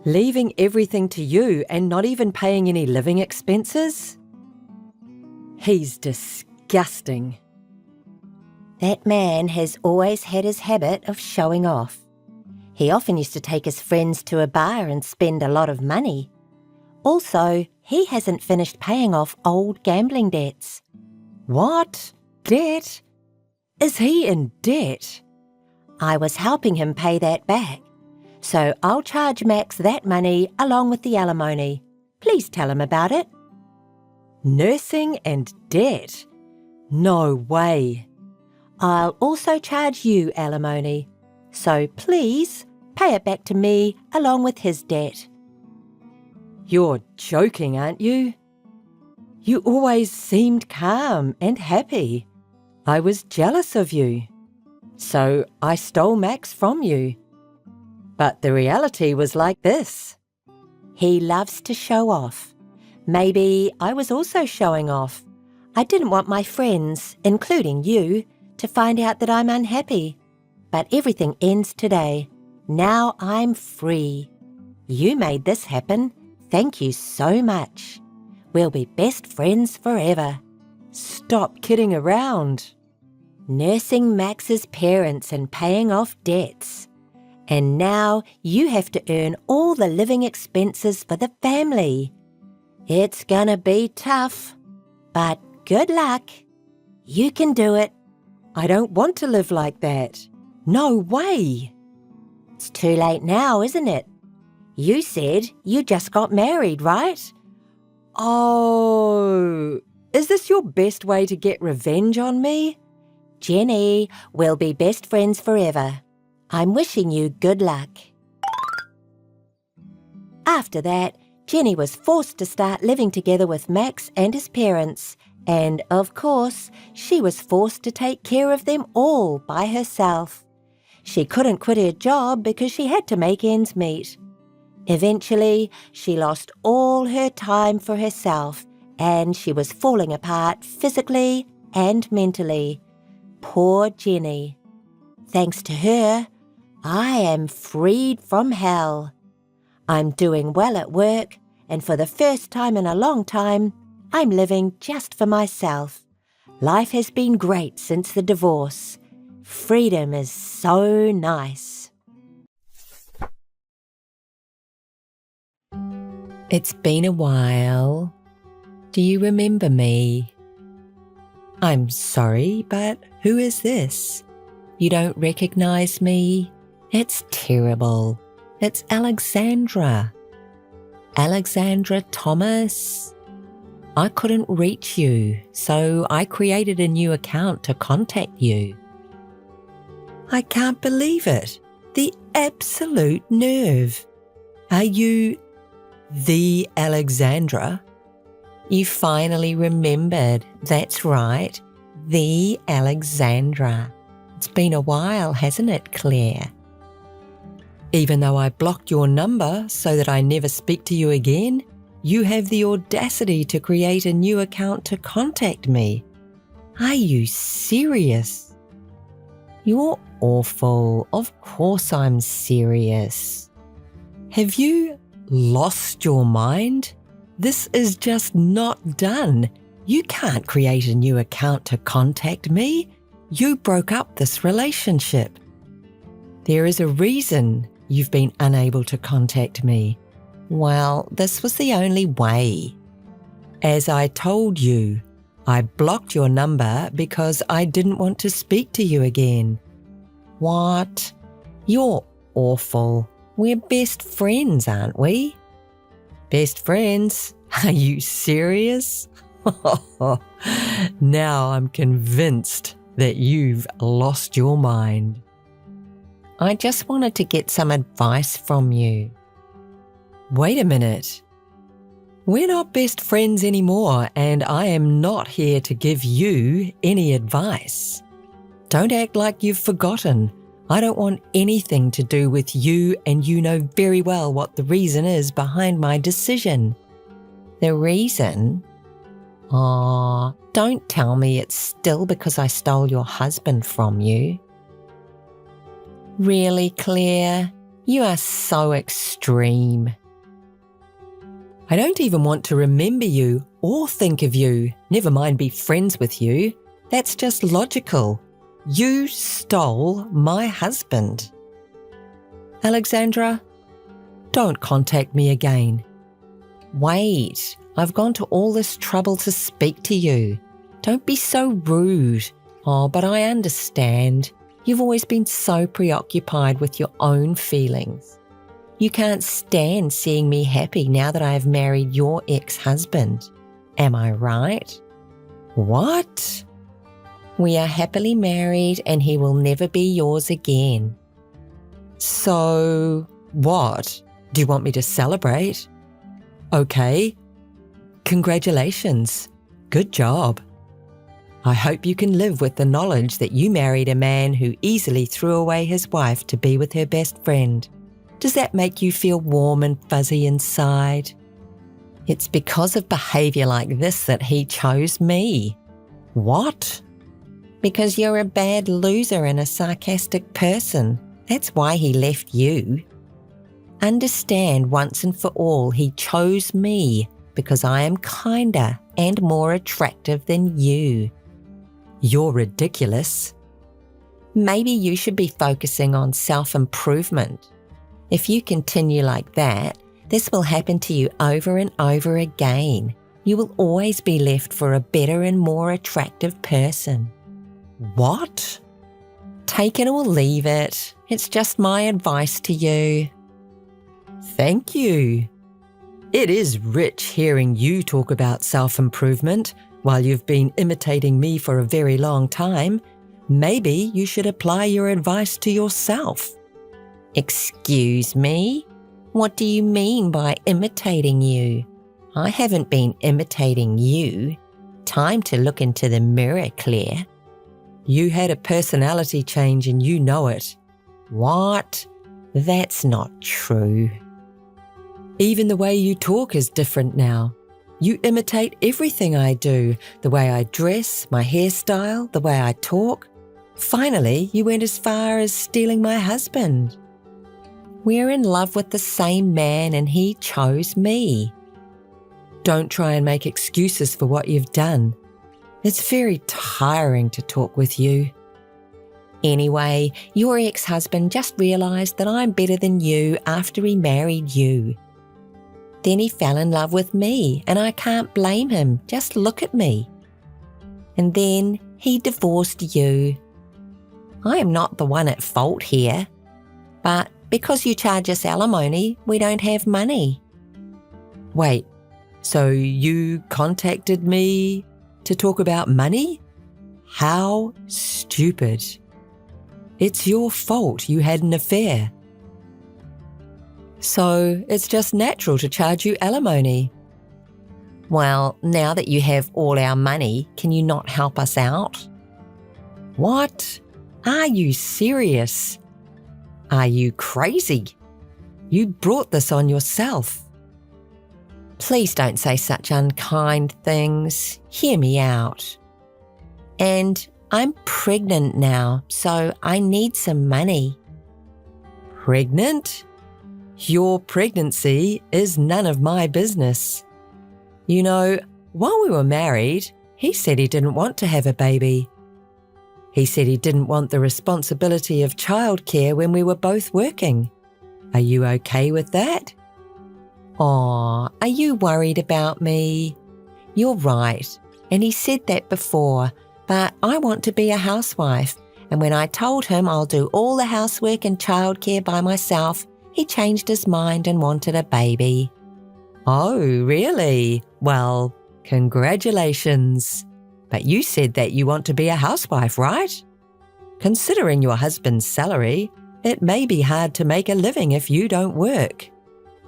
Leaving everything to you and not even paying any living expenses? He's disgusting. That man has always had his habit of showing off. He often used to take his friends to a bar and spend a lot of money. Also, he hasn't finished paying off old gambling debts. What? Debt? Is he in debt? I was helping him pay that back. So I'll charge Max that money along with the alimony. Please tell him about it. Nursing and debt? No way. I'll also charge you alimony. So please pay it back to me along with his debt. You're joking, aren't you? You always seemed calm and happy. I was jealous of you. So I stole Max from you. But the reality was like this. He loves to show off. Maybe I was also showing off. I didn't want my friends, including you, to find out that I'm unhappy. But everything ends today. Now I'm free. You made this happen. Thank you so much. We'll be best friends forever. Stop kidding around. Nursing Max's parents and paying off debts. And now you have to earn all the living expenses for the family. It's gonna be tough, but good luck. You can do it. I don't want to live like that. No way. It's too late now, isn't it? You said you just got married, right? Oh, is this your best way to get revenge on me? Jenny, we'll be best friends forever. I'm wishing you good luck. After that, Jenny was forced to start living together with Max and his parents, and of course, she was forced to take care of them all by herself. She couldn't quit her job because she had to make ends meet. Eventually, she lost all her time for herself, and she was falling apart physically and mentally. Poor Jenny. Thanks to her, I am freed from hell. I'm doing well at work, and for the first time in a long time, I'm living just for myself. Life has been great since the divorce. Freedom is so nice. It's been a while. Do you remember me? I'm sorry, but who is this? You don't recognize me? It's terrible. It's Alexandra. Alexandra Thomas. I couldn't reach you, so I created a new account to contact you. I can't believe it. The absolute nerve. Are you the Alexandra? You finally remembered. That's right. The Alexandra. It's been a while, hasn't it, Claire? Even though I blocked your number so that I never speak to you again, you have the audacity to create a new account to contact me. Are you serious? You're awful. Of course I'm serious. Have you lost your mind? This is just not done. You can't create a new account to contact me. You broke up this relationship. There is a reason you've been unable to contact me. Well, this was the only way. As I told you, I blocked your number because I didn't want to speak to you again. What? You're awful. We're best friends, aren't we? Best friends? Are you serious? Now I'm convinced that you've lost your mind. I just wanted to get some advice from you. Wait a minute. We're not best friends anymore, and I am not here to give you any advice. Don't act like you've forgotten. I don't want anything to do with you, and you know very well what the reason is behind my decision. The reason? Oh, don't tell me it's still because I stole your husband from you. Really, Claire? You are so extreme. I don't even want to remember you or think of you, never mind be friends with you. That's just logical. You stole my husband. Alexandra, don't contact me again. Wait, I've gone to all this trouble to speak to you. Don't be so rude. Oh, but I understand. You've always been so preoccupied with your own feelings. You can't stand seeing me happy now that I have married your ex-husband. Am I right? What? We are happily married and he will never be yours again. So, what? Do you want me to celebrate? Okay. Congratulations. Good job. I hope you can live with the knowledge that you married a man who easily threw away his wife to be with her best friend. Does that make you feel warm and fuzzy inside? It's because of behaviour like this that he chose me. What? Because you're a bad loser and a sarcastic person. That's why he left you. Understand once and for all he chose me because I am kinder and more attractive than you. You're ridiculous. Maybe you should be focusing on self-improvement. If you continue like that, this will happen to you over and over again. You will always be left for a better and more attractive person. What? Take it or leave it. It's just my advice to you. Thank you. It is rich hearing you talk about self-improvement while you've been imitating me for a very long time. Maybe you should apply your advice to yourself. Excuse me? What do you mean by imitating you? I haven't been imitating you. Time to look into the mirror, Claire. You had a personality change and you know it. What? That's not true. Even the way you talk is different now. You imitate everything I do, the way I dress, my hairstyle, the way I talk. Finally, you went as far as stealing my husband. We're in love with the same man and he chose me. Don't try and make excuses for what you've done. It's very tiring to talk with you. Anyway, your ex-husband just realised that I'm better than you after he married you. Then he fell in love with me and I can't blame him. Just look at me. And then he divorced you. I am not the one at fault here. But because you charge us alimony, we don't have money. Wait, so you contacted me to talk about money? How stupid. It's your fault you had an affair. So it's just natural to charge you alimony. Well, now that you have all our money, can you not help us out? What? Are you serious? Are you crazy? You brought this on yourself. Please don't say such unkind things. Hear me out. And I'm pregnant now, so I need some money. Pregnant? Your pregnancy is none of my business. You know, while we were married, he said he didn't want to have a baby. He said he didn't want the responsibility of childcare when we were both working. Are you okay with that? Aw, are you worried about me? You're right, and he said that before, but I want to be a housewife, and when I told him I'll do all the housework and childcare by myself, he changed his mind and wanted a baby. Oh, really? Well, congratulations. But you said that you want to be a housewife, right? Considering your husband's salary, it may be hard to make a living if you don't work.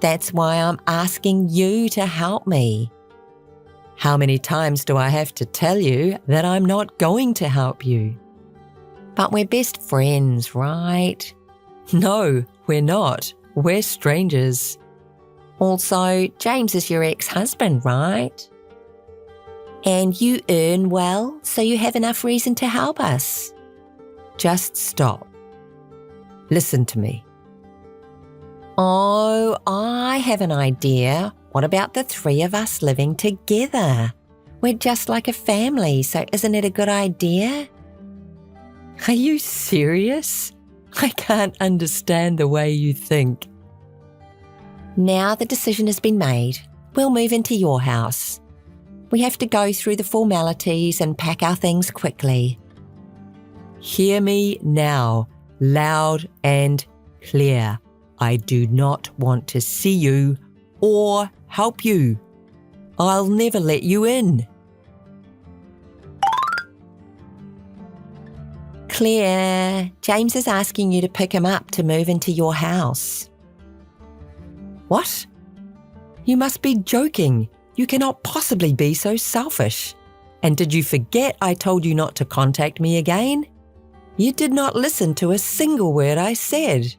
That's why I'm asking you to help me. How many times do I have to tell you that I'm not going to help you? But we're best friends, right? No, we're not. We're strangers. Also, James is your ex-husband, right? And you earn well, so you have enough reason to help us. Just stop. Listen to me. Oh, I have an idea. What about the three of us living together? We're just like a family, so isn't it a good idea? Are you serious? I can't understand the way you think. Now the decision has been made. We'll move into your house. We have to go through the formalities and pack our things quickly. Hear me now, loud and clear. I do not want to see you or help you. I'll never let you in. Claire, James is asking you to pick him up to move into your house. What? You must be joking. You cannot possibly be so selfish. And did you forget I told you not to contact me again? You did not listen to a single word I said.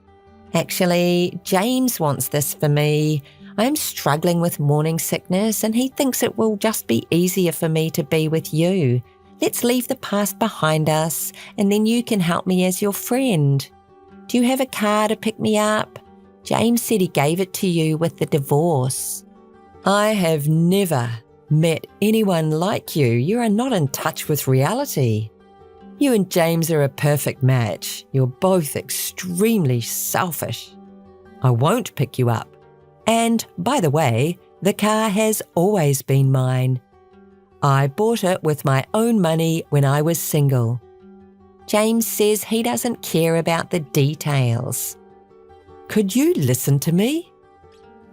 Actually, James wants this for me. I'm struggling with morning sickness and he thinks it will just be easier for me to be with you. Let's leave the past behind us and then you can help me as your friend. Do you have a car to pick me up? James said he gave it to you with the divorce. I have never met anyone like you. You are not in touch with reality. You and James are a perfect match. You're both extremely selfish. I won't pick you up. And, by the way, the car has always been mine. I bought it with my own money when I was single. James says he doesn't care about the details. Could you listen to me?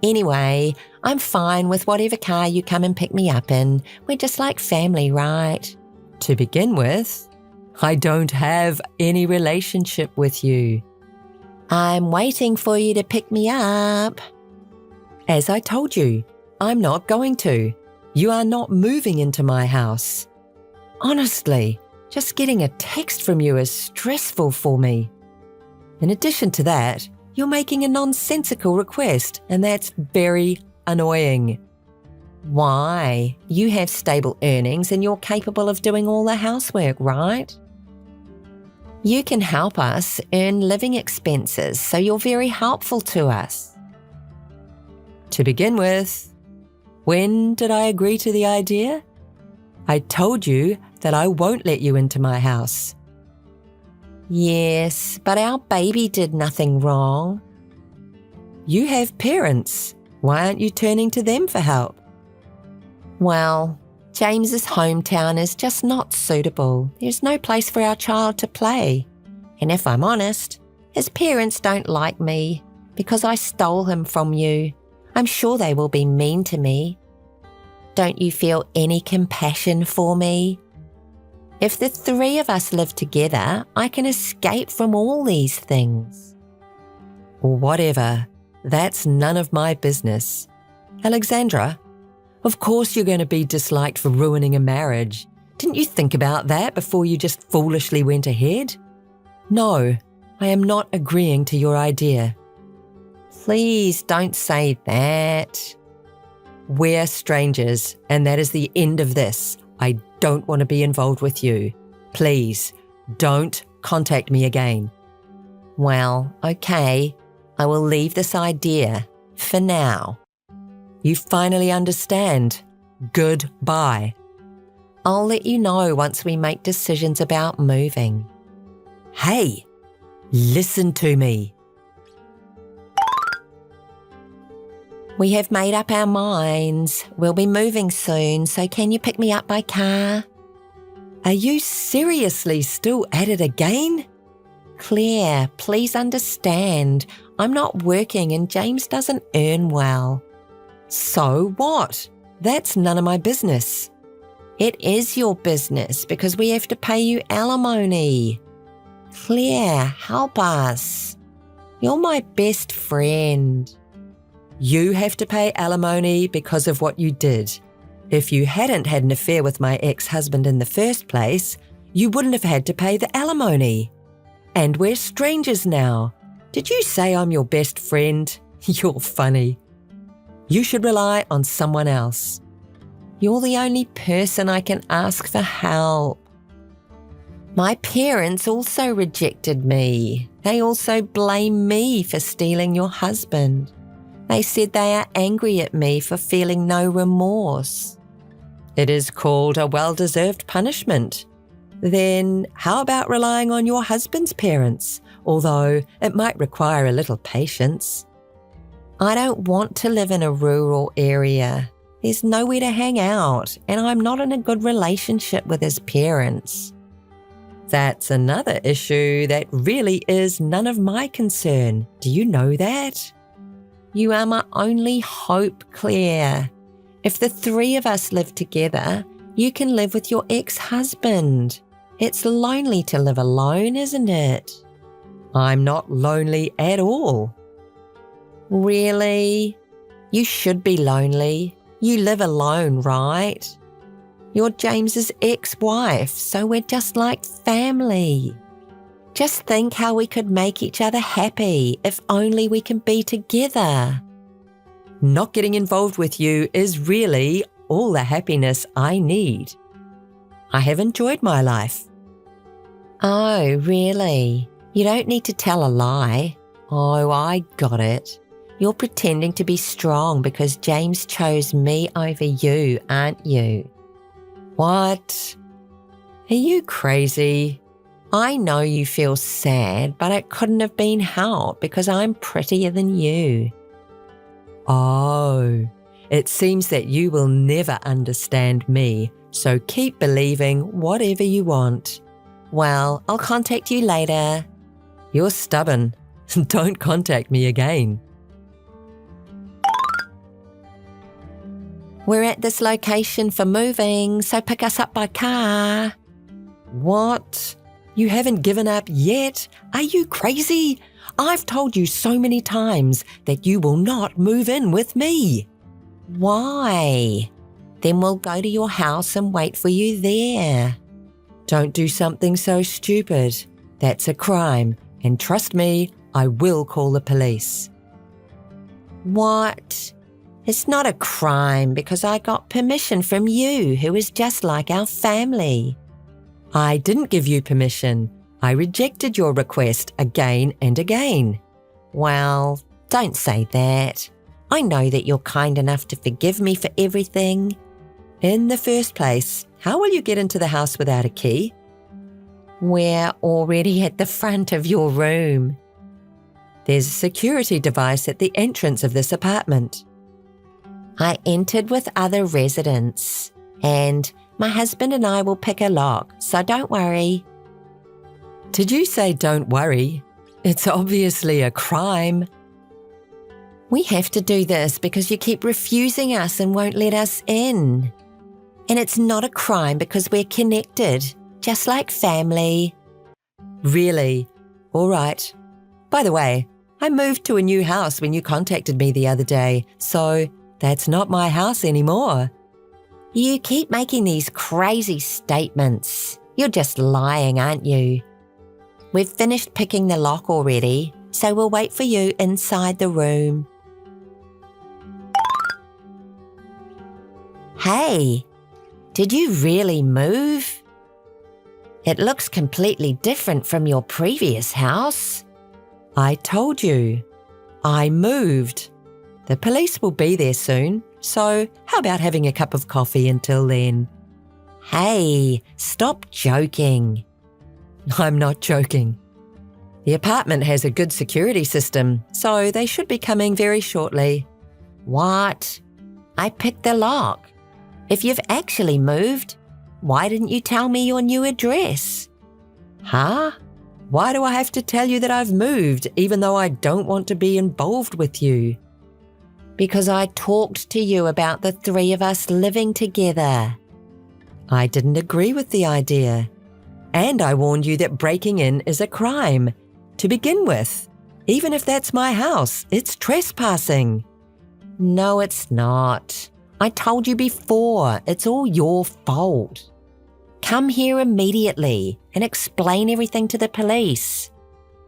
Anyway, I'm fine with whatever car you come and pick me up in. We're just like family, right? To begin with, I don't have any relationship with you. I'm waiting for you to pick me up. As I told you, I'm not going to. You are not moving into my house. Honestly, just getting a text from you is stressful for me. In addition to that, you're making a nonsensical request, and that's very annoying. Why? You have stable earnings and you're capable of doing all the housework, right? You can help us earn living expenses, so you're very helpful to us. To begin with, when did I agree to the idea? I told you that I won't let you into my house. Yes, but our baby did nothing wrong. You have parents. Why aren't you turning to them for help? Well, James's hometown is just not suitable. There's no place for our child to play. And if I'm honest, his parents don't like me because I stole him from you. I'm sure they will be mean to me. Don't you feel any compassion for me? If the three of us live together, I can escape from all these things. Whatever. That's none of my business. Alexandra, of course you're going to be disliked for ruining a marriage. Didn't you think about that before you just foolishly went ahead? No, I am not agreeing to your idea. Please don't say that. We're strangers, and that is the end of this. I don't want to be involved with you. Please, don't contact me again. Well, okay, I will leave this idea for now. You finally understand. Goodbye. I'll let you know once we make decisions about moving. Hey, listen to me. We have made up our minds. We'll be moving soon, so can you pick me up by car? Are you seriously still at it again? Claire, please understand. I'm not working and James doesn't earn well. So what? That's none of my business. It is your business because we have to pay you alimony. Claire, help us. You're my best friend. You have to pay alimony because of what you did. If you hadn't had an affair with my ex-husband in the first place, you wouldn't have had to pay the alimony. And we're strangers now. Did you say I'm your best friend? You're funny. You should rely on someone else. You're the only person I can ask for help. My parents also rejected me. They also blame me for stealing your husband. They said they are angry at me for feeling no remorse. It is called a well-deserved punishment. Then how about relying on your husband's parents, although it might require a little patience? I don't want to live in a rural area. There's nowhere to hang out, and I'm not in a good relationship with his parents. That's another issue that really is none of my concern. Do you know that? You are my only hope, Claire. If the three of us live together, you can live with your ex-husband. It's lonely to live alone, isn't it? I'm not lonely at all. Really? You should be lonely. You live alone, right? You're James's ex-wife, so we're just like family. Just think how we could make each other happy if only we can be together. Not getting involved with you is really all the happiness I need. I have enjoyed my life. Oh, really? You don't need to tell a lie. Oh, I got it. You're pretending to be strong because James chose me over you, aren't you? What? Are you crazy? I know you feel sad, but it couldn't have been helped because I'm prettier than you. Oh, it seems that you will never understand me, so keep believing whatever you want. Well, I'll contact you later. You're stubborn. Don't contact me again. We're at this location for moving, so pick us up by car. What? You haven't given up yet? Are you crazy? I've told you so many times that you will not move in with me. Why? Then we'll go to your house and wait for you there. Don't do something so stupid. That's a crime, and trust me, I will call the police. What? It's not a crime because I got permission from you, who is just like our family. I didn't give you permission. I rejected your request again and again. Well, don't say that. I know that you're kind enough to forgive me for everything. In the first place, how will you get into the house without a key? We're already at the front of your room. There's a security device at the entrance of this apartment. I entered with other residents, and my husband and I will pick a lock, so don't worry. Did you say don't worry? It's obviously a crime. We have to do this because you keep refusing us and won't let us in. And it's not a crime because we're connected, just like family. Really? All right. By the way, I moved to a new house when you contacted me the other day, so that's not my house anymore. You keep making these crazy statements. You're just lying, aren't you? We've finished picking the lock already, so we'll wait for you inside the room. Hey, did you really move? It looks completely different from your previous house. I told you. I moved. The police will be there soon, so how about having a cup of coffee until then? Hey, stop joking. I'm not joking. The apartment has a good security system, so they should be coming very shortly. What? I picked the lock. If you've actually moved, why didn't you tell me your new address? Huh? Why do I have to tell you that I've moved, even though I don't want to be involved with you? Because I talked to you about the three of us living together. I didn't agree with the idea. And I warned you that breaking in is a crime. To begin with, even if that's my house, it's trespassing. No, it's not. I told you before, it's all your fault. Come here immediately and explain everything to the police.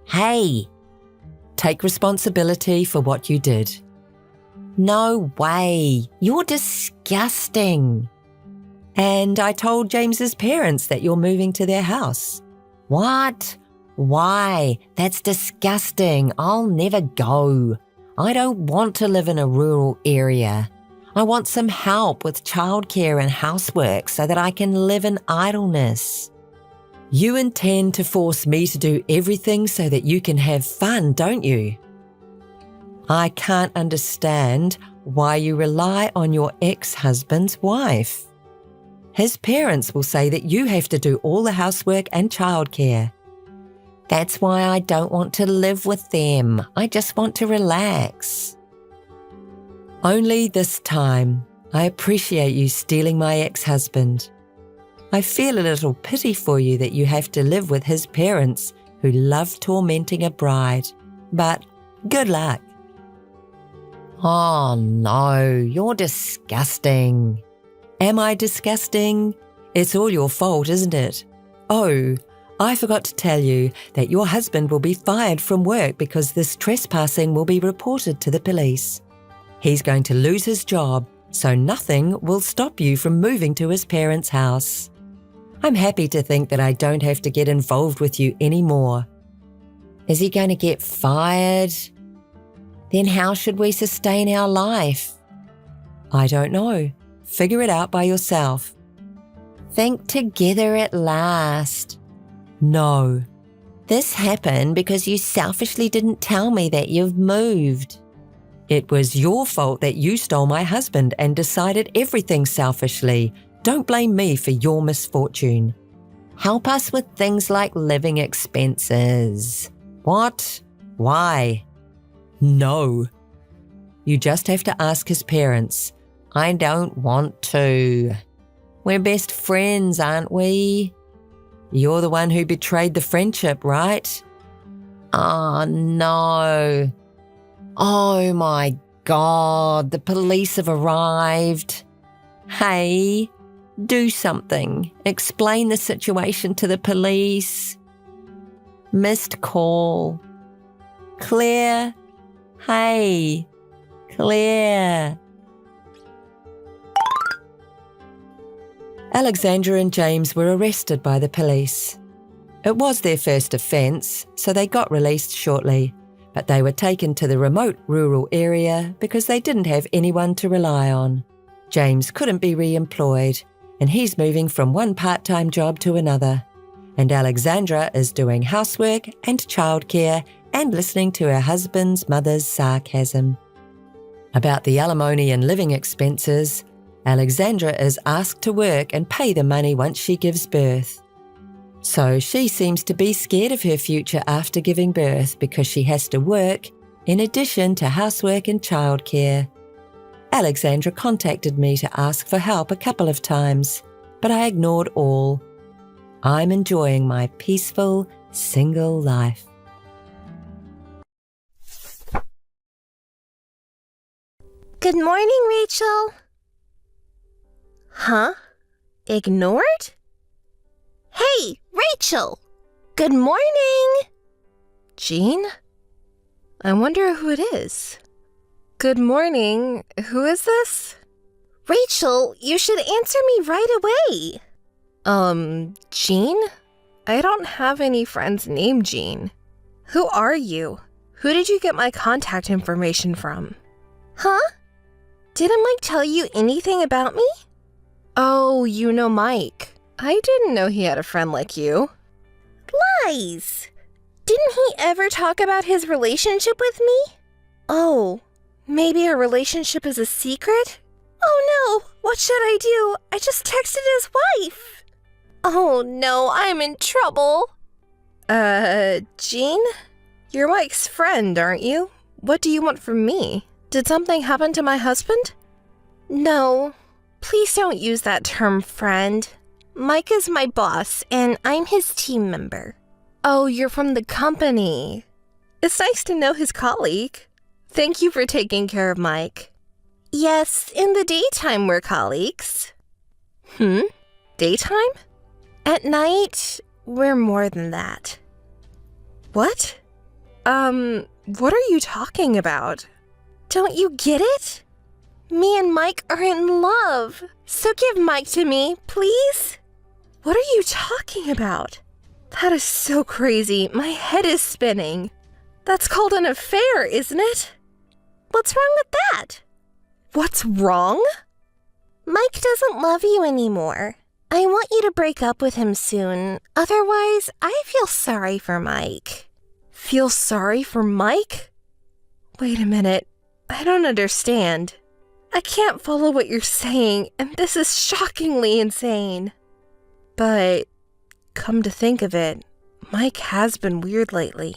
Hey. Take responsibility for what you did. No way. You're disgusting. And I told James's parents that you're moving to their house. What? Why? That's disgusting. I'll never go. I don't want to live in a rural area. I want some help with childcare and housework so that I can live in idleness. You intend to force me to do everything so that you can have fun, don't you? I can't understand why you rely on your ex-husband's wife. His parents will say that you have to do all the housework and childcare. That's why I don't want to live with them. I just want to relax. Only this time, I appreciate you stealing my ex-husband. I feel a little pity for you that you have to live with his parents who love tormenting a bride. But good luck. Oh no, you're disgusting. Am I disgusting? It's all your fault, isn't it? Oh, I forgot to tell you that your husband will be fired from work because this trespassing will be reported to the police. He's going to lose his job, so nothing will stop you from moving to his parents' house. I'm happy to think that I don't have to get involved with you anymore. Is he going to get fired? Then how should we sustain our life? I don't know. Figure it out by yourself. Think together at last. No. This happened because you selfishly didn't tell me that you've moved. It was your fault that you stole my husband and decided everything selfishly. Don't blame me for your misfortune. Help us with things like living expenses. What? Why? No. You just have to ask his parents. I don't want to. We're best friends, aren't we? You're the one who betrayed the friendship, right? Oh, no. Oh, my God. The police have arrived. Hey, do something. Explain the situation to the police. Missed call. Claire. Hey, Claire. Alexandra and James were arrested by the police. It was their first offence, so they got released shortly, but they were taken to the remote rural area because they didn't have anyone to rely on. James couldn't be re-employed, and he's moving from one part-time job to another. And Alexandra is doing housework and childcare and listening to her husband's mother's sarcasm. About the alimony and living expenses, Alexandra is asked to work and pay the money once she gives birth. So she seems to be scared of her future after giving birth because she has to work in addition to housework and childcare. Alexandra contacted me to ask for help a couple of times, but I ignored all. I'm enjoying my peaceful, single life. Good morning, Rachel. Huh? Ignored? Hey, Rachel! Good morning! Jean? I wonder who it is. Good morning. Who is this? Rachel, you should answer me right away. Jean? I don't have any friends named Jean. Who are you? Who did you get my contact information from? Huh? Didn't Mike tell you anything about me? Oh, you know Mike. I didn't know he had a friend like you. Lies! Didn't he ever talk about his relationship with me? Oh, maybe a relationship is a secret? Oh no, what should I do? I just texted his wife. Oh no, I'm in trouble. Jean? You're Mike's friend, aren't you? What do you want from me? Did something happen to my husband? No, please don't use that term, friend. Mike is my boss, and I'm his team member. Oh, you're from the company. It's nice to know his colleague. Thank you for taking care of Mike. Yes, in the daytime we're colleagues. Daytime? At night, we're more than that. What? What are you talking about? Don't you get it? Me and Mike are in love, so give Mike to me, please. What are you talking about? That is so crazy. My head is spinning. That's called an affair, isn't it? What's wrong with that? What's wrong? Mike doesn't love you anymore. I want you to break up with him soon. Otherwise, I feel sorry for Mike. Feel sorry for Mike? Wait a minute. I don't understand. I can't follow what you're saying, and this is shockingly insane. But, come to think of it, Mike has been weird lately.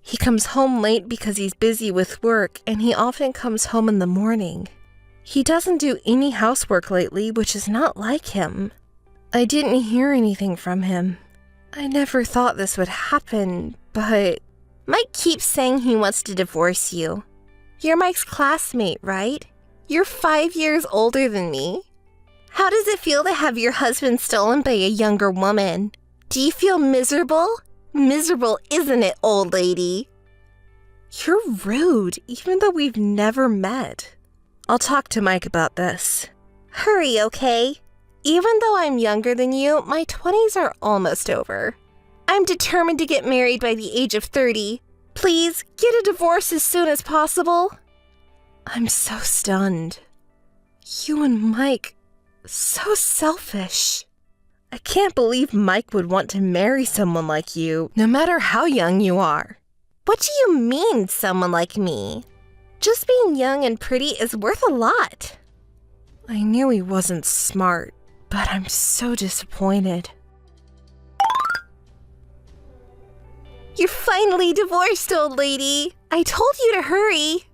He comes home late because he's busy with work, and he often comes home in the morning. He doesn't do any housework lately, which is not like him. I didn't hear anything from him. I never thought this would happen, but... Mike keeps saying he wants to divorce you. You're Mike's classmate, right? You're 5 years older than me. How does it feel to have your husband stolen by a younger woman? Do you feel miserable? Miserable, isn't it, old lady? You're rude, even though we've never met. I'll talk to Mike about this. Hurry, okay? Even though I'm younger than you, my 20s are almost over. I'm determined to get married by the age of 30. Please, get a divorce as soon as possible. I'm so stunned. You and Mike, so selfish. I can't believe Mike would want to marry someone like you, no matter how young you are. What do you mean, someone like me? Just being young and pretty is worth a lot. I knew he wasn't smart, but I'm so disappointed. You're finally divorced, old lady. I told you to hurry.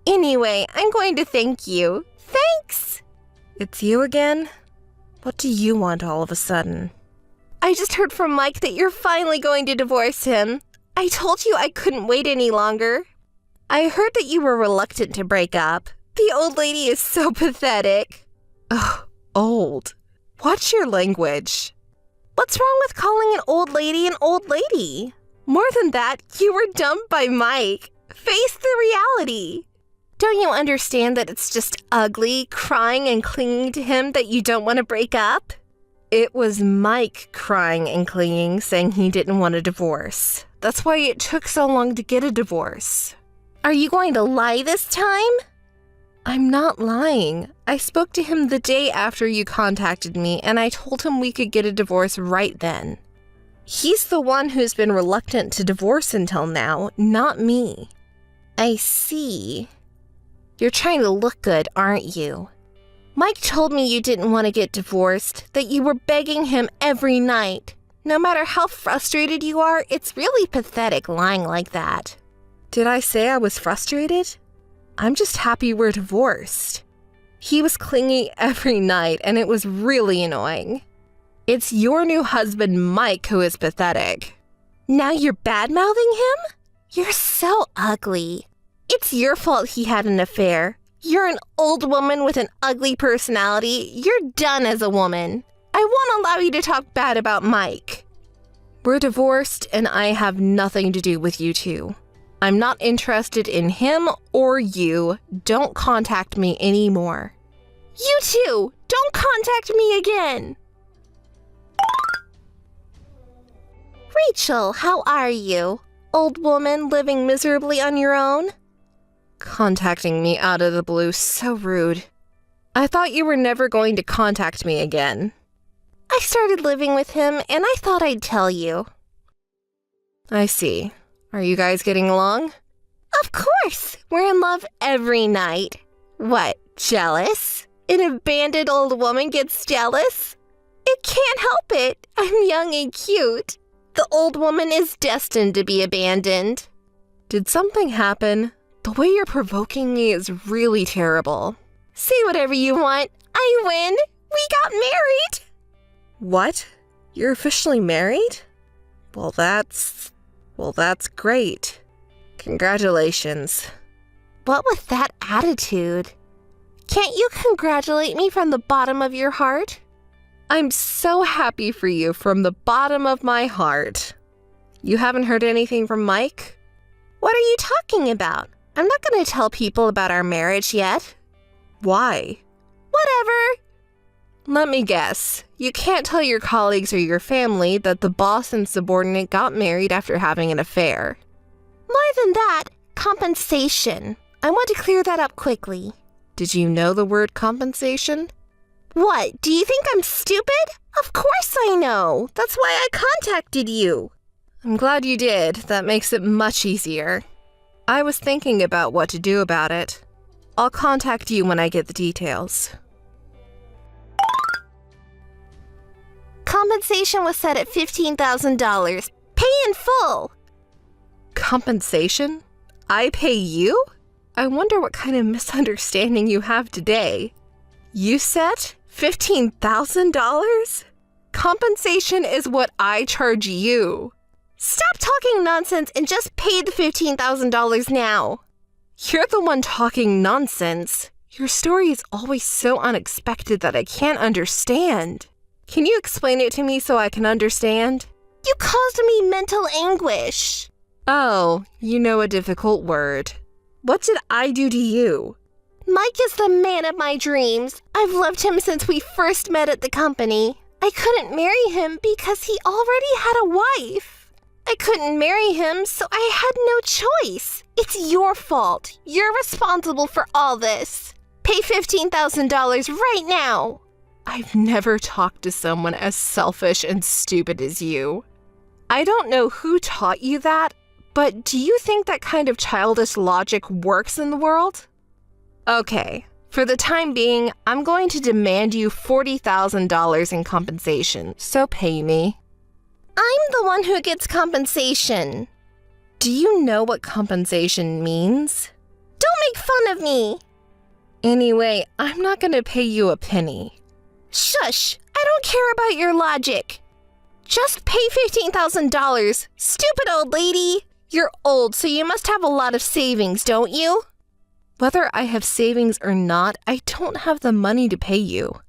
Anyway, I'm going to thank you. Thanks! It's you again? What do you want all of a sudden? I just heard from Mike that you're finally going to divorce him. I told you I couldn't wait any longer. I heard that you were reluctant to break up. The old lady is so pathetic. Oh, old. Watch your language. What's wrong with calling an old lady? More than that, you were dumped by Mike. Face the reality. Don't you understand that it's just ugly, crying and clinging to him that you don't want to break up? It was Mike crying and clinging, saying he didn't want a divorce. That's why it took so long to get a divorce. Are you going to lie this time? I'm not lying. I spoke to him the day after you contacted me, and I told him we could get a divorce right then. He's the one who's been reluctant to divorce until now, not me. I see. You're trying to look good, aren't you? Mike told me you didn't want to get divorced, that you were begging him every night. No matter how frustrated you are, it's really pathetic lying like that. Did I say I was frustrated? I'm just happy we're divorced. He was clingy every night, and it was really annoying. It's your new husband, Mike, who is pathetic. Now you're bad-mouthing him? You're so ugly. It's your fault he had an affair. You're an old woman with an ugly personality. You're done as a woman. I won't allow you to talk bad about Mike. We're divorced, and I have nothing to do with you two. I'm not interested in him or you. Don't contact me anymore. You too! Don't contact me again! Rachel, how are you? Old woman living miserably on your own? Contacting me out of the blue, so rude. I thought you were never going to contact me again. I started living with him, and I thought I'd tell you. I see. Are you guys getting along? Of course! We're in love every night. What, jealous? An abandoned old woman gets jealous? It can't help it. I'm young and cute. The old woman is destined to be abandoned. Did something happen? The way you're provoking me is really terrible. Say whatever you want. I win. We got married. What? You're officially married? Well, that's great. Congratulations. What with that attitude? Can't you congratulate me from the bottom of your heart? I'm so happy for you from the bottom of my heart. You haven't heard anything from Mike? What are you talking about? I'm not going to tell people about our marriage yet. Why? Whatever. Let me guess. You can't tell your colleagues or your family that the boss and subordinate got married after having an affair. More than that, compensation. I want to clear that up quickly. Did you know the word compensation? What, do you think I'm stupid? Of course I know. That's why I contacted you. I'm glad you did. That makes it much easier. I was thinking about what to do about it. I'll contact you when I get the details. Compensation was set at $15,000. Pay in full. Compensation? I pay you? I wonder what kind of misunderstanding you have today. You set $15,000? Compensation is what I charge you. Stop talking nonsense and just pay the $15,000 now. You're the one talking nonsense. Your story is always so unexpected that I can't understand. Can you explain it to me so I can understand? You caused me mental anguish. Oh, you know a difficult word. What did I do to you? Mike is the man of my dreams. I've loved him since we first met at the company. I couldn't marry him because he already had a wife. I couldn't marry him, so I had no choice. It's your fault. You're responsible for all this. Pay $15,000 right now. I've never talked to someone as selfish and stupid as you. I don't know who taught you that, but do you think that kind of childish logic works in the world? Okay, for the time being, I'm going to demand you $40,000 in compensation, so pay me. I'm the one who gets compensation. Do you know what compensation means? Don't make fun of me. Anyway, I'm not going to pay you a penny. Shush! I don't care about your logic. Just pay $15,000, stupid old lady. You're old, so you must have a lot of savings, don't you? Whether I have savings or not, I don't have the money to pay you.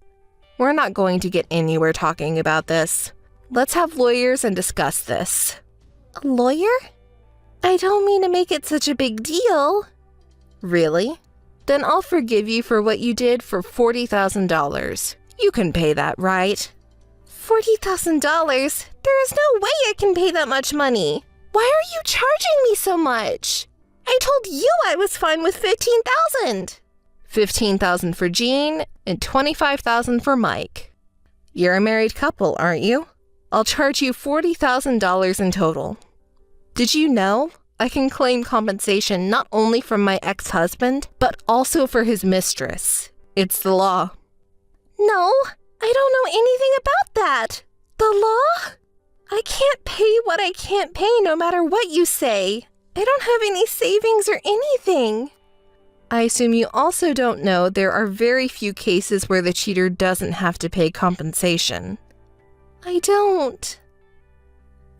We're not going to get anywhere talking about this. Let's have lawyers and discuss this. A lawyer? I don't mean to make it such a big deal. Really? Then I'll forgive you for what you did for $40,000. You can pay that, right? $40,000? There is no way I can pay that much money. Why are you charging me so much? I told you I was fine with $15,000. $15,000 for Jean and $25,000 for Mike. You're a married couple, aren't you? I'll charge you $40,000 in total. Did you know I can claim compensation not only from my ex-husband, but also for his mistress? It's the law. No, I don't know anything about that. The law? I can't pay what I can't pay no matter what you say. I don't have any savings or anything. I assume you also don't know there are very few cases where the cheater doesn't have to pay compensation. I don't.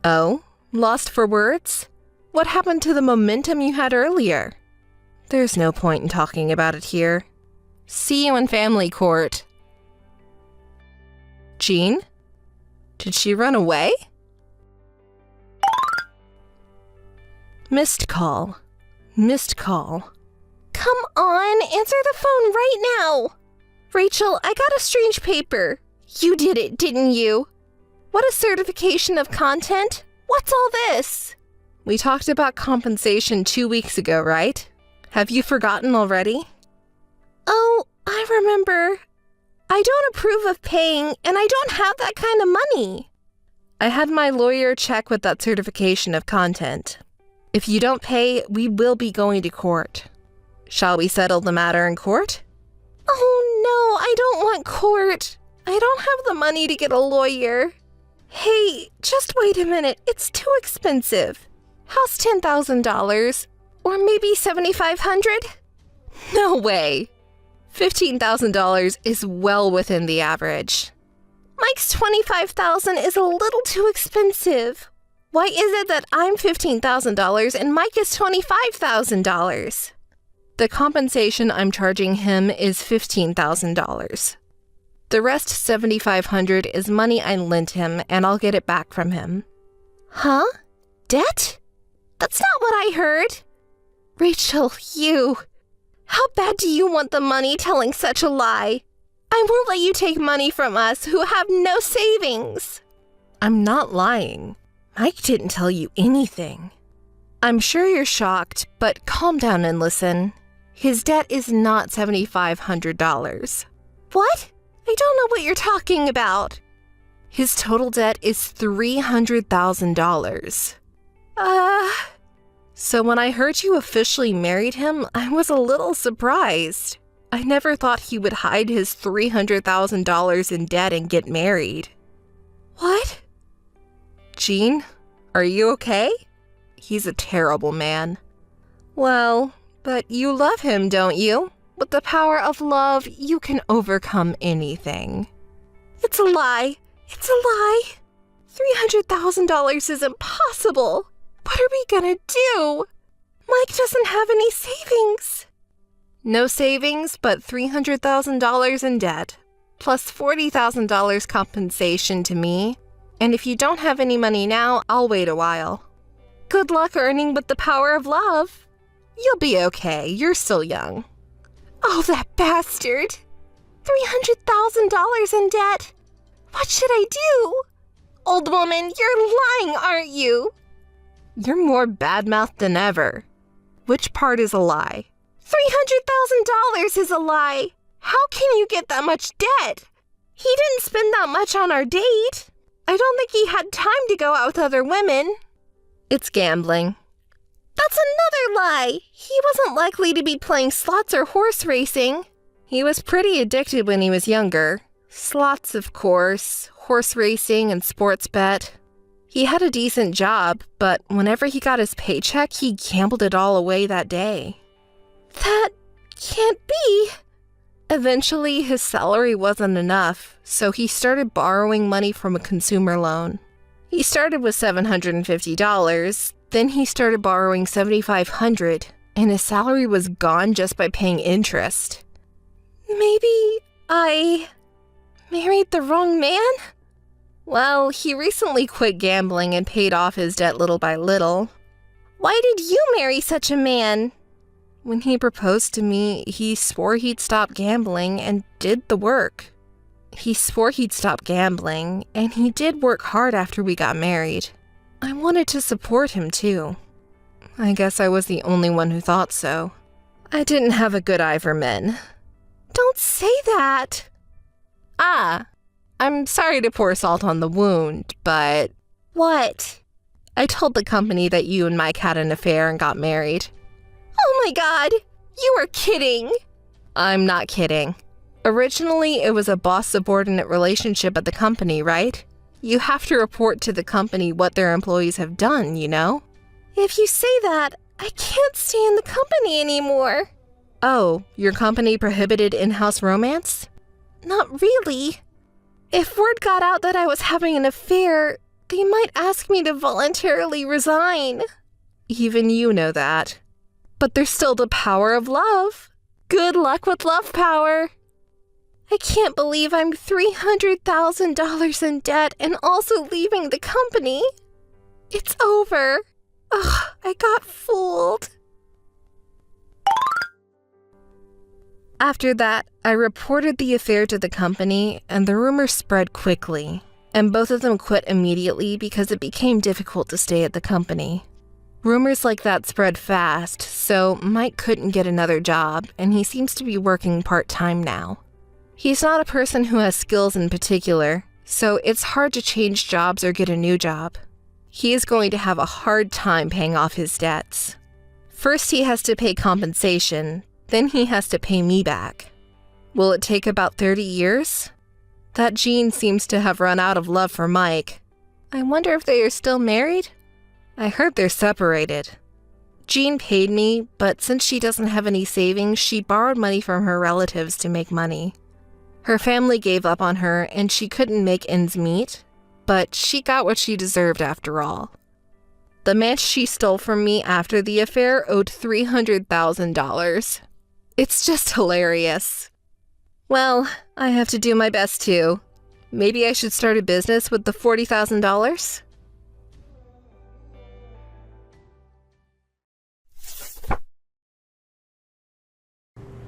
Oh, lost for words? What happened to the momentum you had earlier? There's no point in talking about it here. See you in family court. Jean? Did she run away? Missed call. Missed call. Come on, answer the phone right now. Rachel, I got a strange paper. You did it, didn't you? What a certification of content. What's all this? We talked about compensation 2 weeks ago, right? Have you forgotten already? Oh, I remember. I don't approve of paying, and I don't have that kind of money. I had my lawyer check with that certification of content. If you don't pay, we will be going to court. Shall we settle the matter in court? Oh no, I don't want court. I don't have the money to get a lawyer. Hey, just wait a minute. It's too expensive. How's $10,000? Or maybe $7,500? No way. $15,000 is well within the average. Mike's $25,000 is a little too expensive. Why is it that I'm $15,000 and Mike is $25,000? The compensation I'm charging him is $15,000. The rest $7,500 is money I lent him, and I'll get it back from him. Huh? Debt? That's not what I heard. Rachel, you... How bad do you want the money telling such a lie? I won't let you take money from us who have no savings. I'm not lying. Mike didn't tell you anything. I'm sure you're shocked, but calm down and listen. His debt is not $7,500. What? I don't know what you're talking about. His total debt is $300,000. So when I heard you officially married him, I was a little surprised. I never thought he would hide his $300,000 in debt and get married. What? Jean, are you okay? He's a terrible man. Well, but you love him, don't you? With the power of love, you can overcome anything. It's a lie. It's a lie. $300,000 is impossible. What are we gonna do? Mike doesn't have any savings. No savings, but $300,000 in debt. plus $40,000 compensation to me. And if you don't have any money now, I'll wait a while. Good luck earning with the power of love. You'll be okay. You're still young. Oh, that bastard. $300,000 in debt. What should I do? Old woman, you're lying, aren't you? You're more bad-mouthed than ever. Which part is a lie? $300,000 is a lie. How can you get that much debt? He didn't spend that much on our date. I don't think he had time to go out with other women. It's gambling. That's another lie. He wasn't likely to be playing slots or horse racing. He was pretty addicted when he was younger. Slots, of course, horse racing and sports bet. He had a decent job, but whenever he got his paycheck, he gambled it all away that day. That can't be. Eventually, his salary wasn't enough, so he started borrowing money from a consumer loan. He started with $750, then he started borrowing $7,500, and his salary was gone just by paying interest. Maybe I married the wrong man? Well, he recently quit gambling and paid off his debt little by little. Why did you marry such a man? When he proposed to me, he swore he'd stop gambling and did the work. He swore he'd stop gambling, and he did work hard after we got married. I wanted to support him, too. I guess I was the only one who thought so. I didn't have a good eye for men. Don't say that! I'm sorry to pour salt on the wound, but... What? I told the company that you and Mike had an affair and got married. Oh my god! You are kidding! I'm not kidding. Originally, it was a boss-subordinate relationship at the company, right? You have to report to the company what their employees have done, you know? If you say that, I can't stay in the company anymore. Oh, your company prohibited in-house romance? Not really. If word got out that I was having an affair, they might ask me to voluntarily resign. Even you know that. But there's still the power of love. Good luck with love power. I can't believe I'm $300,000 in debt and also leaving the company. It's over. Ugh, I got fooled. After that, I reported the affair to the company, and the rumor spread quickly, and both of them quit immediately because it became difficult to stay at the company. Rumors like that spread fast, so Mike couldn't get another job, and he seems to be working part-time now. He's not a person who has skills in particular, so it's hard to change jobs or get a new job. He is going to have a hard time paying off his debts. First, he has to pay compensation, then he has to pay me back. Will it take about 30 years? That Jean seems to have run out of love for Mike. I wonder if they are still married? I heard they're separated. Jean paid me, but since she doesn't have any savings, she borrowed money from her relatives to make money. Her family gave up on her and she couldn't make ends meet, but she got what she deserved after all. The man she stole from me after the affair owed $300,000. It's just hilarious. Well, I have to do my best too. Maybe I should start a business with the $40,000?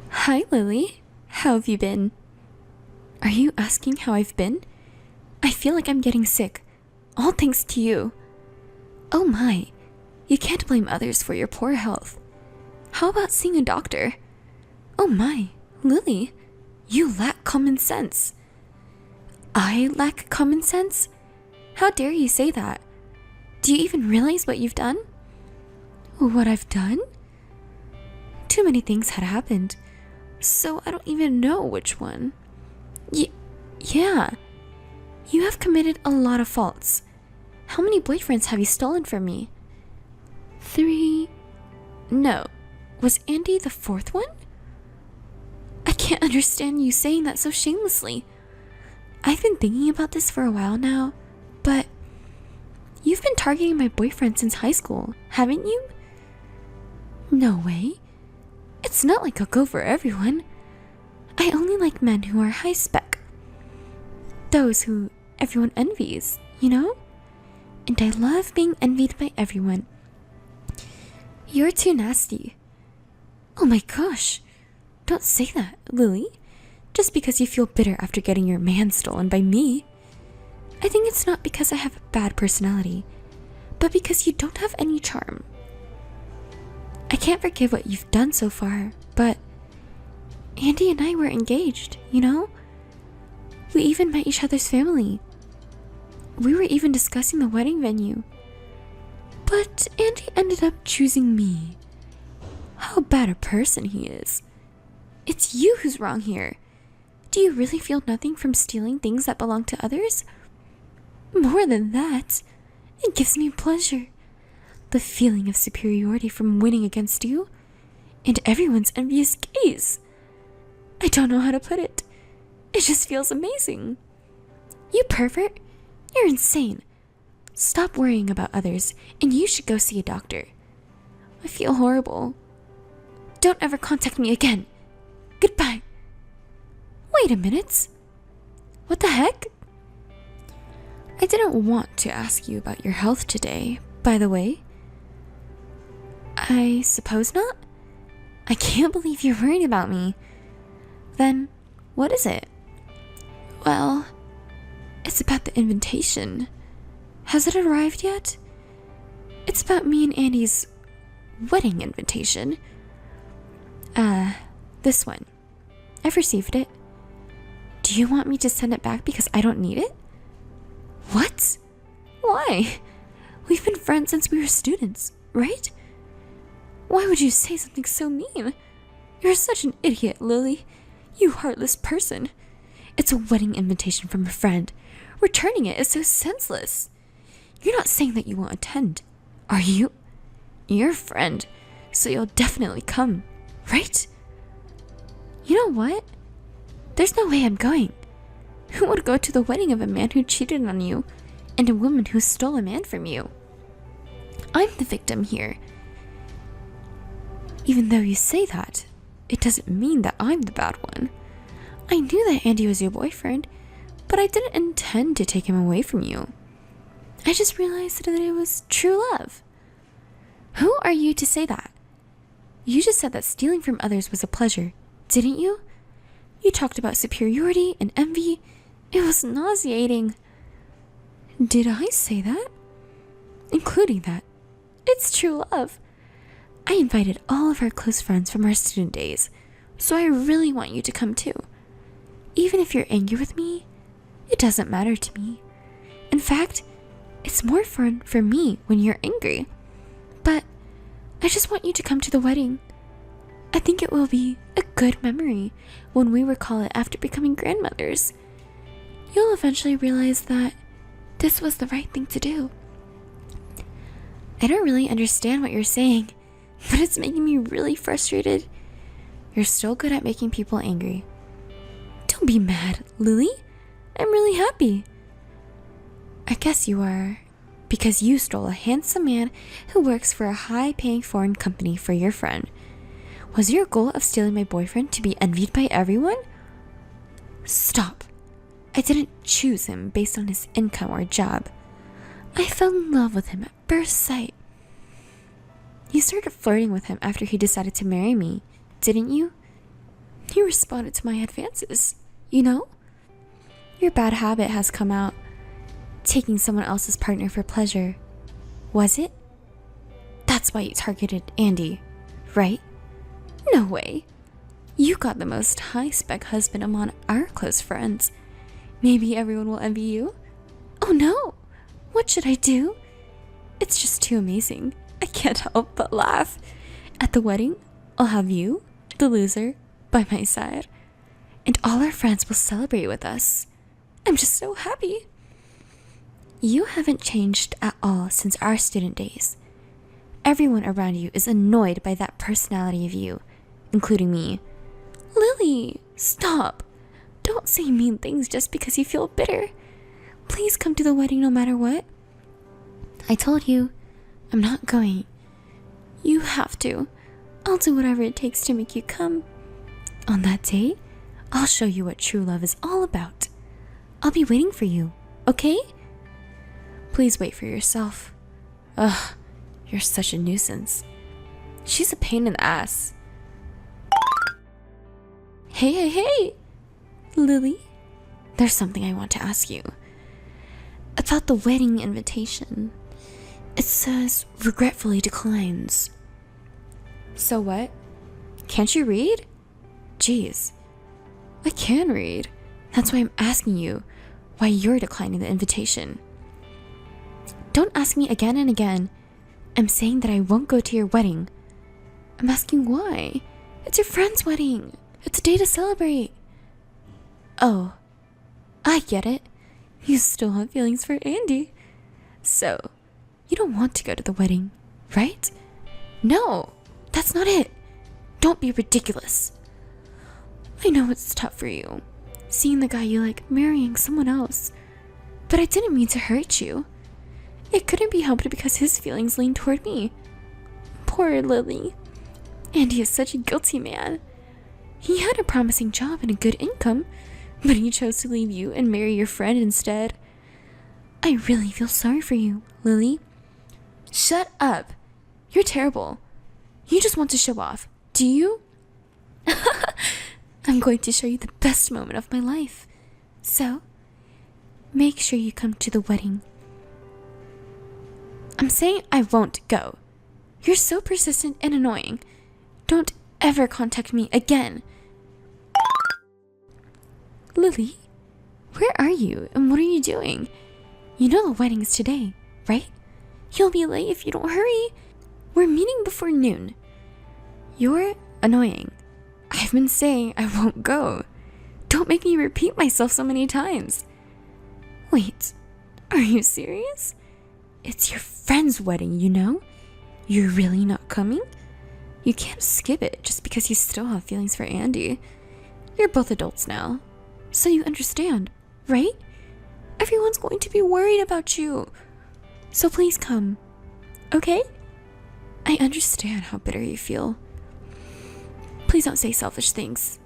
Hi, Lily. How have you been? Are you asking how I've been? I feel like I'm getting sick. All thanks to you. Oh my, you can't blame others for your poor health. How about seeing a doctor? Oh my, Lily, you lack common sense. I lack common sense? How dare you say that? Do you even realize what you've done? What I've done? Too many things had happened, so I don't even know which one. Yeah, you have committed a lot of faults. How many boyfriends have you stolen from me? 3? No, was Andy the 4th one? I can't understand you saying that so shamelessly. I've been thinking about this for a while now, but you've been targeting my boyfriend since high school, haven't you? No way. It's not like I'll go for everyone. I only like men who are high spec. those who everyone envies, you know? And I love being envied by everyone. You're too nasty. Oh my gosh. Don't say that, Lily. Just because you feel bitter after getting your man stolen by me. I think it's not because I have a bad personality, but because you don't have any charm. I can't forgive what you've done so far, but Andy and I were engaged, you know? We even met each other's family. We were even discussing the wedding venue. But Andy ended up choosing me. How bad a person he is. It's you who's wrong here. Do you really feel nothing from stealing things that belong to others? More than that, it gives me pleasure. The feeling of superiority from winning against you, and everyone's envious gaze. I don't know how to put it. It just feels amazing. You pervert, you're insane. Stop worrying about others, and you should go see a doctor. I feel horrible. Don't ever contact me again. Goodbye. Wait a minute. What the heck? I didn't want to ask you about your health today, by the way. I suppose not? I can't believe you're worried about me. Then, what is it? Well, it's about the invitation. Has it arrived yet? It's about me and Andy's wedding invitation. This one. I've received it. Do you want me to send it back because I don't need it? What? Why? We've been friends since we were students, right? Why would you say something so mean? You're such an idiot, Lily. You heartless person. It's a wedding invitation from a friend. Returning it is so senseless. You're not saying that you won't attend, are you? You're a friend, so you'll definitely come, right? You know what? There's no way I'm going. Who would go to the wedding of a man who cheated on you and a woman who stole a man from you? I'm the victim here. Even though you say that, it doesn't mean that I'm the bad one. I knew that Andy was your boyfriend, but I didn't intend to take him away from you. I just realized that it was true love. Who are you to say that? You just said that stealing from others was a pleasure, didn't you? You talked about superiority and envy. It was nauseating. Did I say that? Including that. It's true love. I invited all of our close friends from our student days, so I really want you to come too. Even if you're angry with me, it doesn't matter to me. In fact, it's more fun for me when you're angry. But I just want you to come to the wedding. I think it will be a good memory when we recall it after becoming grandmothers. You'll eventually realize that this was the right thing to do. I don't really understand what you're saying, but it's making me really frustrated. You're so good at making people angry. Don't be mad, Lily. I'm really happy. I guess you are, because you stole a handsome man who works for a high-paying foreign company for your friend. Was your goal of stealing my boyfriend to be envied by everyone? Stop. I didn't choose him based on his income or job. I fell in love with him at first sight. You started flirting with him after he decided to marry me, didn't you? You responded to my advances, you know? Your bad habit has come out. Taking someone else's partner for pleasure. Was it? That's why you targeted Andy, right? No way. You got the most high-spec husband among our close friends. Maybe everyone will envy you? Oh no! What should I do? It's just too amazing. I can't help but laugh. At the wedding, I'll have you, the loser, by my side. And all our friends will celebrate with us. I'm just so happy. You haven't changed at all since our student days. Everyone around you is annoyed by that personality of you, including me. Lily, stop. Don't say mean things just because you feel bitter. Please come to the wedding no matter what. I told you, I'm not going. You have to. I'll do whatever it takes to make you come. On that day, I'll show you what true love is all about. I'll be waiting for you, okay? Please wait for yourself. Ugh, you're such a nuisance. She's a pain in the ass. Hey! Lily, there's something I want to ask you. About the wedding invitation. It says, regretfully declines. So what? Can't you read? Jeez. I can read. That's why I'm asking you why you're declining the invitation. Don't ask me again and again. I'm saying that I won't go to your wedding. I'm asking why. It's your friend's wedding. It's a day to celebrate. Oh, I get it. You still have feelings for Andy. So, you don't want to go to the wedding, right? No, that's not it. Don't be ridiculous. I know it's tough for you, seeing the guy you like marrying someone else. But I didn't mean to hurt you. It couldn't be helped because his feelings lean toward me. Poor Lily. Andy is such a guilty man. He had a promising job and a good income, but he chose to leave you and marry your friend instead. I really feel sorry for you, Lily. Shut up. You're terrible. You just want to show off, do you? I'm going to show you the best moment of my life. So, make sure you come to the wedding. I'm saying I won't go. You're so persistent and annoying. Don't ever contact me again. Lily, where are you and what are you doing? You know the wedding is today, right? You'll be late if you don't hurry. We're meeting before noon. You're annoying. I've been saying I won't go. Don't make me repeat myself so many times. Wait, are you serious? It's your friend's wedding, you know? You're really not coming? You can't skip it just because you still have feelings for Andy. You're both adults now, so you understand, right? Everyone's going to be worried about you. So please come, okay? I understand how bitter you feel. Please don't say selfish things.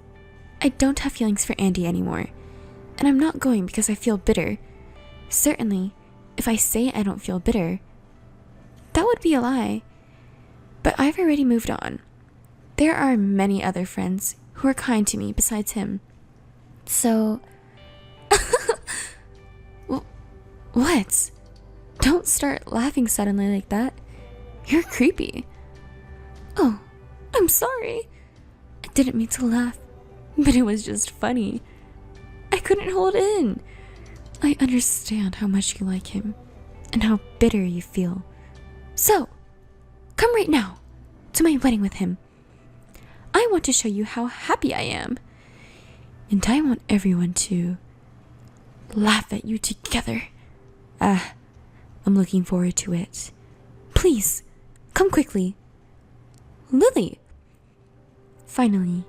I don't have feelings for Andy anymore, and I'm not going because I feel bitter. Certainly, if I say I don't feel bitter, that would be a lie. But I've already moved on. There are many other friends who are kind to me besides him. So... What? Don't start laughing suddenly like that. You're creepy. Oh, I'm sorry. I didn't mean to laugh, but it was just funny. I couldn't hold in. I understand how much you like him and how bitter you feel. So, come right now to my wedding with him. I want to show you how happy I am. And I want everyone to laugh at you together. I'm looking forward to it. Please, come quickly. Lily! Finally,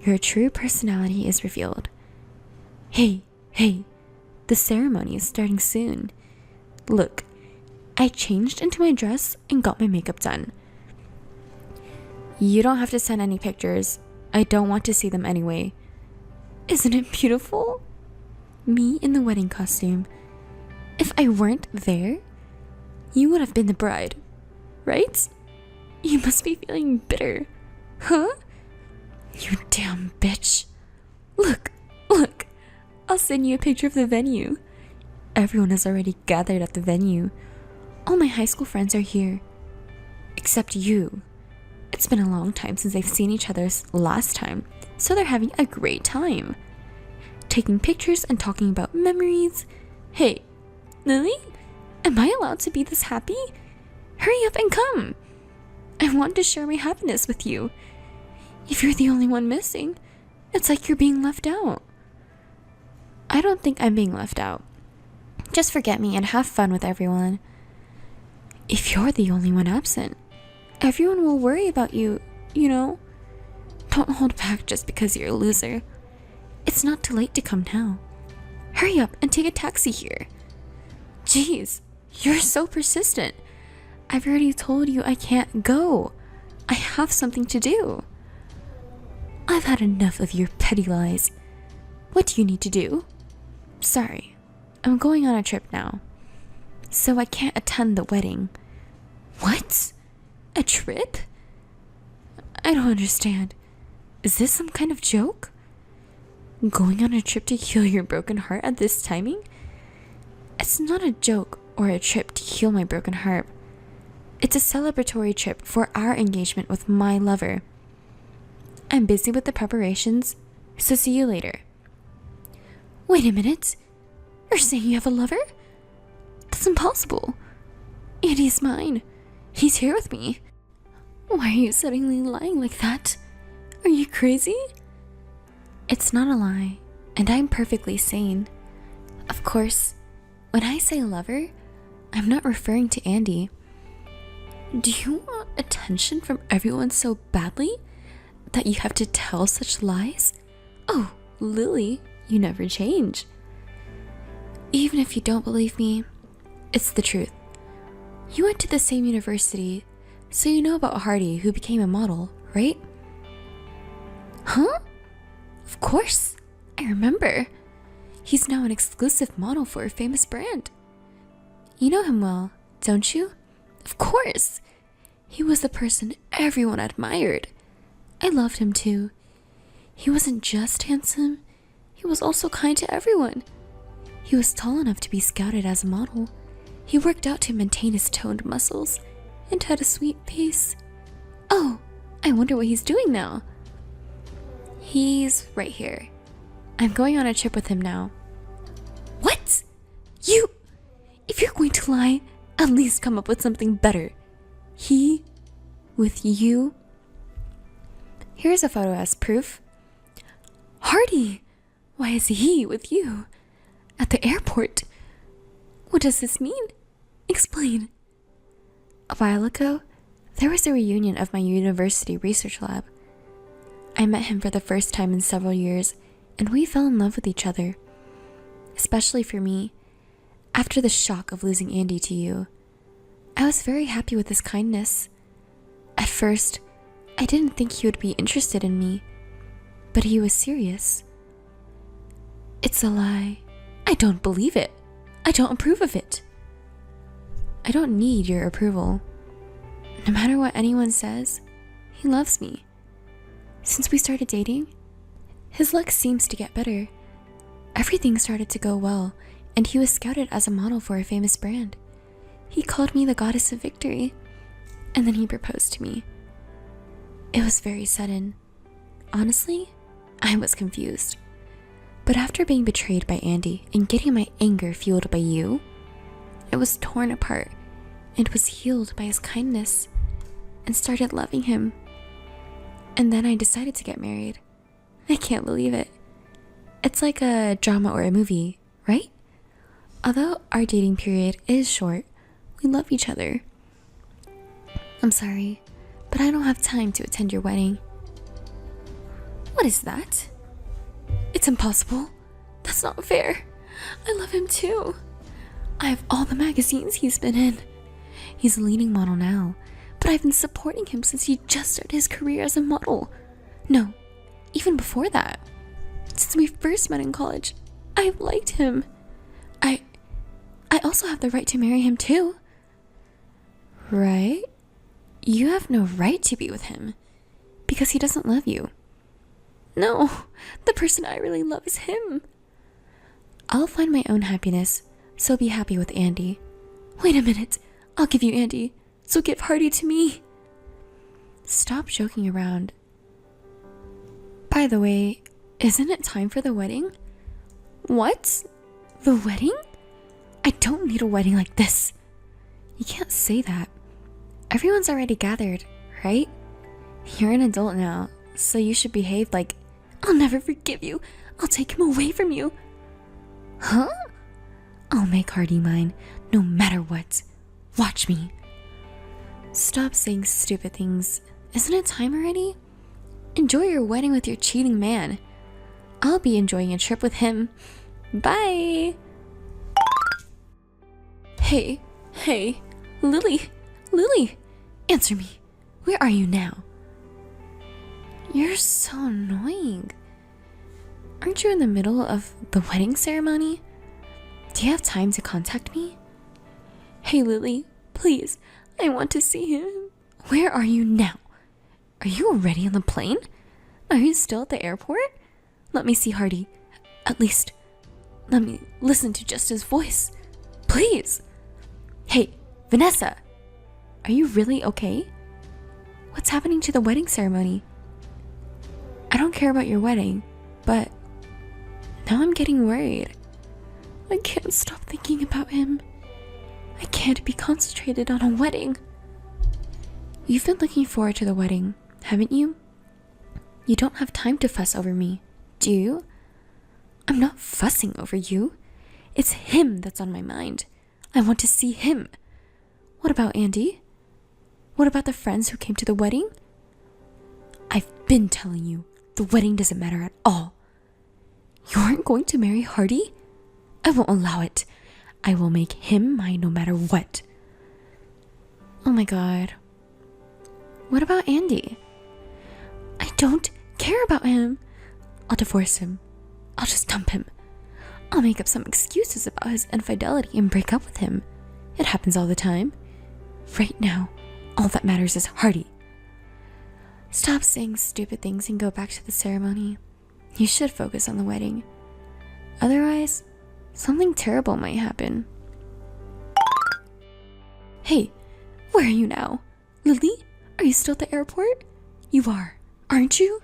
your true personality is revealed. Hey, the ceremony is starting soon. Look, I changed into my dress and got my makeup done. You don't have to send any pictures. I don't want to see them anyway. Isn't it beautiful? Me in the wedding costume. If I weren't there, you would have been the bride, right? You must be feeling bitter, huh? You damn bitch. Look, I'll send you a picture of the venue. Everyone is already gathered at the venue. All my high school friends are here. Except you. It's been a long time since they've seen each other's last time, so they're having a great time. Taking pictures and talking about memories. Hey, Lily? Am I allowed to be this happy? Hurry up and come. I want to share my happiness with you. If you're the only one missing, it's like you're being left out. I don't think I'm being left out. Just forget me and have fun with everyone. If you're the only one absent, everyone will worry about you, you know? Don't hold back just because you're a loser. It's not too late to come now. Hurry up and take a taxi here. Jeez, you're so persistent. I've already told you I can't go. I have something to do. I've had enough of your petty lies. What do you need to do? Sorry, I'm going on a trip now, so I can't attend the wedding. What? A trip? I don't understand. Is this some kind of joke? Going on a trip to heal your broken heart at this timing? It's not a joke or a trip to heal my broken heart. It's a celebratory trip for our engagement with my lover. I'm busy with the preparations, so see you later. Wait a minute. You're saying you have a lover? That's impossible. Andy is mine. He's here with me. Why are you suddenly lying like that? Are you crazy? It's not a lie, and I'm perfectly sane. Of course, when I say lover, I'm not referring to Andy. Do you want attention from everyone so badly that you have to tell such lies? Oh, Lily, you never change. Even if you don't believe me, it's the truth. You went to the same university, so you know about Hardy, who became a model, right? Huh? Of course, I remember. He's now an exclusive model for a famous brand. You know him well, don't you? Of course. He was the person everyone admired. I loved him too. He wasn't just handsome, he was also kind to everyone. He was tall enough to be scouted as a model. He worked out to maintain his toned muscles and had a sweet pace. Oh, I wonder what he's doing now. He's right here. I'm going on a trip with him now. What? If you're going to lie, at least come up with something better. He with you? Here's a photo as proof. Hardy! Why is he with you? At the airport? What does this mean? Explain. A while ago, there was a reunion of my university research lab. I met him for the first time in several years, and we fell in love with each other. Especially for me, after the shock of losing Andy to you. I was very happy with his kindness. At first, I didn't think he would be interested in me, but he was serious. It's a lie. I don't believe it. I don't approve of it. I don't need your approval. No matter what anyone says, he loves me. Since we started dating, his luck seems to get better. Everything started to go well, and he was scouted as a model for a famous brand. He called me the goddess of victory, and then he proposed to me. It was very sudden. Honestly, I was confused. But after being betrayed by Andy and getting my anger fueled by you, I was torn apart and was healed by his kindness and started loving him. And then I decided to get married. I can't believe it. It's like a drama or a movie, right? Although our dating period is short, we love each other. I'm sorry, but I don't have time to attend your wedding. What is that? It's impossible. That's not fair. I love him too. I have all the magazines he's been in. He's a leading model now, but I've been supporting him since he just started his career as a model. No, even before that. Since we first met in college, I've liked him. I also have the right to marry him too. Right? You have no right to be with him because he doesn't love you. No, the person I really love is him. I'll find my own happiness, so be happy with Andy. Wait a minute, I'll give you Andy, so give Hardy to me. Stop joking around. By the way, isn't it time for the wedding? What? The wedding? I don't need a wedding like this. You can't say that. Everyone's already gathered, right? You're an adult now, so you should behave like, I'll never forgive you. I'll take him away from you. Huh? I'll make Hardy mine, no matter what. Watch me. Stop saying stupid things. Isn't it time already? Enjoy your wedding with your cheating man. I'll be enjoying a trip with him. Bye. Hey, Lily, answer me. Where are you now? You're so annoying. Aren't you in the middle of the wedding ceremony? Do you have time to contact me? Hey, Lily, please, I want to see him. Where are you now? Are you already on the plane? Are you still at the airport? Let me see Hardy. At least, let me listen to just his voice. Please. Hey, Vanessa, are you really okay? What's happening to the wedding ceremony? I don't care about your wedding, but now I'm getting worried. I can't stop thinking about him. I can't be concentrated on a wedding. You've been looking forward to the wedding, haven't you? You don't have time to fuss over me, do you? I'm not fussing over you. It's him that's on my mind. I want to see him. What about Andy? What about the friends who came to the wedding? I've been telling you, the wedding doesn't matter at all. You aren't going to marry Hardy? I won't allow it. I will make him mine no matter what. Oh my god. What about Andy? I don't care about him. I'll divorce him. I'll just dump him. I'll make up some excuses about his infidelity and break up with him. It happens all the time. Right now, all that matters is Hardy. Stop saying stupid things and go back to the ceremony. You should focus on the wedding. Otherwise, something terrible might happen. Hey, where are you now? Lily, are you still at the airport? You are, aren't you?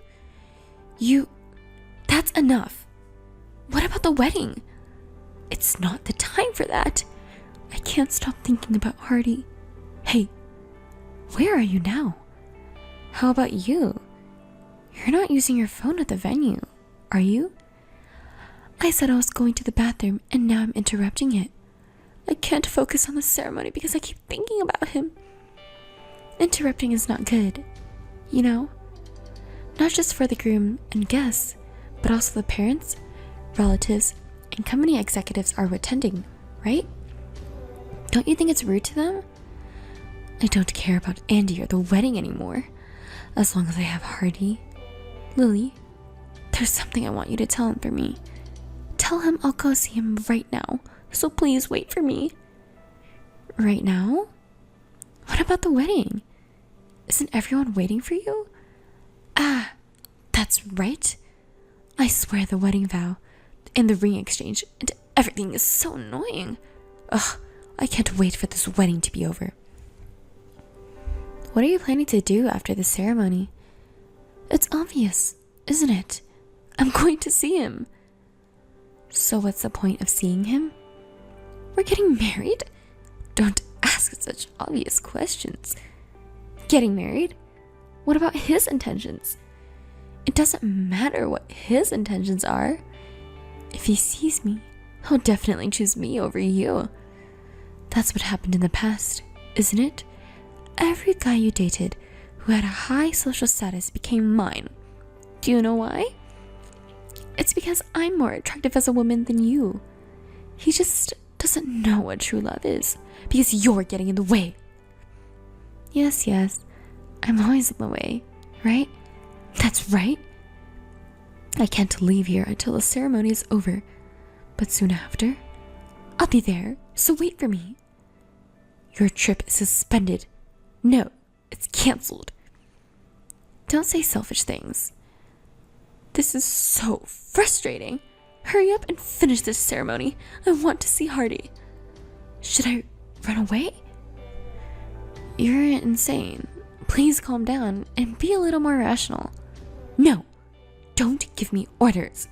That's enough. What about the wedding? It's not the time for that. I can't stop thinking about Hardy. Hey, where are you now? How about you? You're not using your phone at the venue, are you? I said I was going to the bathroom and now I'm interrupting it. I can't focus on the ceremony because I keep thinking about him. Interrupting is not good, you know? Not just for the groom and guests, but also the parents, relatives, and company executives are attending, right? Don't you think it's rude to them? I don't care about Andy or the wedding anymore, as long as I have Hardy. Lily, there's something I want you to tell him for me. Tell him I'll go see him right now, so please wait for me. Right now? What about the wedding? Isn't everyone waiting for you? Ah, that's right. I swear the wedding vow and the ring exchange and everything is so annoying. Ugh, I can't wait for this wedding to be over. What are you planning to do after the ceremony? It's obvious, isn't it? I'm going to see him. So what's the point of seeing him? We're getting married? Don't ask such obvious questions. Getting married? What about his intentions? It doesn't matter what his intentions are. If he sees me, he'll definitely choose me over you. That's what happened in the past, isn't it? Every guy you dated who had a high social status became mine. Do you know why? It's because I'm more attractive as a woman than you. He just doesn't know what true love is because you're getting in the way. Yes, I'm always in the way, right? That's right. I can't leave here until the ceremony is over, but soon after, I'll be there, so wait for me. Your trip is suspended. No, it's cancelled. Don't say selfish things. This is so frustrating. Hurry up and finish this ceremony. I want to see Hardy. Should I run away? You're insane. Please calm down and be a little more rational. No, don't give me orders.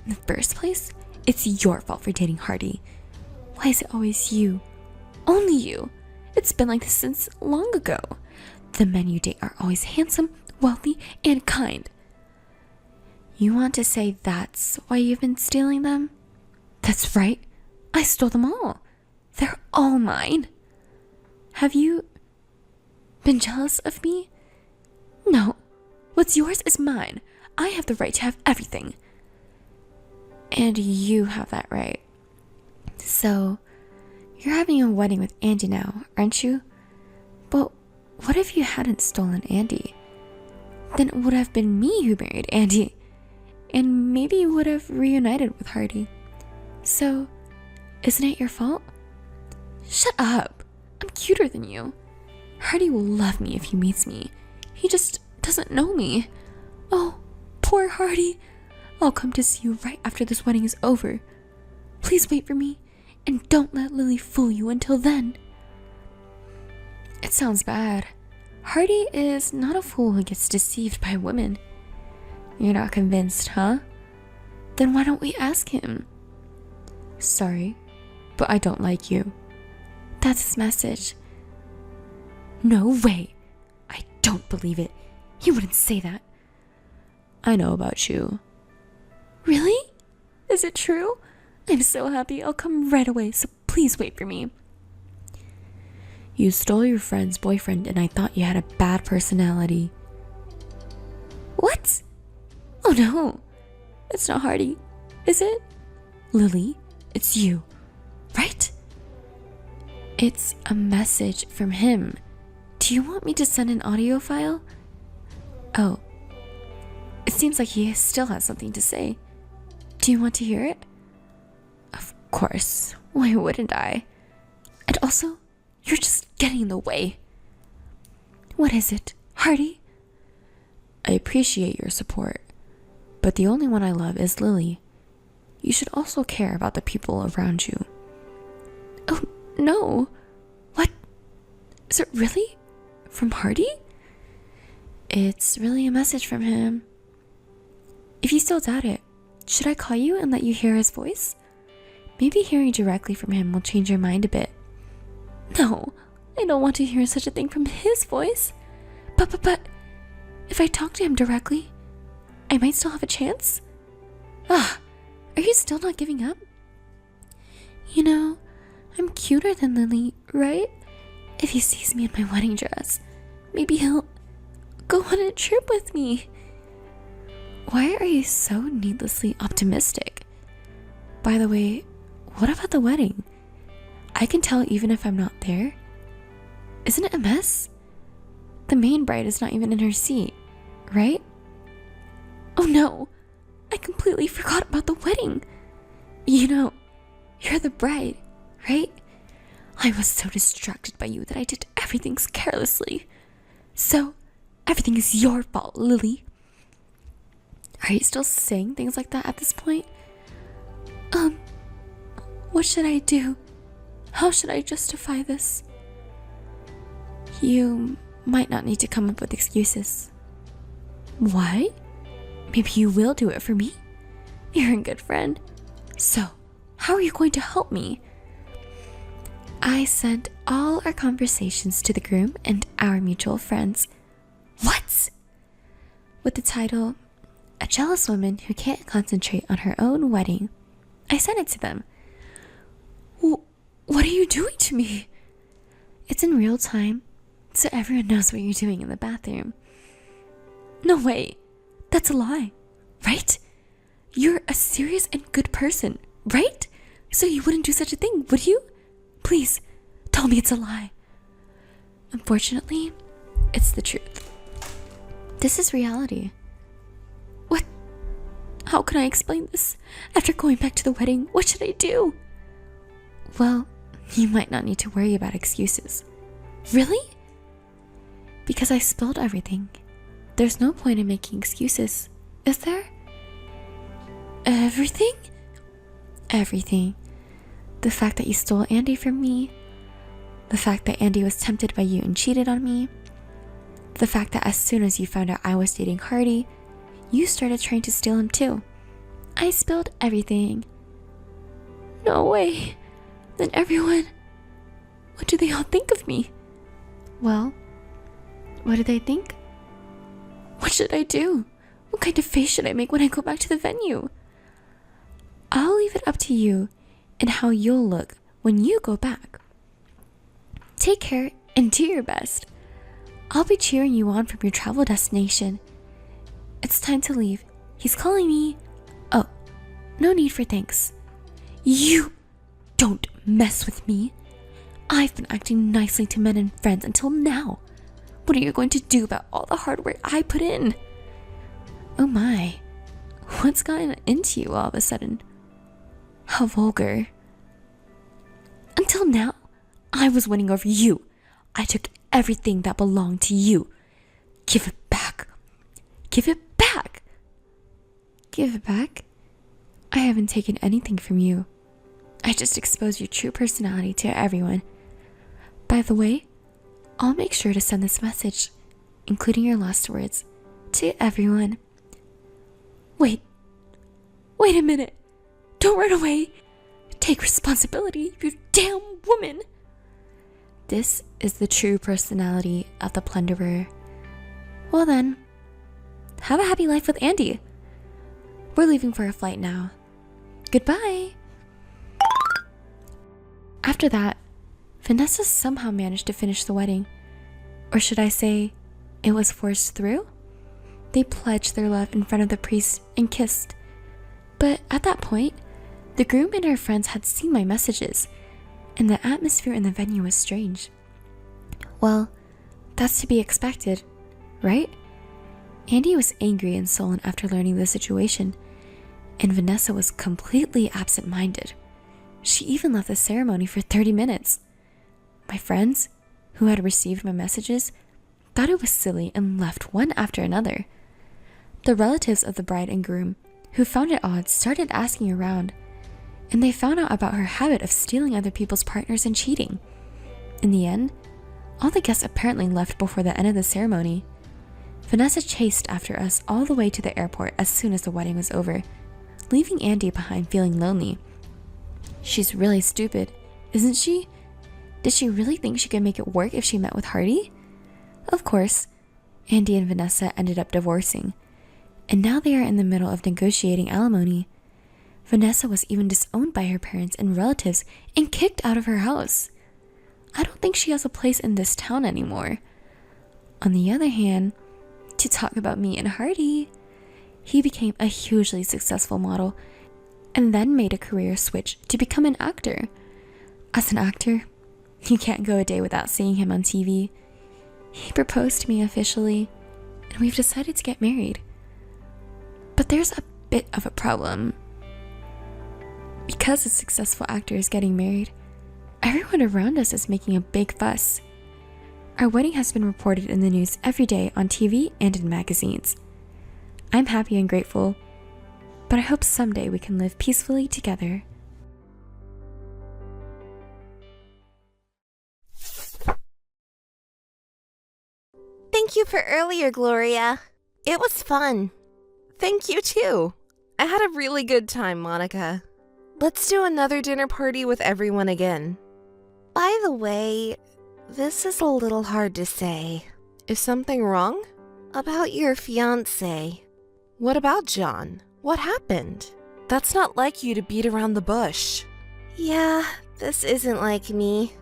In the first place, it's your fault for dating Hardy. Why is it always you? Only you. It's been like this since long ago. The men you date are always handsome, wealthy, and kind. You want to say that's why you've been stealing them? That's right. I stole them all. They're all mine. Have you been jealous of me? No. What's yours is mine. I have the right to have everything. And you have that right. So, you're having a wedding with Andy now, aren't you? But what if you hadn't stolen Andy? Then it would have been me who married Andy. And maybe you would have reunited with Hardy. So, Isn't it your fault? Shut up. I'm cuter than you. Hardy will love me if he meets me. He just doesn't know me. Oh, poor Hardy. I'll come to see you right after this wedding is over. Please wait for me, and don't let Lily fool you until then. It sounds bad. Hardy is not a fool who gets deceived by women. You're not convinced, huh? Then why don't we ask him? Sorry, but I don't like you. That's his message. No way. I don't believe it. He wouldn't say that. I know about you. Really? Is it true? I'm so happy. I'll come right away, so please wait for me. You stole your friend's boyfriend and I thought you had a bad personality. What? Oh no. It's not Hardy, is it? Lily, it's you, right? It's a message from him. Do you want me to send an audio file? Oh. It seems like he still has something to say. Do you want to hear it? Of course. Why wouldn't I? And also, you're just getting in the way. What is it, Hardy? I appreciate your support, but the only one I love is Lily. You should also care about the people around you. Oh, no. What? Is it really? From Hardy? It's really a message from him. If you still doubt it, should I call you and let you hear his voice? Maybe hearing directly from him will change your mind a bit. No, I don't want to hear such a thing from his voice. But, if I talk to him directly, I might still have a chance? Are you still not giving up? You know, I'm cuter than Lily, right? If he sees me in my wedding dress, maybe he'll go on a trip with me. Why are you so needlessly optimistic? By the way, what about the wedding? I can tell even if I'm not there. Isn't it a mess? The main bride is not even in her seat, right? Oh no, I completely forgot about the wedding. You know, you're the bride, right? I was so distracted by you that I did everything carelessly. So, everything is your fault, Lily. Are you still saying things like that at this point? What should I do? How should I justify this? You might not need to come up with excuses. Why? Maybe you will do it for me? You're a good friend. So, how are you going to help me? I sent all our conversations to the groom and our mutual friends. What? With the title, A Jealous Woman Who Can't Concentrate on Her Own Wedding. I sent it to them. What are you doing to me? It's in real time, so everyone knows what you're doing in the bathroom. No way. That's a lie, right? You're a serious and good person, right? So you wouldn't do such a thing, would you? Please, tell me it's a lie. Unfortunately, it's the truth. This is reality. What? How can I explain this? After going back to the wedding, what should I do? Well, you might not need to worry about excuses. Really? Because I spilled everything. There's no point in making excuses, is there? Everything? Everything. The fact that you stole Andy from me. The fact that Andy was tempted by you and cheated on me. The fact that as soon as you found out I was dating Hardy, you started trying to steal him too. I spilled everything. No way. Then everyone... What do they all think of me? Well, what do they think? What should I do? What kind of face should I make when I go back to the venue? I'll leave it up to you and how you'll look when you go back. Take care and do your best. I'll be cheering you on from your travel destination. It's time to leave. He's calling me. Oh, no need for thanks. You don't mess with me. I've been acting nicely to men and friends until now. What are you going to do about all the hard work I put in? Oh my, what's gotten into you all of a sudden? How vulgar. Until now, I was winning over you. I took everything that belonged to you. Give it back. Give it back. Give it back? I haven't taken anything from you. I just exposed your true personality to everyone. By the way, I'll make sure to send this message, including your last words, to everyone. Wait a minute. Don't run away. Take responsibility, you damn woman. This is the true personality of the plunderer. Well then, have a happy life with Andy. We're leaving for a flight now. Goodbye. After that, Vanessa somehow managed to finish the wedding. Or should I say, it was forced through? They pledged their love in front of the priest and kissed. But at that point, the groom and her friends had seen my messages, and the atmosphere in the venue was strange. Well, that's to be expected, right? Andy was angry and sullen after learning the situation, and Vanessa was completely absent-minded. She even left the ceremony for 30 minutes. My friends, who had received my messages, thought it was silly and left one after another. The relatives of the bride and groom, who found it odd, started asking around, and they found out about her habit of stealing other people's partners and cheating. In the end, all the guests apparently left before the end of the ceremony. Vanessa chased after us all the way to the airport as soon as the wedding was over, leaving Andy behind feeling lonely. She's really stupid, isn't she? Did she really think she could make it work if she met with Hardy? Of course, Andy and Vanessa ended up divorcing, and now they are in the middle of negotiating alimony. Vanessa was even disowned by her parents and relatives and kicked out of her house. I don't think she has a place in this town anymore. On the other hand, to talk about me and Hardy, he became a hugely successful model and then made a career switch to become an actor. As an actor, you can't go a day without seeing him on TV. He proposed to me officially, and we've decided to get married. But there's a bit of a problem. Because a successful actor is getting married, everyone around us is making a big fuss. Our wedding has been reported in the news every day on TV and in magazines. I'm happy and grateful, but I hope someday we can live peacefully together. Thank you for earlier, Gloria. It was fun. Thank you too. I had a really good time, Monica. Let's do another dinner party with everyone again. By the way, this is a little hard to say. Is something wrong? About your fiancé. What about John? What happened? That's not like you to beat around the bush. Yeah, this isn't like me.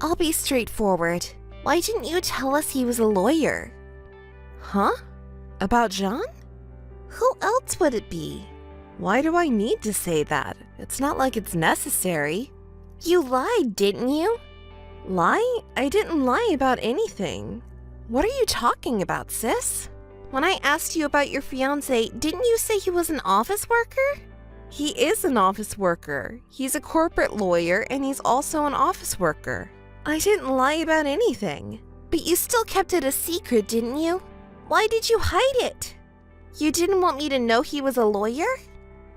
I'll be straightforward. Why didn't you tell us he was a lawyer? Huh? About John? Who else would it be? Why do I need to say that? It's not like it's necessary. You lied, didn't you? Lie? I didn't lie about anything. What are you talking about, sis? When I asked you about your fiancé, didn't you say he was an office worker? He is an office worker. He's a corporate lawyer and he's also an office worker. I didn't lie about anything. But you still kept it a secret, didn't you? Why did you hide it? You didn't want me to know he was a lawyer?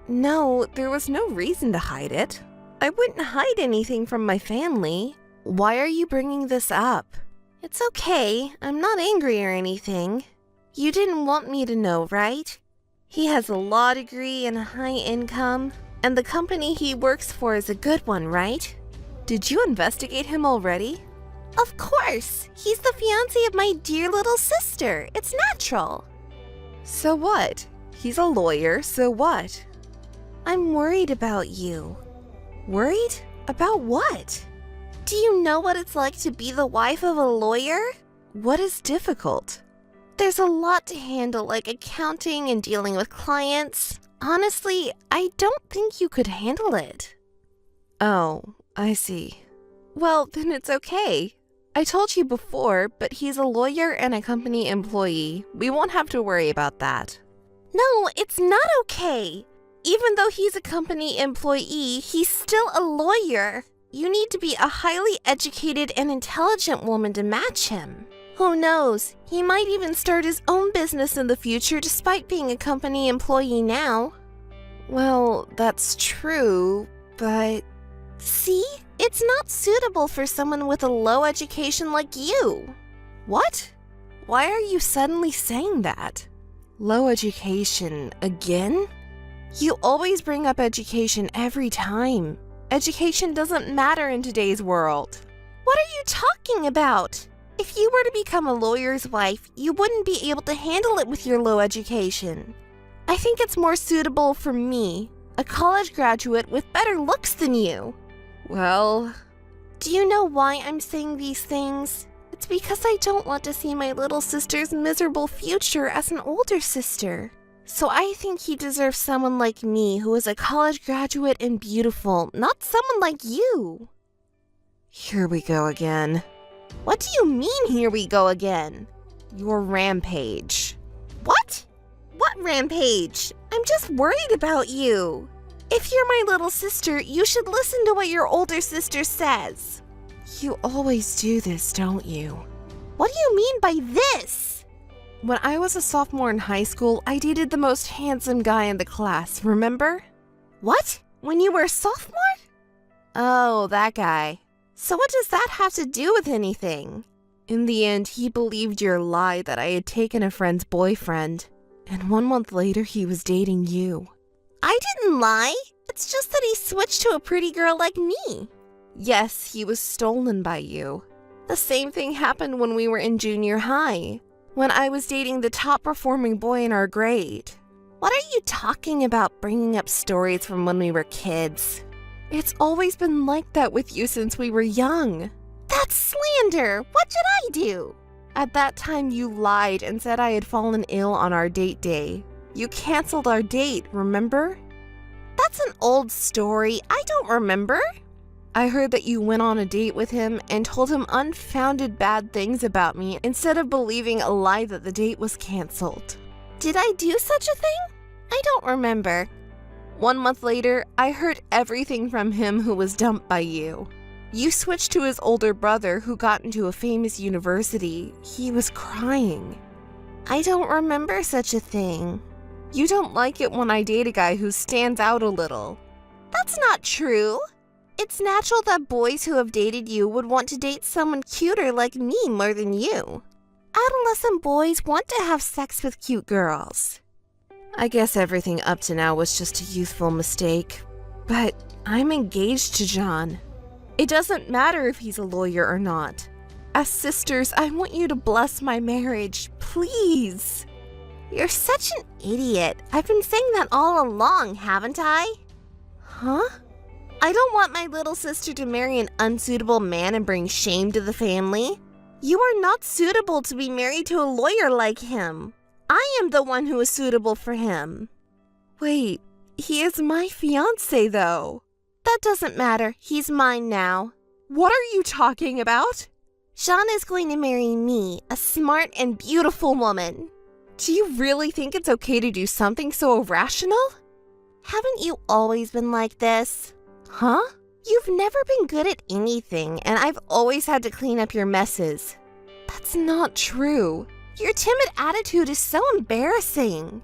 No, there was no reason to hide it. I wouldn't hide anything from my family. Why are you bringing this up? It's okay. I'm not angry or anything. You didn't want me to know, right? He has a law degree and a high income, and the company he works for is a good one, right? Did you investigate him already? Of course! He's the fiancé of my dear little sister. It's natural. So what? He's a lawyer, so what? I'm worried about you. Worried? About what? Do you know what it's like to be the wife of a lawyer? What is difficult? There's a lot to handle, like accounting and dealing with clients. Honestly, I don't think you could handle it. Oh, I see. Well, then it's okay. I told you before, but he's a lawyer and a company employee. We won't have to worry about that. No, it's not okay. Even though he's a company employee, he's still a lawyer. You need to be a highly educated and intelligent woman to match him. Who knows? He might even start his own business in the future despite being a company employee now. Well, that's true, but... See? It's not suitable for someone with a low education like you. What? Why are you suddenly saying that? Low education again? You always bring up education every time. Education doesn't matter in today's world. What are you talking about? If you were to become a lawyer's wife, you wouldn't be able to handle it with your low education. I think it's more suitable for me, a college graduate with better looks than you. Well, do you know why I'm saying these things? It's because I don't want to see my little sister's miserable future as an older sister. So I think he deserves someone like me who is a college graduate and beautiful, not someone like you. Here we go again. What do you mean, here we go again? Your rampage. What? What rampage? I'm just worried about you. If you're my little sister, you should listen to what your older sister says. You always do this, don't you? What do you mean by this? When I was a sophomore in high school, I dated the most handsome guy in the class, remember? What? When you were a sophomore? Oh, that guy. So what does that have to do with anything? In the end, he believed your lie that I had taken a friend's boyfriend. And 1 month later, he was dating you. I didn't lie. It's just that he switched to a pretty girl like me. Yes, he was stolen by you. The same thing happened when we were in junior high, when I was dating the top performing boy in our grade. What are you talking about, bringing up stories from when we were kids? It's always been like that with you since we were young. That's slander. What did I do? At that time, you lied and said I had fallen ill on our date day. You canceled our date, remember? That's an old story. I don't remember. I heard that you went on a date with him and told him unfounded bad things about me instead of believing a lie that the date was canceled. Did I do such a thing? I don't remember. 1 month later, I heard everything from him who was dumped by you. You switched to his older brother who got into a famous university. He was crying. I don't remember such a thing. You don't like it when I date a guy who stands out a little. That's not true. It's natural that boys who have dated you would want to date someone cuter like me more than you. Adolescent boys want to have sex with cute girls. I guess everything up to now was just a youthful mistake. But I'm engaged to John. It doesn't matter if he's a lawyer or not. As sisters, I want you to bless my marriage, please. You're such an idiot. I've been saying that all along, haven't I? Huh? I don't want my little sister to marry an unsuitable man and bring shame to the family. You are not suitable to be married to a lawyer like him. I am the one who is suitable for him. Wait, he is my fiancé though. That doesn't matter. He's mine now. What are you talking about? Jean is going to marry me, a smart and beautiful woman. Do you really think it's okay to do something so irrational? Haven't you always been like this? Huh? You've never been good at anything, and I've always had to clean up your messes. That's not true. Your timid attitude is so embarrassing.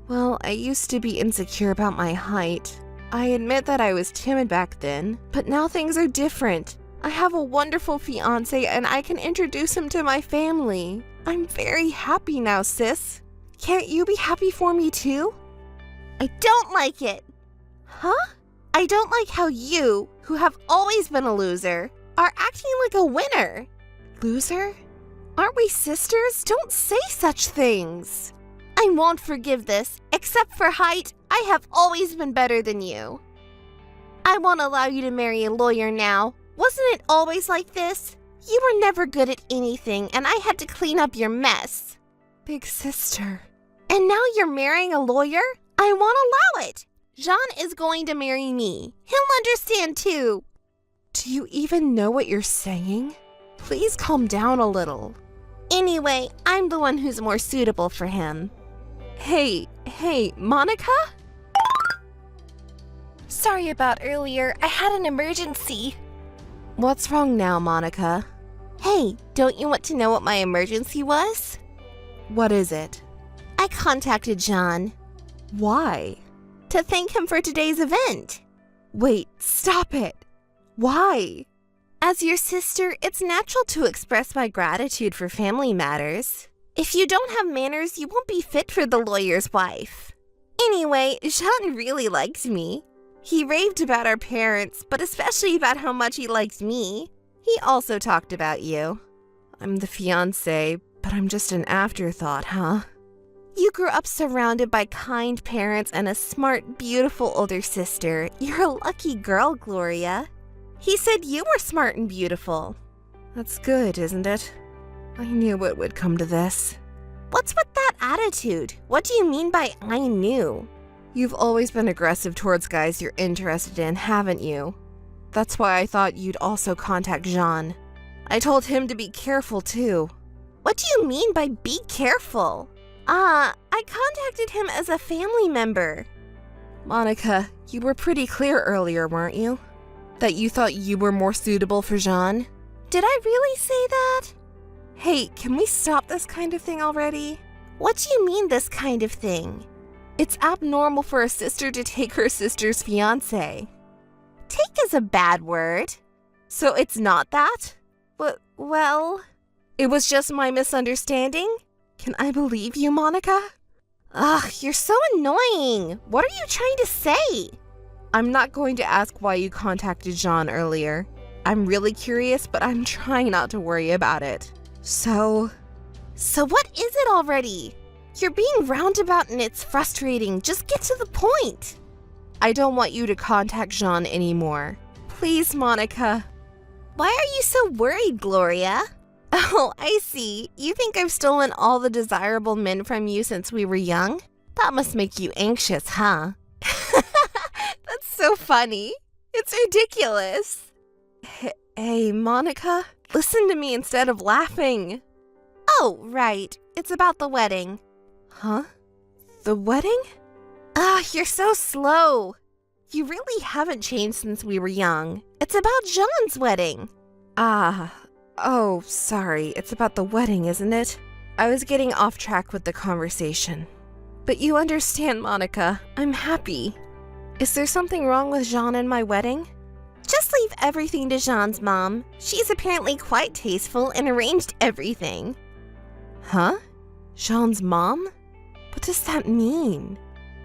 Well, I used to be insecure about my height. I admit that I was timid back then, but now things are different. I have a wonderful fiancé and I can introduce him to my family. I'm very happy now, sis. Can't you be happy for me too? I don't like it. Huh? I don't like how you, who have always been a loser, are acting like a winner. Loser? Aren't we sisters? Don't say such things. I won't forgive this. Except for height, I have always been better than you. I won't allow you to marry a lawyer now. Wasn't it always like this? You were never good at anything, and I had to clean up your mess. Big sister. And now you're marrying a lawyer? I won't allow it. Jean is going to marry me. He'll understand too. Do you even know what you're saying? Please calm down a little. Anyway, I'm the one who's more suitable for him. Hey, Monica? Sorry about earlier. I had an emergency. What's wrong now, Monica? Hey, don't you want to know what my emergency was? What is it? I contacted John. Why? To thank him for today's event. Wait, stop it. Why? As your sister, it's natural to express my gratitude for family matters. If you don't have manners, you won't be fit for the lawyer's wife. Anyway, Jean really liked me. He raved about our parents, but especially about how much he liked me. He also talked about you. I'm the fiancé, but I'm just an afterthought, huh? You grew up surrounded by kind parents and a smart, beautiful older sister. You're a lucky girl, Gloria. He said you were smart and beautiful. That's good, isn't it? I knew it would come to this. What's with that attitude? What do you mean by I knew? You've always been aggressive towards guys you're interested in, haven't you? That's why I thought you'd also contact Jean. I told him to be careful too. What do you mean by be careful? I contacted him as a family member. Monica, you were pretty clear earlier, weren't you? That you thought you were more suitable for Jean? Did I really say that? Hey, can we stop this kind of thing already? What do you mean this kind of thing? It's abnormal for a sister to take her sister's fiancé. Take is a bad word. So it's not that? Well, it was just my misunderstanding? Can I believe you, Monica? Ugh, you're so annoying. What are you trying to say? I'm not going to ask why you contacted Jean earlier. I'm really curious, but I'm trying not to worry about it. So what is it already? You're being roundabout and it's frustrating. Just get to the point. I don't want you to contact Jean anymore. Please, Monica. Why are you so worried, Gloria? Oh, I see. You think I've stolen all the desirable men from you since we were young? That must make you anxious, huh? That's so funny. It's ridiculous. Hey, Monica, listen to me instead of laughing. Oh, right. It's about the wedding. Huh? The wedding? You're so slow. You really haven't changed since we were young. It's about Jean's wedding. Oh, sorry. It's about the wedding, isn't it? I was getting off track with the conversation. But you understand, Monica. I'm happy. Is there something wrong with Jean and my wedding? Just leave everything to Jean's mom. She's apparently quite tasteful and arranged everything. Huh? Jean's mom? What does that mean?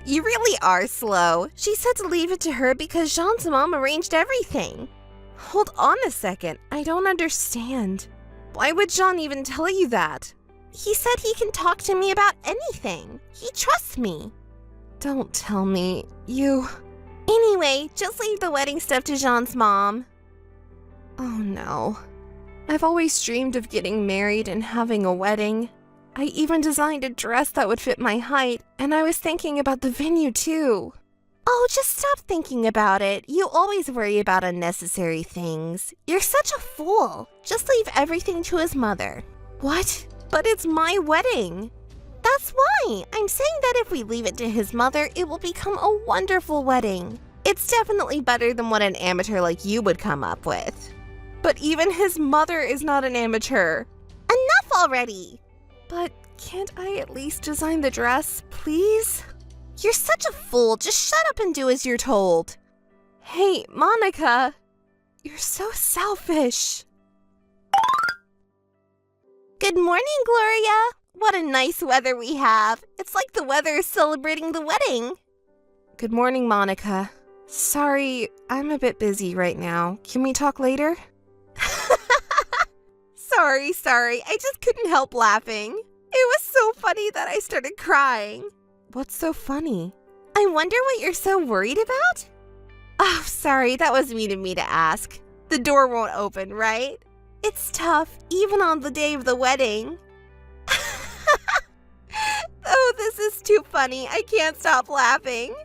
You really are slow. She said to leave it to her because Jean's mom arranged everything. Hold on a second. I don't understand. Why would Jean even tell you that? He said he can talk to me about anything. He trusts me. Don't tell me. Anyway, just leave the wedding stuff to Jean's mom. Oh no. I've always dreamed of getting married and having a wedding. I even designed a dress that would fit my height, and I was thinking about the venue too. Oh, just stop thinking about it. You always worry about unnecessary things. You're such a fool. Just leave everything to his mother. What? But it's my wedding. That's why. I'm saying that if we leave it to his mother, it will become a wonderful wedding. It's definitely better than what an amateur like you would come up with. But even his mother is not an amateur. Enough already! But can't I at least design the dress, please? You're such a fool. Just shut up and do as you're told. Hey, Monica. You're so selfish. Good morning, Gloria. What a nice weather we have. It's like the weather is celebrating the wedding. Good morning, Monica. Sorry, I'm a bit busy right now. Can we talk later? Sorry. I just couldn't help laughing. It was so funny that I started crying. What's so funny? I wonder what you're so worried about? Oh, sorry, that was mean of me to ask. The door won't open, right? It's tough, even on the day of the wedding. Oh, this is too funny. I can't stop laughing.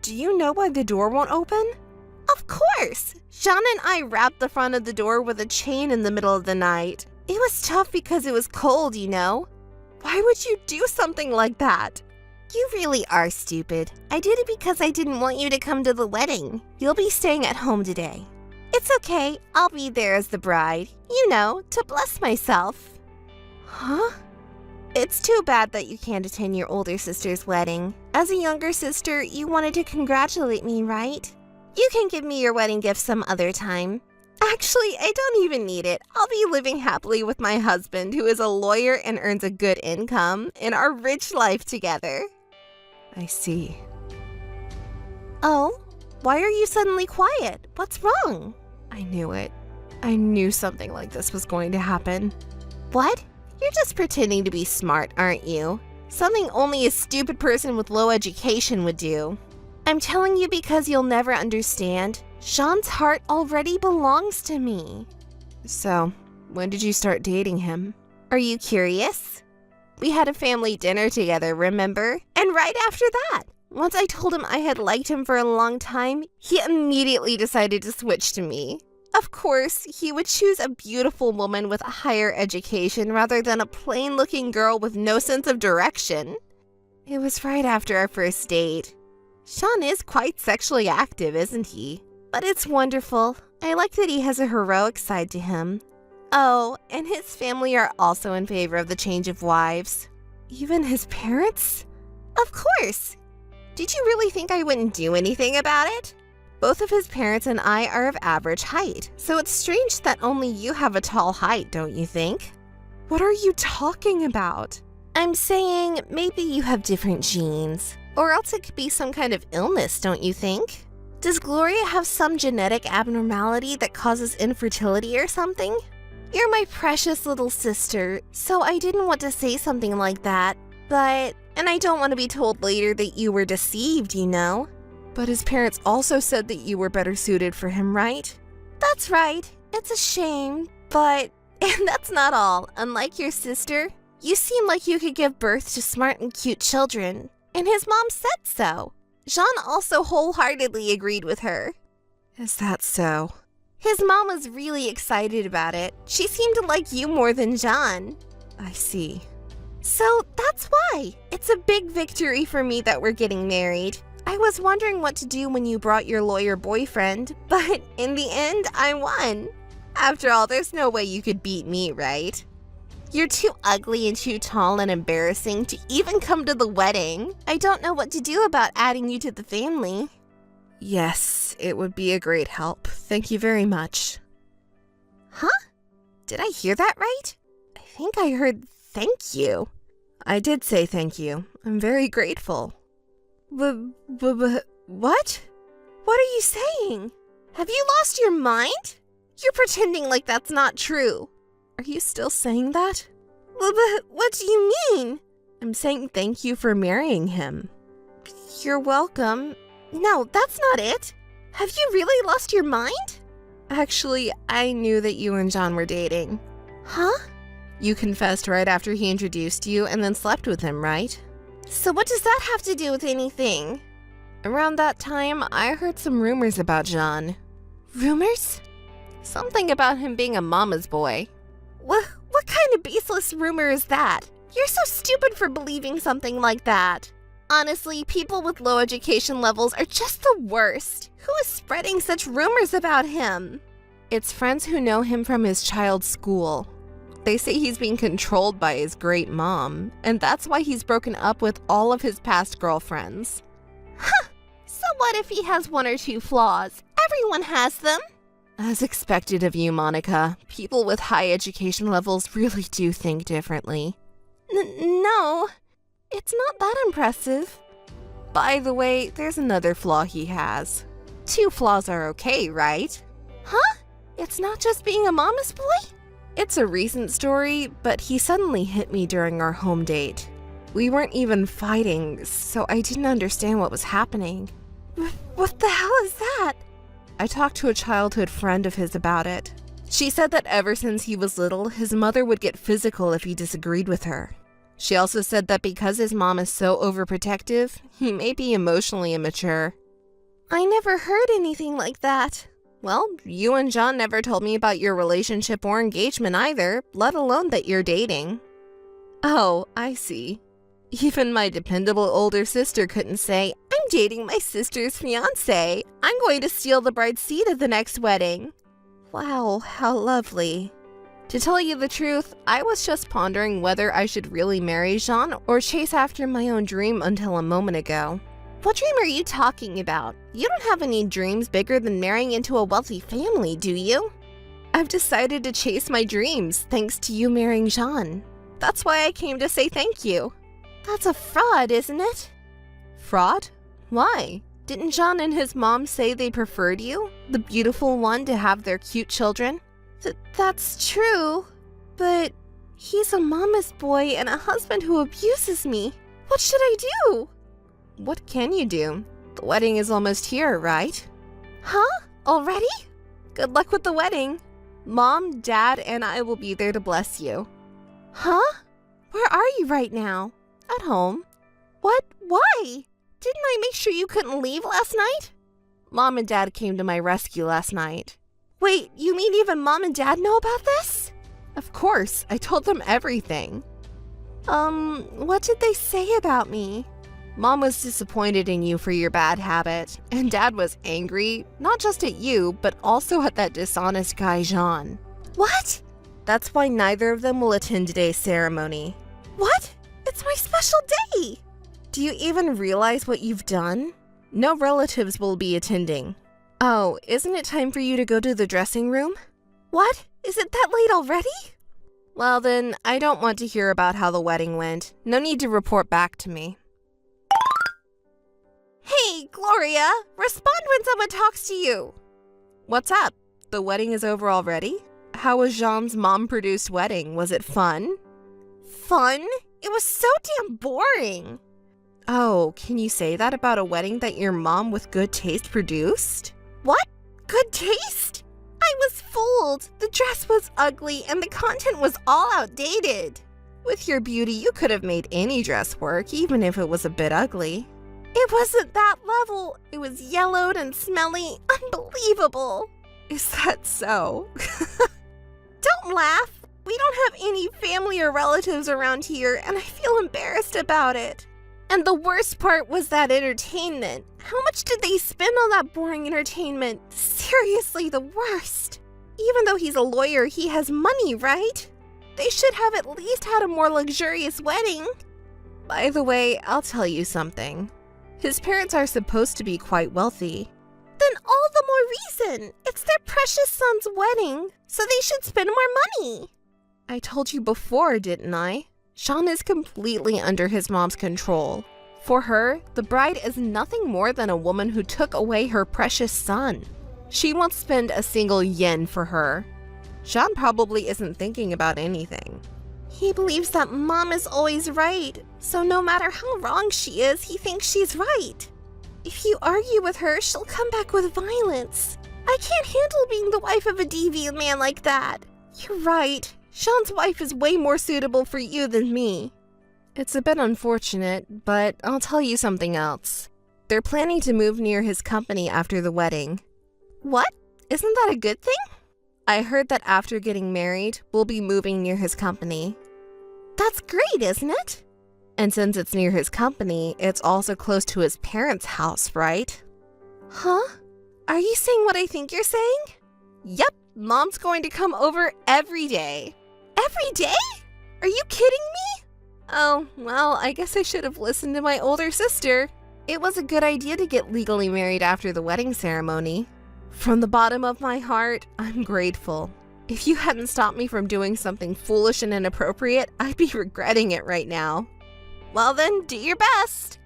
Do you know why the door won't open? Of course. Jean and I wrapped the front of the door with a chain in the middle of the night. It was tough because it was cold, you know. Why would you do something like that? You really are stupid. I did it because I didn't want you to come to the wedding. You'll be staying at home today. It's okay. I'll be there as the bride. You know, to bless myself. Huh? It's too bad that you can't attend your older sister's wedding. As a younger sister, you wanted to congratulate me, right? You can give me your wedding gift some other time. Actually, I don't even need it. I'll be living happily with my husband, who is a lawyer and earns a good income, in our rich life together. I see. Oh, why are you suddenly quiet? What's wrong? I knew it. I knew something like this was going to happen. What? You're just pretending to be smart, aren't you? Something only a stupid person with low education would do. I'm telling you because you'll never understand. Jean's heart already belongs to me. So, when did you start dating him? Are you curious? We had a family dinner together, remember? And right after that, once I told him I had liked him for a long time, he immediately decided to switch to me. Of course, he would choose a beautiful woman with a higher education rather than a plain-looking girl with no sense of direction. It was right after our first date. Jean is quite sexually active, isn't he? But it's wonderful. I like that he has a heroic side to him. Oh, and his family are also in favor of the change of wives. Even his parents? Of course! Did you really think I wouldn't do anything about it? Both of his parents and I are of average height, so it's strange that only you have a tall height, don't you think? What are you talking about? I'm saying maybe you have different genes, or else it could be some kind of illness, don't you think? Does Gloria have some genetic abnormality that causes infertility or something? You're my precious little sister, so I didn't want to say something like that, and I don't want to be told later that you were deceived, you know? But his parents also said that you were better suited for him, right? That's right. It's a shame, but and that's not all. Unlike your sister, you seem like you could give birth to smart and cute children, and his mom said so. Jean also wholeheartedly agreed with her. Is that so? His mom was really excited about it. She seemed to like you more than Jean. I see. So that's why. It's a big victory for me that we're getting married. I was wondering what to do when you brought your lawyer boyfriend, but in the end, I won. After all, there's no way you could beat me, right? You're too ugly and too tall and embarrassing to even come to the wedding. I don't know what to do about adding you to the family. Yes, it would be a great help. Thank you very much. Huh? Did I hear that right? I think I heard thank you. I did say thank you. I'm very grateful. What? What are you saying? Have you lost your mind? You're pretending like that's not true. Are you still saying that? But what do you mean? I'm saying thank you for marrying him. You're welcome. No, that's not it. Have you really lost your mind? Actually, I knew that you and John were dating. Huh? You confessed right after he introduced you and then slept with him, right? So what does that have to do with anything? Around that time, I heard some rumors about John. Rumors? Something about him being a mama's boy. What kind of baseless rumor is that? You're so stupid for believing something like that. Honestly, people with low education levels are just the worst. Who is spreading such rumors about him? It's friends who know him from his child's school. They say he's being controlled by his great mom, and that's why he's broken up with all of his past girlfriends. Huh! So what if he has one or two flaws? Everyone has them. As expected of you, Monica, people with high education levels really do think differently. No, it's not that impressive. By the way, there's another flaw he has. 2 flaws are okay, right? Huh? It's not just being a mama's boy? It's a recent story, but he suddenly hit me during our home date. We weren't even fighting, so I didn't understand what was happening. What the hell is that? I talked to a childhood friend of his about it. She said that ever since he was little, his mother would get physical if he disagreed with her. She also said that because his mom is so overprotective, he may be emotionally immature. I never heard anything like that. Well, you and John never told me about your relationship or engagement either, let alone that you're dating. Oh, I see. Even my dependable older sister couldn't say, I'm dating my sister's fiancé. I'm going to steal the bride's seat at the next wedding. Wow, how lovely. To tell you the truth, I was just pondering whether I should really marry Jean or chase after my own dream until a moment ago. What dream are you talking about? You don't have any dreams bigger than marrying into a wealthy family, do you? I've decided to chase my dreams thanks to you marrying Jean. That's why I came to say thank you. That's a fraud, isn't it? Fraud? Why? Didn't Jean and his mom say they preferred you, the beautiful one, to have their cute children? That's true, but he's a mama's boy and a husband who abuses me. What should I do? What can you do? The wedding is almost here, right? Huh? Already? Good luck with the wedding. Mom, Dad, and I will be there to bless you. Huh? Where are you right now? At home. What? Why? Didn't I make sure you couldn't leave last night? Mom and Dad came to my rescue last night. Wait, you mean even Mom and Dad know about this? Of course, I told them everything. What did they say about me? Mom was disappointed in you for your bad habit, and Dad was angry, not just at you, but also at that dishonest guy, Jean. What? That's why neither of them will attend today's ceremony. What? It's my special day! Do you even realize what you've done? No relatives will be attending. Oh, isn't it time for you to go to the dressing room? What? Is it that late already? Well then, I don't want to hear about how the wedding went. No need to report back to me. Hey, Gloria! Respond when someone talks to you! What's up? The wedding is over already? How was Jean's mom-produced wedding? Was it fun? Fun? It was so damn boring! Oh, can you say that about a wedding that your mom with good taste produced? What? Good taste? I was fooled. The dress was ugly and the content was all outdated. With your beauty, you could have made any dress work, even if it was a bit ugly. It wasn't that level. It was yellowed and smelly. Unbelievable. Is that so? Don't laugh. We don't have any family or relatives around here, and I feel embarrassed about it. And the worst part was that entertainment. How much did they spend on that boring entertainment? Seriously, the worst. Even though he's a lawyer, he has money, right? They should have at least had a more luxurious wedding. By the way, I'll tell you something. His parents are supposed to be quite wealthy. Then all the more reason. It's their precious son's wedding, so they should spend more money. I told you before, didn't I? Jean is completely under his mom's control. For her, the bride is nothing more than a woman who took away her precious son. She won't spend a single yen for her. Jean probably isn't thinking about anything. He believes that mom is always right, so no matter how wrong she is, he thinks she's right. If you argue with her, she'll come back with violence. I can't handle being the wife of a deviant man like that. You're right. Jean's wife is way more suitable for you than me. It's a bit unfortunate, but I'll tell you something else. They're planning to move near his company after the wedding. What? Isn't that a good thing? I heard that after getting married, we'll be moving near his company. That's great, isn't it? And since it's near his company, it's also close to his parents' house, right? Huh? Are you saying what I think you're saying? Yep, Mom's going to come over every day. Every day? Are you kidding me? Oh, well, I guess I should have listened to my older sister. It was a good idea to get legally married after the wedding ceremony. From the bottom of my heart, I'm grateful. If you hadn't stopped me from doing something foolish and inappropriate, I'd be regretting it right now. Well then, do your best.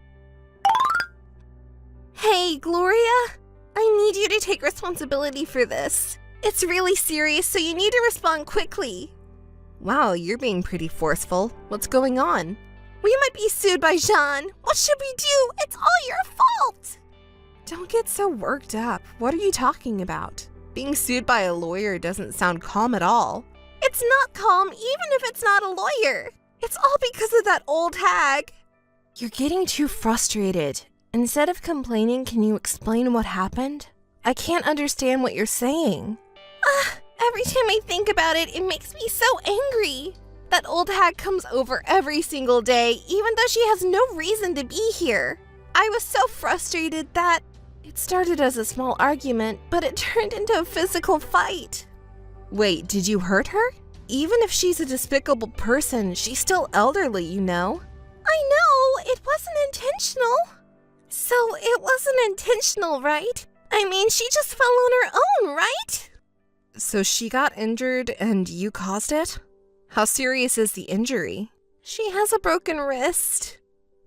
Hey, Gloria. I need you to take responsibility for this. It's really serious, so you need to respond quickly. Wow, you're being pretty forceful. What's going on? We might be sued by Jean. What should we do? It's all your fault. Don't get so worked up. What are you talking about? Being sued by a lawyer doesn't sound calm at all. It's not calm, even if it's not a lawyer. It's all because of that old hag. You're getting too frustrated. Instead of complaining, can you explain what happened? I can't understand what you're saying. Every time I think about it, it makes me so angry. That old hag comes over every single day, even though she has no reason to be here. I was so frustrated that it started as a small argument, but it turned into a physical fight. Wait, did you hurt her? Even if she's a despicable person, she's still elderly, you know? I know, it wasn't intentional. So it wasn't intentional, right? I mean, she just fell on her own, right? So she got injured and you caused it? How serious is the injury? She has a broken wrist.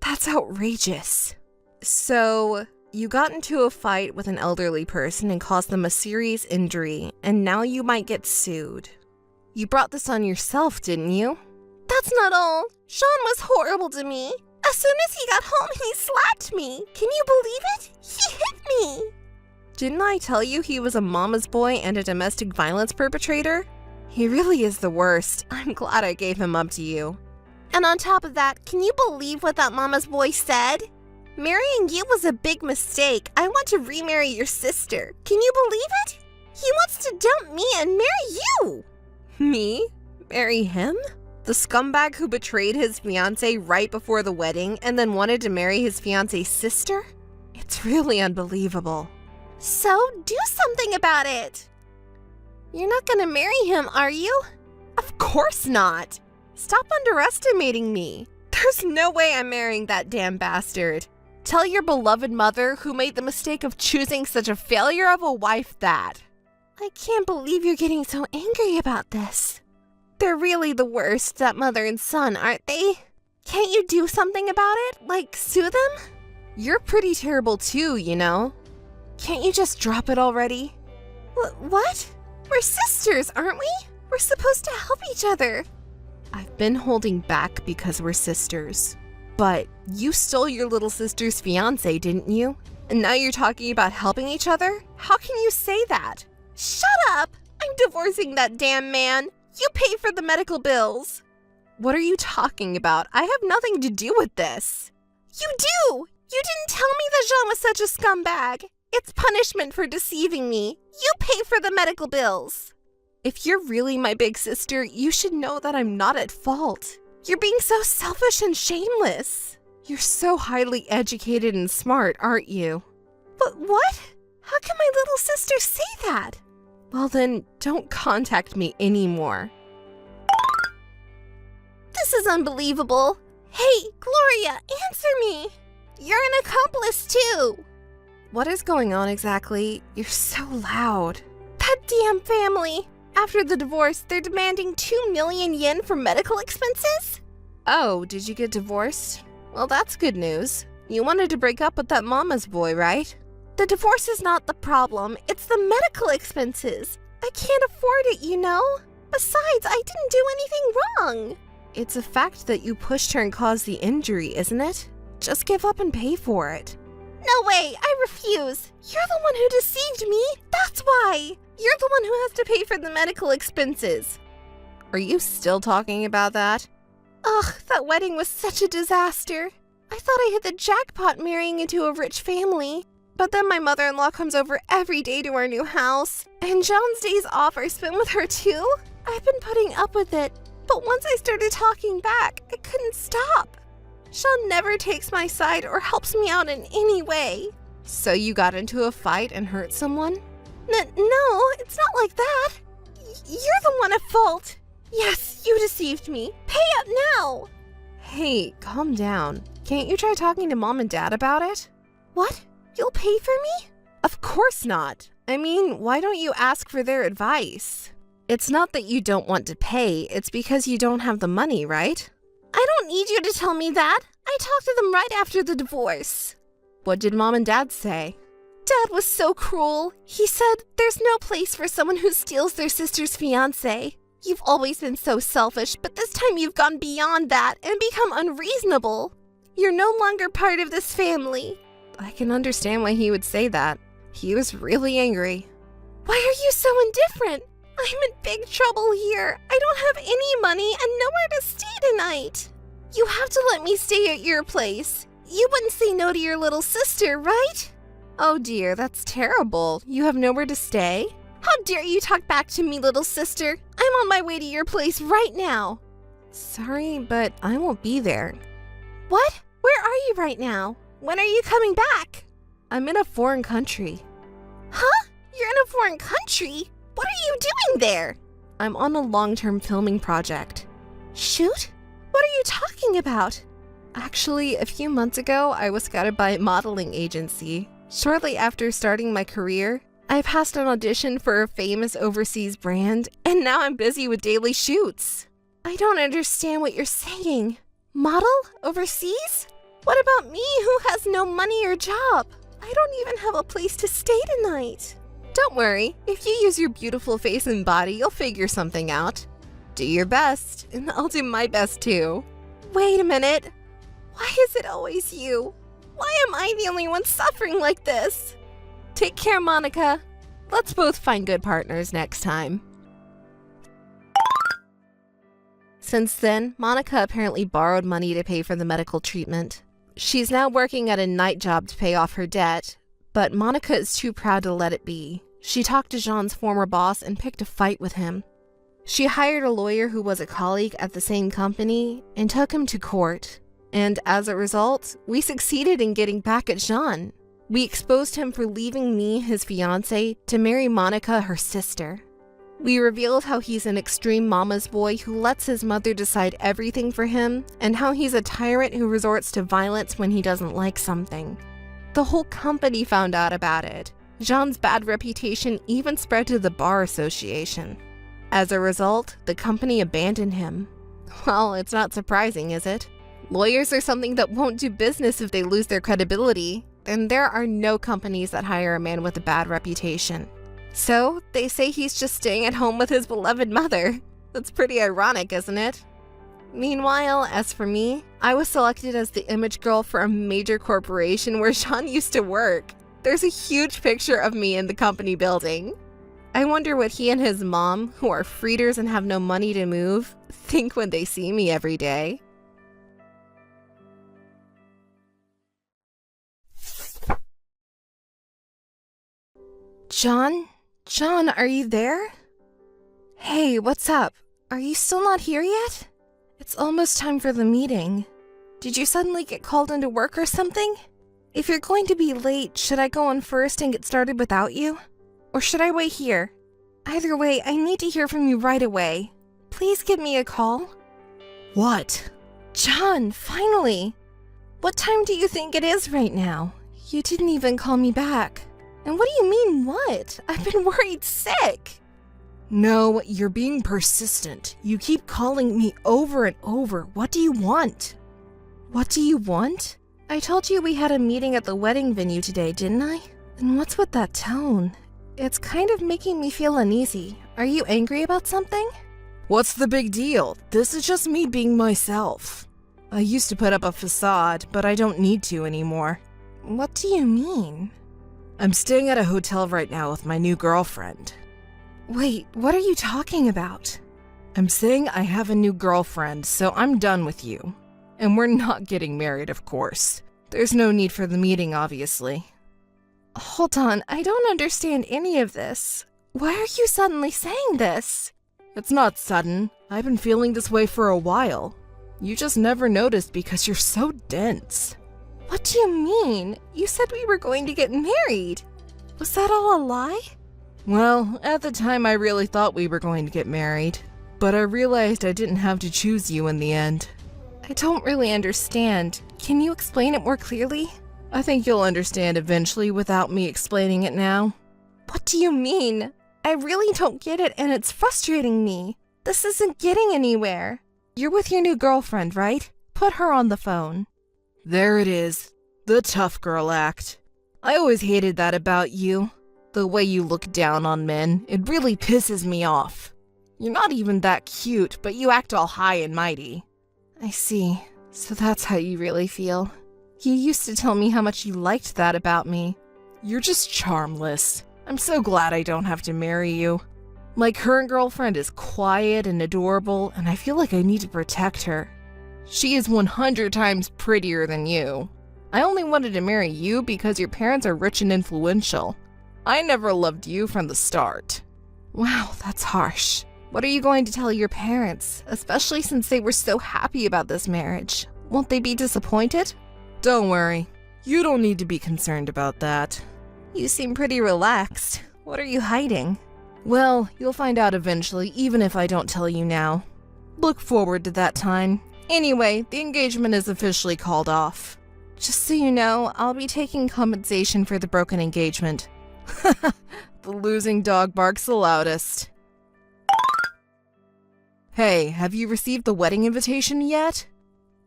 That's outrageous. So, you got into a fight with an elderly person and caused them a serious injury, and now you might get sued. You brought this on yourself, didn't you? That's not all. Sean was horrible to me. As soon as he got home, he slapped me. Can you believe it? He hit me. Didn't I tell you he was a mama's boy and a domestic violence perpetrator? He really is the worst. I'm glad I gave him up to you. And on top of that, can you believe what that mama's boy said? Marrying you was a big mistake. I want to remarry your sister. Can you believe it? He wants to dump me and marry you. Me? Marry him? The scumbag who betrayed his fiancé right before the wedding and then wanted to marry his fiancé's sister? It's really unbelievable. So, do something about it. You're not gonna marry him, are you? Of course not. Stop underestimating me. There's no way I'm marrying that damn bastard. Tell your beloved mother who made the mistake of choosing such a failure of a wife that. I can't believe you're getting so angry about this. They're really the worst, that mother and son, aren't they? Can't you do something about it? Like, sue them? You're pretty terrible too, you know. Can't you just drop it already? What? We're sisters, aren't we? We're supposed to help each other. I've been holding back because we're sisters. But you stole your little sister's fiancé, didn't you? And now you're talking about helping each other? How can you say that? Shut up! I'm divorcing that damn man. You pay for the medical bills. What are you talking about? I have nothing to do with this. You do! You didn't tell me that Jean was such a scumbag. It's punishment for deceiving me. You pay for the medical bills. If you're really my big sister, you should know that I'm not at fault. You're being so selfish and shameless. You're so highly educated and smart, aren't you? But what? How can my little sister say that? Well then, don't contact me anymore. This is unbelievable. Hey, Gloria, answer me. You're an accomplice too. What is going on exactly? You're so loud. That damn family. After the divorce, they're demanding 2 million yen for medical expenses? Oh, did you get divorced? Well, that's good news. You wanted to break up with that mama's boy, right? The divorce is not the problem. It's the medical expenses. I can't afford it, you know? Besides, I didn't do anything wrong. It's a fact that you pushed her and caused the injury, isn't it? Just give up and pay for it. No way, I refuse. You're the one who deceived me. That's why. You're the one who has to pay for the medical expenses. Are you still talking about that? Ugh, that wedding was such a disaster. I thought I hit the jackpot marrying into a rich family. But then my mother-in-law comes over every day to our new house. And John's days off are spent with her too. I've been putting up with it. But once I started talking back, I couldn't stop. Sean never takes my side or helps me out in any way. So you got into a fight and hurt someone? No, it's not like that. You're the one at fault. Yes, you deceived me. Pay up now. Hey, calm down. Can't you try talking to Mom and Dad about it? What? You'll pay for me? Of course not. I mean, why don't you ask for their advice? It's not that you don't want to pay, it's because you don't have the money, right? I don't need you to tell me that. I talked to them right after the divorce. What did Mom and Dad say? Dad was so cruel. He said, there's no place for someone who steals their sister's fiancé. You've always been so selfish, but this time you've gone beyond that and become unreasonable. You're no longer part of this family. I can understand why he would say that. He was really angry. Why are you so indifferent? I'm in big trouble here. I don't have any money and nowhere to stay tonight. You have to let me stay at your place. You wouldn't say no to your little sister, right? Oh dear, that's terrible. You have nowhere to stay? How dare you talk back to me, little sister? I'm on my way to your place right now. Sorry, but I won't be there. What? Where are you right now? When are you coming back? I'm in a foreign country. Huh? You're in a foreign country? What are you doing there? I'm on a long-term filming project. Shoot? What are you talking about? Actually, a few months ago, I was scouted by a modeling agency. Shortly after starting my career, I passed an audition for a famous overseas brand, and now I'm busy with daily shoots. I don't understand what you're saying. Model? Overseas? What about me who has no money or job? I don't even have a place to stay tonight. Don't worry, if you use your beautiful face and body, you'll figure something out. Do your best, and I'll do my best too. Wait a minute. Why is it always you? Why am I the only one suffering like this? Take care, Monica. Let's both find good partners next time. Since then, Monica apparently borrowed money to pay for the medical treatment. She's now working at a night job to pay off her debt, but Monica is too proud to let it be. She talked to Jean's former boss and picked a fight with him. She hired a lawyer who was a colleague at the same company and took him to court. And as a result, we succeeded in getting back at Jean. We exposed him for leaving me, his fiancé, to marry Monica, her sister. We revealed how he's an extreme mama's boy who lets his mother decide everything for him, and how he's a tyrant who resorts to violence when he doesn't like something. The whole company found out about it. Jean's bad reputation even spread to the bar association. As a result, the company abandoned him. Well, it's not surprising, is it? Lawyers are something that won't do business if they lose their credibility, and there are no companies that hire a man with a bad reputation. So, they say he's just staying at home with his beloved mother. That's pretty ironic, isn't it? Meanwhile, as for me, I was selected as the image girl for a major corporation where Jean used to work. There's a huge picture of me in the company building. I wonder what he and his mom, who are freeders and have no money to move, think when they see me every day. John? John, are you there? Hey, what's up? Are you still not here yet? It's almost time for the meeting. Did you suddenly get called into work or something? If you're going to be late, should I go on first and get started without you? Or should I wait here? Either way, I need to hear from you right away. Please give me a call. What? John, finally! What time do you think it is right now? You didn't even call me back. And what do you mean, what? I've been worried sick. No, you're being persistent. You keep calling me over and over. What do you want? What do you want? I told you we had a meeting at the wedding venue today, didn't I? And what's with that tone? It's kind of making me feel uneasy. Are you angry about something? What's the big deal? This is just me being myself. I used to put up a facade, but I don't need to anymore. What do you mean? I'm staying at a hotel right now with my new girlfriend. Wait, what are you talking about? I'm saying I have a new girlfriend, so I'm done with you. And we're not getting married, of course. There's no need for the meeting, obviously. Hold on, I don't understand any of this. Why are you suddenly saying this? It's not sudden. I've been feeling this way for a while. You just never noticed because you're so dense. What do you mean? You said we were going to get married. Was that all a lie? Well, at the time I really thought we were going to get married. But I realized I didn't have to choose you in the end. I don't really understand. Can you explain it more clearly? I think you'll understand eventually without me explaining it now. What do you mean? I really don't get it and it's frustrating me. This isn't getting anywhere. You're with your new girlfriend, right? Put her on the phone. There it is. The tough girl act. I always hated that about you. The way you look down on men. It really pisses me off. You're not even that cute, but you act all high and mighty. I see. So that's how you really feel. You used to tell me how much you liked that about me. You're just charmless. I'm so glad I don't have to marry you. My current girlfriend is quiet and adorable, and I feel like I need to protect her. She is 100 times prettier than you. I only wanted to marry you because your parents are rich and influential. I never loved you from the start. Wow, that's harsh. What are you going to tell your parents, especially since they were so happy about this marriage? Won't they be disappointed? Don't worry. You don't need to be concerned about that. You seem pretty relaxed. What are you hiding? Well, you'll find out eventually, even if I don't tell you now. Look forward to that time. Anyway, the engagement is officially called off. Just so you know, I'll be taking compensation for the broken engagement. The losing dog barks the loudest. Hey, have you received the wedding invitation yet?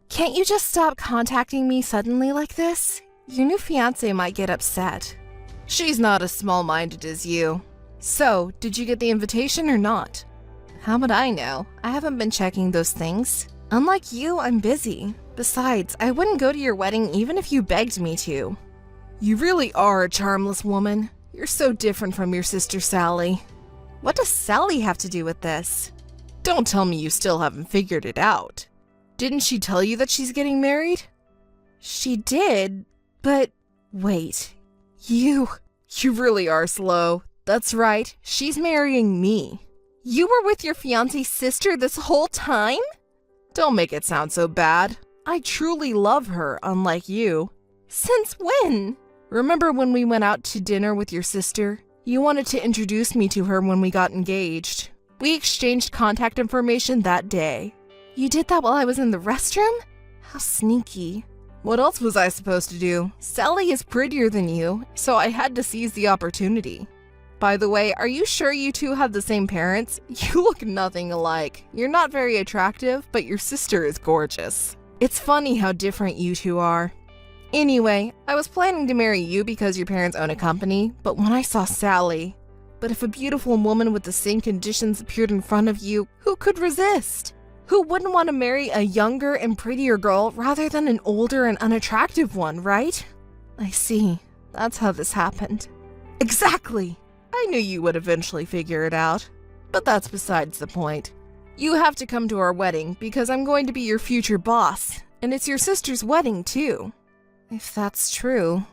Can't you just stop contacting me suddenly like this? Your new fiancé might get upset. She's not as small-minded as you. So, did you get the invitation or not? How would I know? I haven't been checking those things. Unlike you, I'm busy. Besides, I wouldn't go to your wedding even if you begged me to. You really are a charmless woman. You're so different from your sister Sally. What does Sally have to do with this? Don't tell me you still haven't figured it out. Didn't she tell you that she's getting married? She did, but wait. You really are slow. That's right, she's marrying me. You were with your fiancé's sister this whole time? Don't make it sound so bad. I truly love her, unlike you. Since when? Remember when we went out to dinner with your sister? You wanted to introduce me to her when we got engaged. We exchanged contact information that day. You did that while I was in the restroom? How sneaky. What else was I supposed to do? Sally is prettier than you, so I had to seize the opportunity. By the way, are you sure you two have the same parents? You look nothing alike. You're not very attractive, but your sister is gorgeous. It's funny how different you two are. Anyway, I was planning to marry you because your parents own a company, but when I saw Sally... But if a beautiful woman with the same conditions appeared in front of you, who could resist? Who wouldn't want to marry a younger and prettier girl rather than an older and unattractive one, right? I see. That's how this happened. Exactly! I knew you would eventually figure it out. But that's besides the point. You have to come to our wedding because I'm going to be your future boss, and it's your sister's wedding too. If that's true.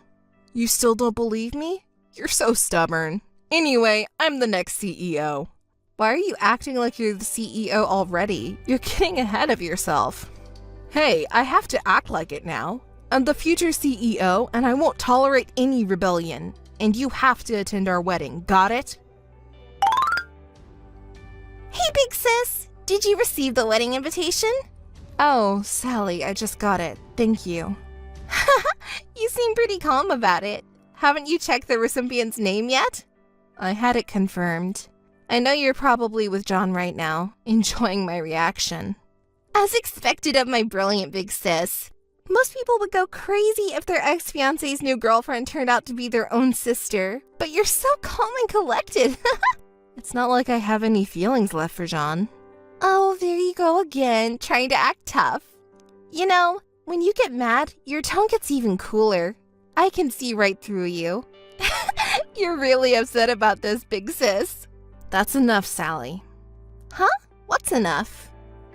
You still don't believe me? You're so stubborn. Anyway, I'm the next CEO. Why are you acting like you're the CEO already? You're getting ahead of yourself. Hey, I have to act like it now. I'm the future CEO, and I won't tolerate any rebellion. And you have to attend our wedding, got it? Hey, big sis! Did you receive the wedding invitation? Oh, Sally, I just got it. Thank you. You seem pretty calm about it. Haven't you checked the recipient's name yet? I had it confirmed. I know you're probably with John right now, enjoying my reaction. As expected of my brilliant big sis. Most people would go crazy if their ex-fiancé's new girlfriend turned out to be their own sister. But you're so calm and collected. It's not like I have any feelings left for John. Oh, there you go again, trying to act tough. You know, when you get mad, your tone gets even cooler. I can see right through you. You're really upset about this, big sis. That's enough, Sally. Huh? What's enough?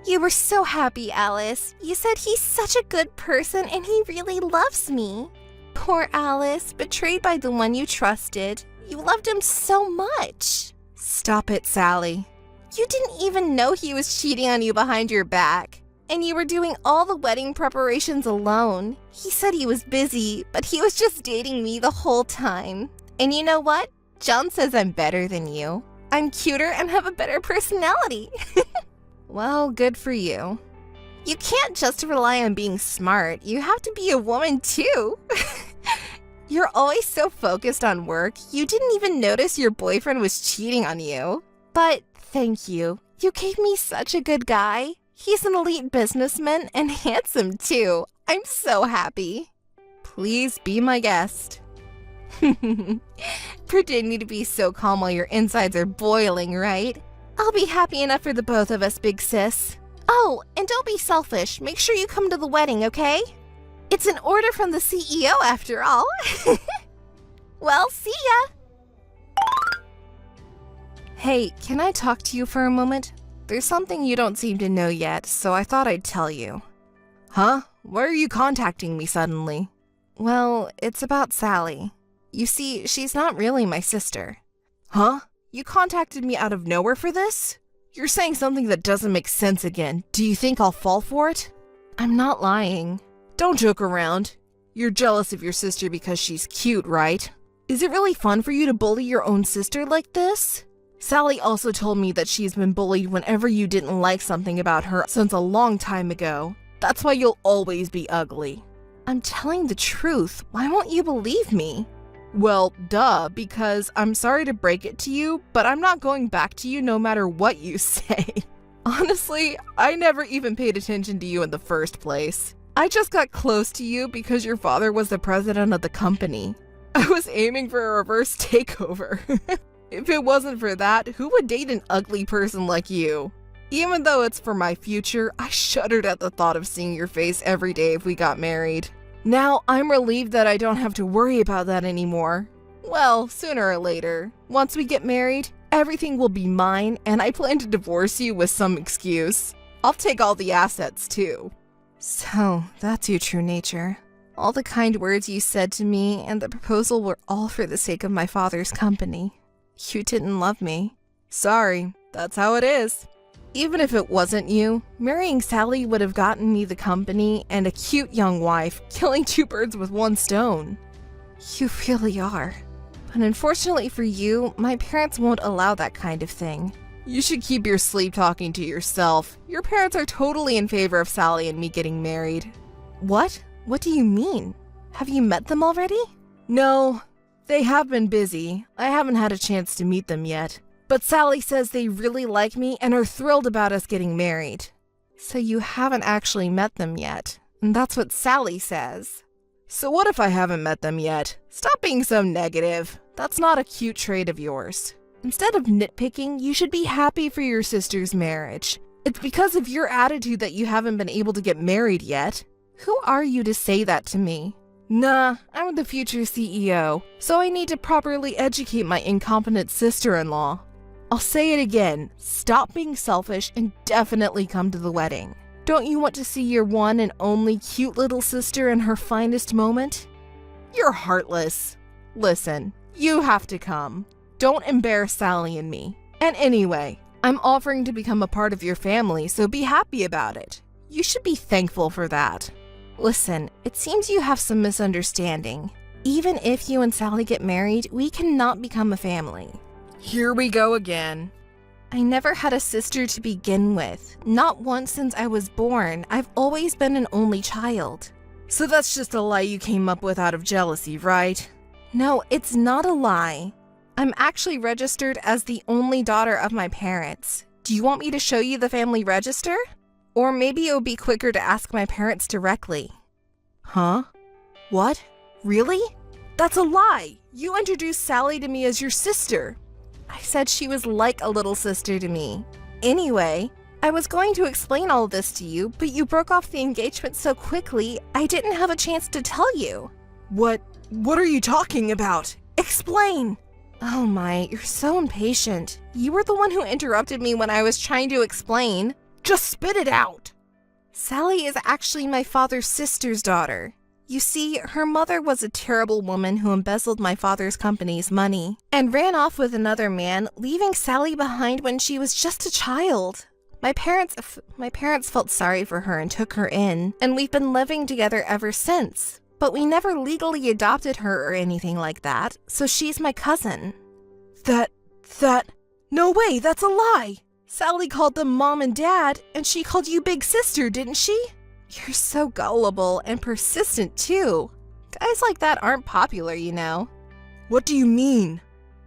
You were so happy, Alice. You said he's such a good person and he really loves me. Poor Alice, betrayed by the one you trusted. You loved him so much. Stop it, Sally. You didn't even know he was cheating on you behind your back. And you were doing all the wedding preparations alone. He said he was busy, but he was just dating me the whole time. And you know what? John says I'm better than you. I'm cuter and have a better personality. Well, good for you. You can't just rely on being smart. You have to be a woman too. You're always so focused on work, you didn't even notice your boyfriend was cheating on you. But thank you. You gave me such a good guy. He's an elite businessman and handsome too. I'm so happy. Please be my guest. Pretending to be so calm while your insides are boiling, right? I'll be happy enough for the both of us, big sis. Oh, and don't be selfish. Make sure you come to the wedding, okay? It's an order from the CEO after all. Well, see ya! Hey, can I talk to you for a moment? There's something you don't seem to know yet, so I thought I'd tell you. Huh? Why are you contacting me suddenly? Well, it's about Sally. You see, she's not really my sister. Huh? You contacted me out of nowhere for this? You're saying something that doesn't make sense again. Do you think I'll fall for it? I'm not lying. Don't joke around. You're jealous of your sister because she's cute, right? Is it really fun for you to bully your own sister like this? Sally also told me that she's been bullied whenever you didn't like something about her since a long time ago. That's why you'll always be ugly. I'm telling the truth. Why won't you believe me? Well, duh, because I'm sorry to break it to you, but I'm not going back to you no matter what you say. Honestly, I never even paid attention to you in the first place. I just got close to you because your father was the president of the company. I was aiming for a reverse takeover. If it wasn't for that, who would date an ugly person like you? Even though it's for my future, I shuddered at the thought of seeing your face every day if we got married. Now, I'm relieved that I don't have to worry about that anymore. Well, sooner or later, once we get married, everything will be mine, and I plan to divorce you with some excuse. I'll take all the assets, too. So, that's your true nature. All the kind words you said to me and the proposal were all for the sake of my father's company. You didn't love me. Sorry, that's how it is. Even if it wasn't you, marrying Sally would have gotten me the company and a cute young wife, killing two birds with one stone. You really are. But unfortunately for you, my parents won't allow that kind of thing. You should keep your sleep talking to yourself. Your parents are totally in favor of Sally and me getting married. What? What do you mean? Have you met them already? No, they have been busy. I haven't had a chance to meet them yet. But Sally says they really like me and are thrilled about us getting married. So you haven't actually met them yet. And that's what Sally says. So what if I haven't met them yet? Stop being so negative. That's not a cute trait of yours. Instead of nitpicking, you should be happy for your sister's marriage. It's because of your attitude that you haven't been able to get married yet. Who are you to say that to me? Nah, I'm the future CEO, so I need to properly educate my incompetent sister-in-law. I'll say it again, stop being selfish and definitely come to the wedding. Don't you want to see your one and only cute little sister in her finest moment? You're heartless. Listen, you have to come. Don't embarrass Sally and me. And anyway, I'm offering to become a part of your family, so be happy about it. You should be thankful for that. Listen, it seems you have some misunderstanding. Even if you and Sally get married, we cannot become a family. Here we go again. I never had a sister to begin with. Not once since I was born. I've always been an only child. So that's just a lie you came up with out of jealousy, right? No, it's not a lie. I'm actually registered as the only daughter of my parents. Do you want me to show you the family register? Or maybe it would be quicker to ask my parents directly. Huh? What? Really? That's a lie! You introduced Sally to me as your sister. I said she was like a little sister to me. Anyway, I was going to explain all this to you, but you broke off the engagement so quickly, I didn't have a chance to tell you. What are you talking about? Explain! Oh my, you're so impatient. You were the one who interrupted me when I was trying to explain. Just spit it out! Sally is actually my father's sister's daughter. You see, her mother was a terrible woman who embezzled my father's company's money and ran off with another man, leaving Sally behind when she was just a child. My parents felt sorry for her and took her in, and we've been living together ever since. But we never legally adopted her or anything like that, so she's my cousin. No way, that's a lie! Sally called them mom and dad, and she called you big sister, didn't she? You're so gullible and persistent, too. Guys like that aren't popular, you know. What do you mean?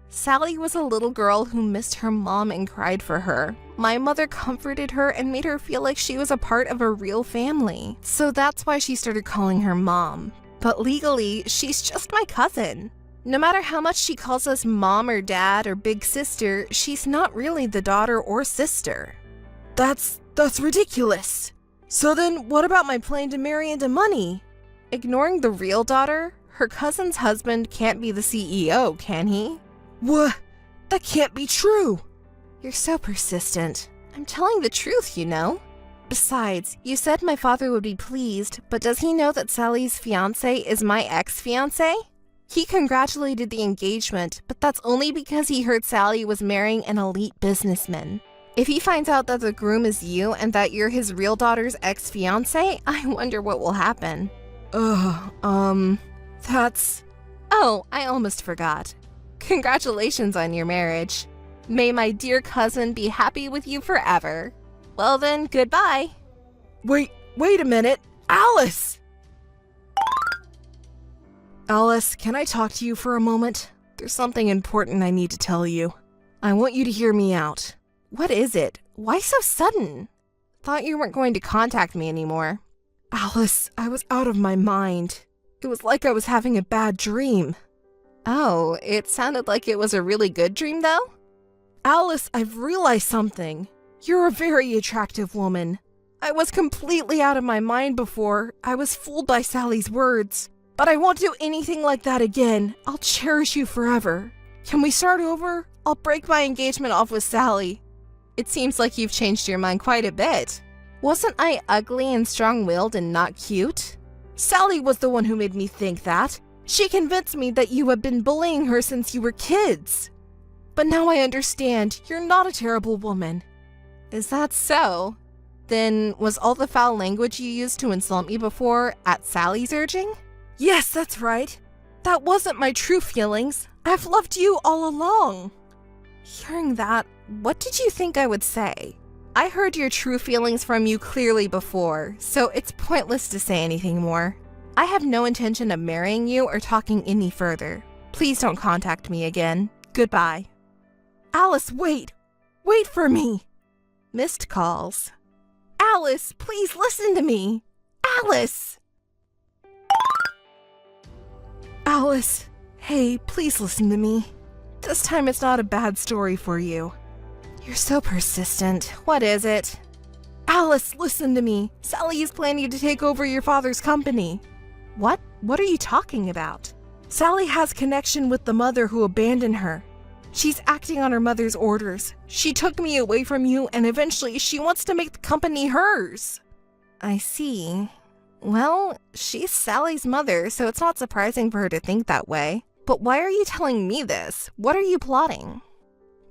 Sally was a little girl who missed her mom and cried for her. My mother comforted her and made her feel like she was a part of a real family. So that's why she started calling her mom. But legally, she's just my cousin. No matter how much she calls us mom or dad or big sister, she's not really the daughter or sister. That's ridiculous. So then, what about my plan to marry into money? Ignoring the real daughter, her cousin's husband can't be the CEO, can he? What? That can't be true. You're so persistent. I'm telling the truth, you know. Besides, you said my father would be pleased, but does he know that Sally's fiancé is my ex-fiancé? He congratulated the engagement, but that's only because he heard Sally was marrying an elite businessman. If he finds out that the groom is you and that you're his real daughter's ex-fiancé, I wonder what will happen. That's... Oh, I almost forgot. Congratulations on your marriage. May my dear cousin be happy with you forever. Well then, goodbye. Wait a minute. Alice! Alice, can I talk to you for a moment? There's something important I need to tell you. I want you to hear me out. What is it? Why so sudden? Thought you weren't going to contact me anymore. Alice, I was out of my mind. It was like I was having a bad dream. Oh, it sounded like it was a really good dream, though? Alice, I've realized something. You're a very attractive woman. I was completely out of my mind before. I was fooled by Sally's words. But I won't do anything like that again. I'll cherish you forever. Can we start over? I'll break my engagement off with Sally. It seems like you've changed your mind quite a bit. Wasn't I ugly and strong-willed and not cute? Sally was the one who made me think that. She convinced me that you had been bullying her since you were kids. But now I understand. You're not a terrible woman. Is that so? Then was all the foul language you used to insult me before at Sally's urging? Yes, that's right. That wasn't my true feelings. I've loved you all along. Hearing that, what did you think I would say? I heard your true feelings from you clearly before, so it's pointless to say anything more. I have no intention of marrying you or talking any further. Please don't contact me again. Goodbye. Alice, wait! Wait for me! Missed calls. Alice, please listen to me! Alice! Alice, hey, please listen to me. This time it's not a bad story for you. You're so persistent. What is it? Alice, listen to me. Sally is planning to take over your father's company. What? What are you talking about? Sally has connection with the mother who abandoned her. She's acting on her mother's orders. She took me away from you, and eventually she wants to make the company hers. I see. Well, she's Sally's mother, so it's not surprising for her to think that way. But why are you telling me this? What are you plotting?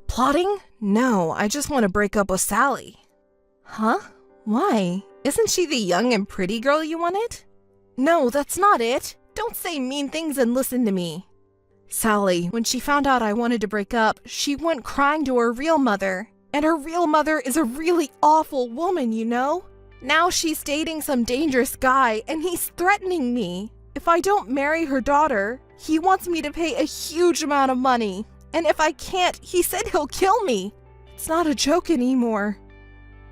Plotting? No, I just want to break up with Sally. Huh? Why? Isn't she the young and pretty girl you wanted? No, that's not it. Don't say mean things and listen to me. Sally, when she found out I wanted to break up, she went crying to her real mother. And her real mother is a really awful woman, you know? Now she's dating some dangerous guy, and he's threatening me. If I don't marry her daughter, he wants me to pay a huge amount of money. And if I can't, he said he'll kill me. It's not a joke anymore.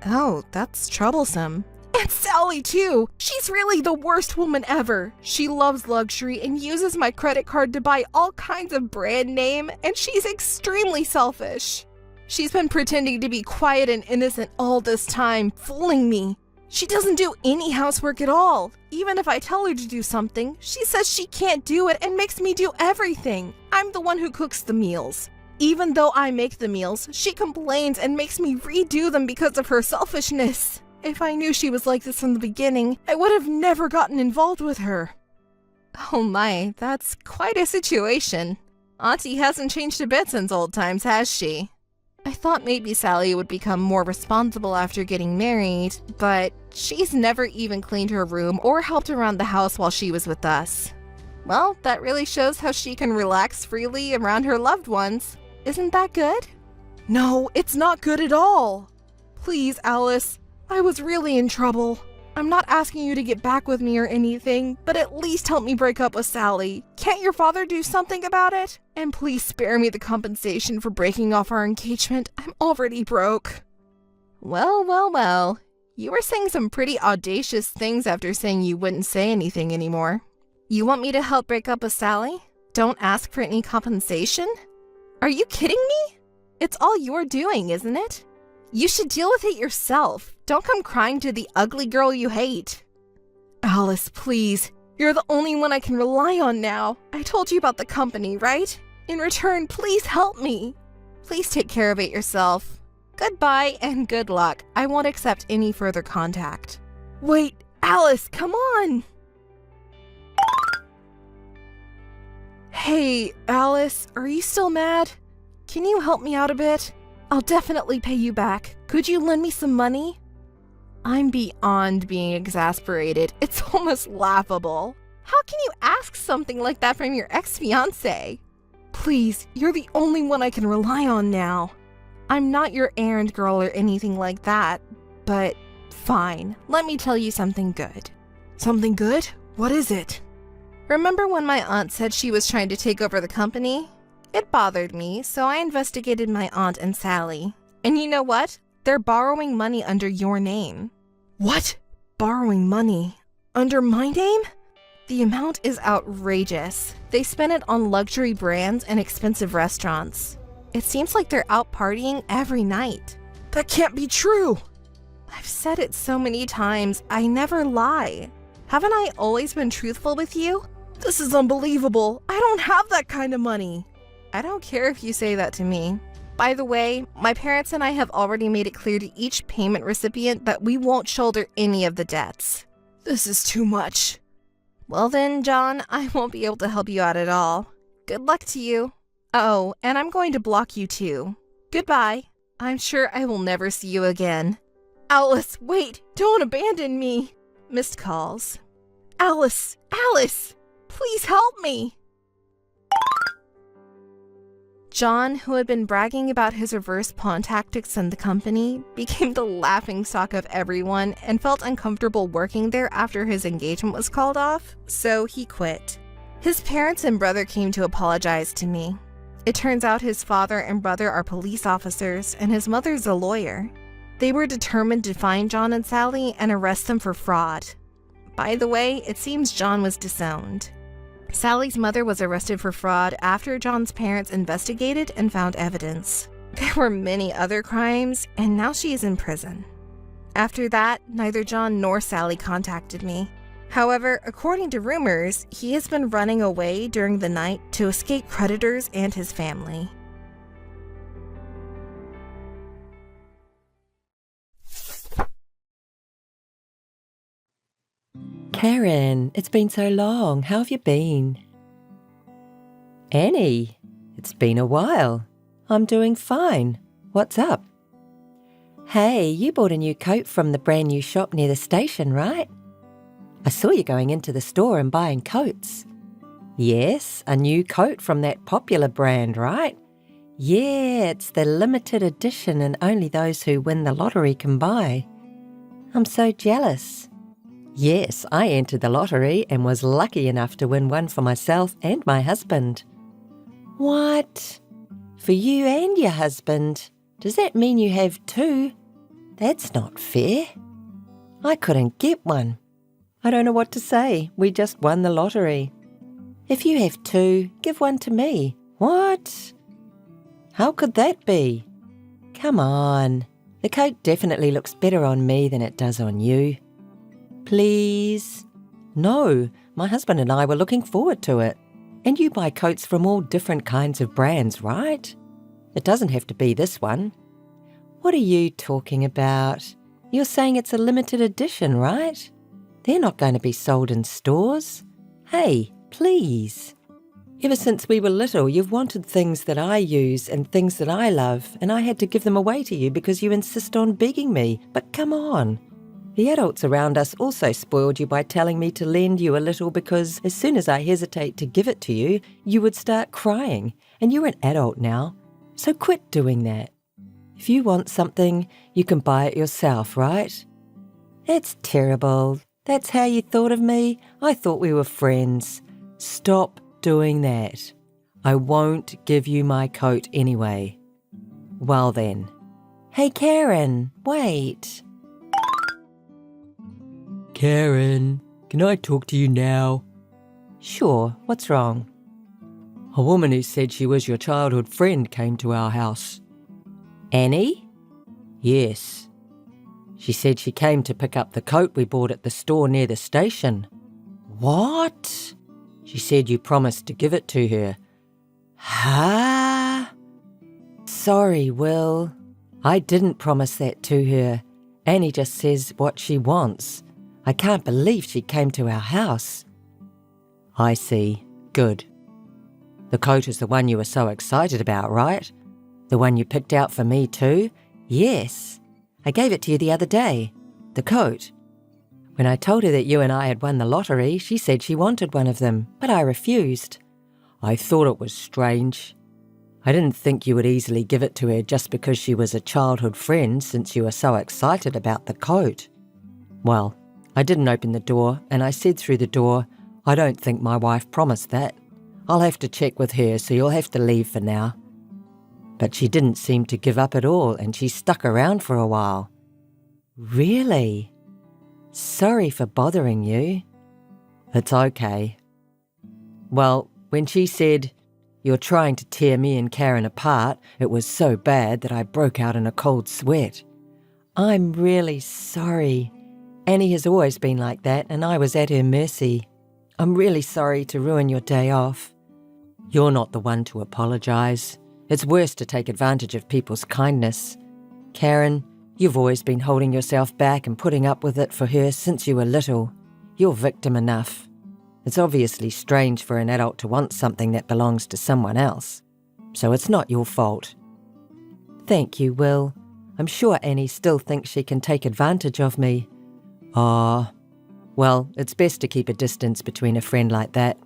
Oh, that's troublesome. And Sally, too. She's really the worst woman ever. She loves luxury and uses my credit card to buy all kinds of brand name, and she's extremely selfish. She's been pretending to be quiet and innocent all this time, fooling me. She doesn't do any housework at all. Even if I tell her to do something, she says she can't do it and makes me do everything. I'm the one who cooks the meals. Even though I make the meals, she complains and makes me redo them because of her selfishness. If I knew she was like this from the beginning, I would have never gotten involved with her. Oh my, that's quite a situation. Auntie hasn't changed a bit since old times, has she? I thought maybe Sally would become more responsible after getting married, but she's never even cleaned her room or helped around the house while she was with us. Well, that really shows how she can relax freely around her loved ones. Isn't that good? No, it's not good at all. Please, Alice, I was really in trouble. I'm not asking you to get back with me or anything, but at least help me break up with Sally. Can't your father do something about it? And please spare me the compensation for breaking off our engagement. I'm already broke. Well. You were saying some pretty audacious things after saying you wouldn't say anything anymore. You want me to help break up with Sally? Don't ask for any compensation? Are you kidding me? It's all you're doing, isn't it? You should deal with it yourself. Don't come crying to the ugly girl you hate. Alice, please. You're the only one I can rely on now. I told you about the company, right? In return, please help me. Please take care of it yourself. Goodbye and good luck. I won't accept any further contact. Wait, Alice, come on! Hey, Alice, are you still mad? Can you help me out a bit? I'll definitely pay you back. Could you lend me some money? I'm beyond being exasperated. It's almost laughable. How can you ask something like that from your ex-fiancé? Please, you're the only one I can rely on now. I'm not your errand girl or anything like that, but fine. Let me tell you something good. Something good? What is it? Remember when my aunt said she was trying to take over the company? It bothered me, so I investigated my aunt and Sally. And you know what? They're borrowing money under your name. What? Borrowing money? Under my name? The amount is outrageous. They spend it on luxury brands and expensive restaurants. It seems like they're out partying every night. That can't be true. I've said it so many times, I never lie. Haven't I always been truthful with you? This is unbelievable. I don't have that kind of money. I don't care if you say that to me. By the way, my parents and I have already made it clear to each payment recipient that we won't shoulder any of the debts. This is too much. Well then, John, I won't be able to help you out at all. Good luck to you. Oh, and I'm going to block you too. Goodbye. I'm sure I will never see you again. Alice, wait! Don't abandon me! Missed calls. Alice! Alice! Please help me! John, who had been bragging about his reverse pawn tactics in the company, became the laughingstock of everyone and felt uncomfortable working there after his engagement was called off, so he quit. His parents and brother came to apologize to me. It turns out his father and brother are police officers, and his mother's a lawyer. They were determined to find John and Sally and arrest them for fraud. By the way, it seems John was disowned. Sally's mother was arrested for fraud after John's parents investigated and found evidence. There were many other crimes, and now she is in prison. After that, neither John nor Sally contacted me. However, according to rumors, he has been running away during the night to escape creditors and his family. Karen, it's been so long. How have you been? Annie, it's been a while. I'm doing fine. What's up? Hey, you bought a new coat from the brand new shop near the station, right? I saw you going into the store and buying coats. Yes, a new coat from that popular brand, right? Yeah, it's the limited edition and only those who win the lottery can buy. I'm so jealous. Yes, I entered the lottery and was lucky enough to win one for myself and my husband. What? For you and your husband? Does that mean you have two? That's not fair. I couldn't get one. I don't know what to say. We just won the lottery. If you have two, give one to me. What? How could that be? Come on. The coat definitely looks better on me than it does on you. Please? No, my husband and I were looking forward to it. And you buy coats from all different kinds of brands, right? It doesn't have to be this one. What are you talking about? You're saying it's a limited edition, right? They're not going to be sold in stores. Hey, please. Ever since we were little, you've wanted things that I use and things that I love, and I had to give them away to you because you insist on begging me. But come on. The adults around us also spoiled you by telling me to lend you a little because as soon as I hesitate to give it to you, you would start crying, and you're an adult now. So quit doing that. If you want something, you can buy it yourself, right? That's terrible. That's how you thought of me? I thought we were friends. Stop doing that. I won't give you my coat anyway. Well then. Hey Karen, wait. Karen, can I talk to you now? Sure, what's wrong? A woman who said she was your childhood friend came to our house. Annie? Yes. She said she came to pick up the coat we bought at the store near the station. What? She said you promised to give it to her. Huh? Sorry, Will. I didn't promise that to her. Annie just says what she wants. I can't believe she came to our house. I see. Good. The coat is the one you were so excited about, right? The one you picked out for me too? Yes. I gave it to you the other day. The coat. When I told her that you and I had won the lottery, she said she wanted one of them, but I refused. I thought it was strange. I didn't think you would easily give it to her just because she was a childhood friend since you were so excited about the coat. Well, I didn't open the door and I said through the door, I don't think my wife promised that. I'll have to check with her, so you'll have to leave for now. But she didn't seem to give up at all and she stuck around for a while. Really? Sorry for bothering you. It's okay. Well, when she said, "You're trying to tear me and Karen apart," it was so bad that I broke out in a cold sweat. I'm really sorry. Annie has always been like that and I was at her mercy. I'm really sorry to ruin your day off. You're not the one to apologise. It's worse to take advantage of people's kindness. Karen, you've always been holding yourself back and putting up with it for her since you were little. You're victim enough. It's obviously strange for an adult to want something that belongs to someone else. So it's not your fault. Thank you, Will. I'm sure Annie still thinks she can take advantage of me. Ah, well, it's best to keep a distance between a friend like that.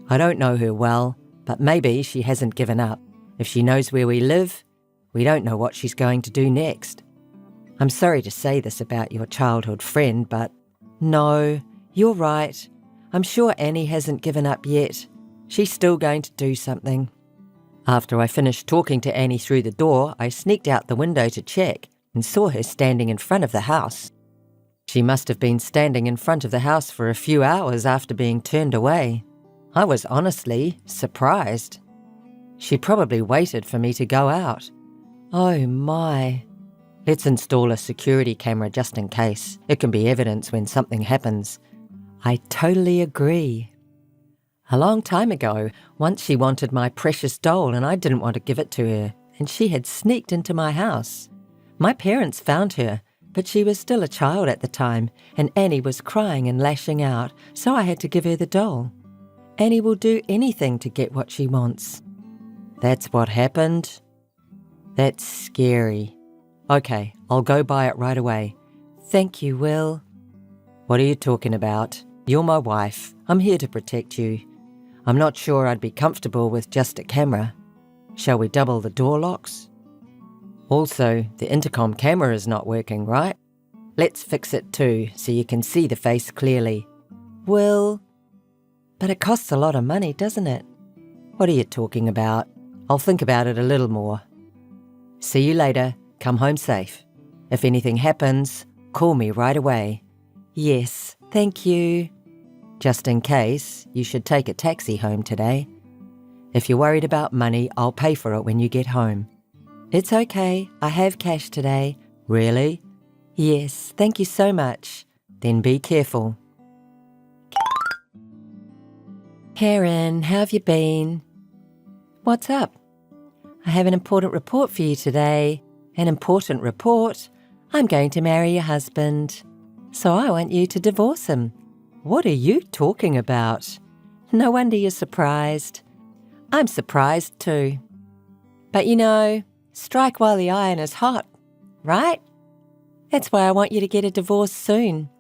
I don't know her well, but maybe she hasn't given up. If she knows where we live, we don't know what she's going to do next. I'm sorry to say this about your childhood friend, but no, you're right. I'm sure Annie hasn't given up yet. She's still going to do something. After I finished talking to Annie through the door, I sneaked out the window to check and saw her standing in front of the house. She must have been standing in front of the house for a few hours after being turned away. I was honestly surprised. She probably waited for me to go out. Oh my. Let's install a security camera just in case. It can be evidence when something happens. I totally agree. A long time ago, once she wanted my precious doll and I didn't want to give it to her, and she had sneaked into my house. My parents found her, but she was still a child at the time, and Annie was crying and lashing out, so I had to give her the doll. Annie will do anything to get what she wants. That's what happened? That's scary. Okay, I'll go buy it right away. Thank you, Will. What are you talking about? You're my wife. I'm here to protect you. I'm not sure I'd be comfortable with just a camera. Shall we double the door locks? Also, the intercom camera is not working, right? Let's fix it too, so you can see the face clearly. Will? But it costs a lot of money, doesn't it? What are you talking about? I'll think about it a little more. See you later. Come home safe. If anything happens, call me right away. Yes, thank you. Just in case, you should take a taxi home today. If you're worried about money, I'll pay for it when you get home. It's okay, I have cash today. Really? Yes, thank you so much. Then be careful. Karen, how have you been? What's up? I have an important report for you today. An important report? I'm going to marry your husband. So I want you to divorce him. What are you talking about? No wonder you're surprised. I'm surprised too. But you know, strike while the iron is hot, right? That's why I want you to get a divorce soon.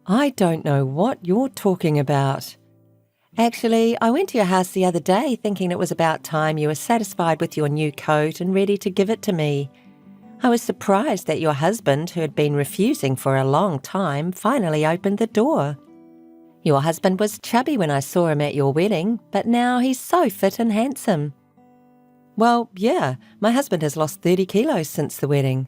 I don't know what you're talking about. Actually, I went to your house the other day thinking it was about time you were satisfied with your new coat and ready to give it to me. I was surprised that your husband, who had been refusing for a long time, finally opened the door. Your husband was chubby when I saw him at your wedding, but now he's so fit and handsome. Well, yeah, my husband has lost 30 kilos since the wedding.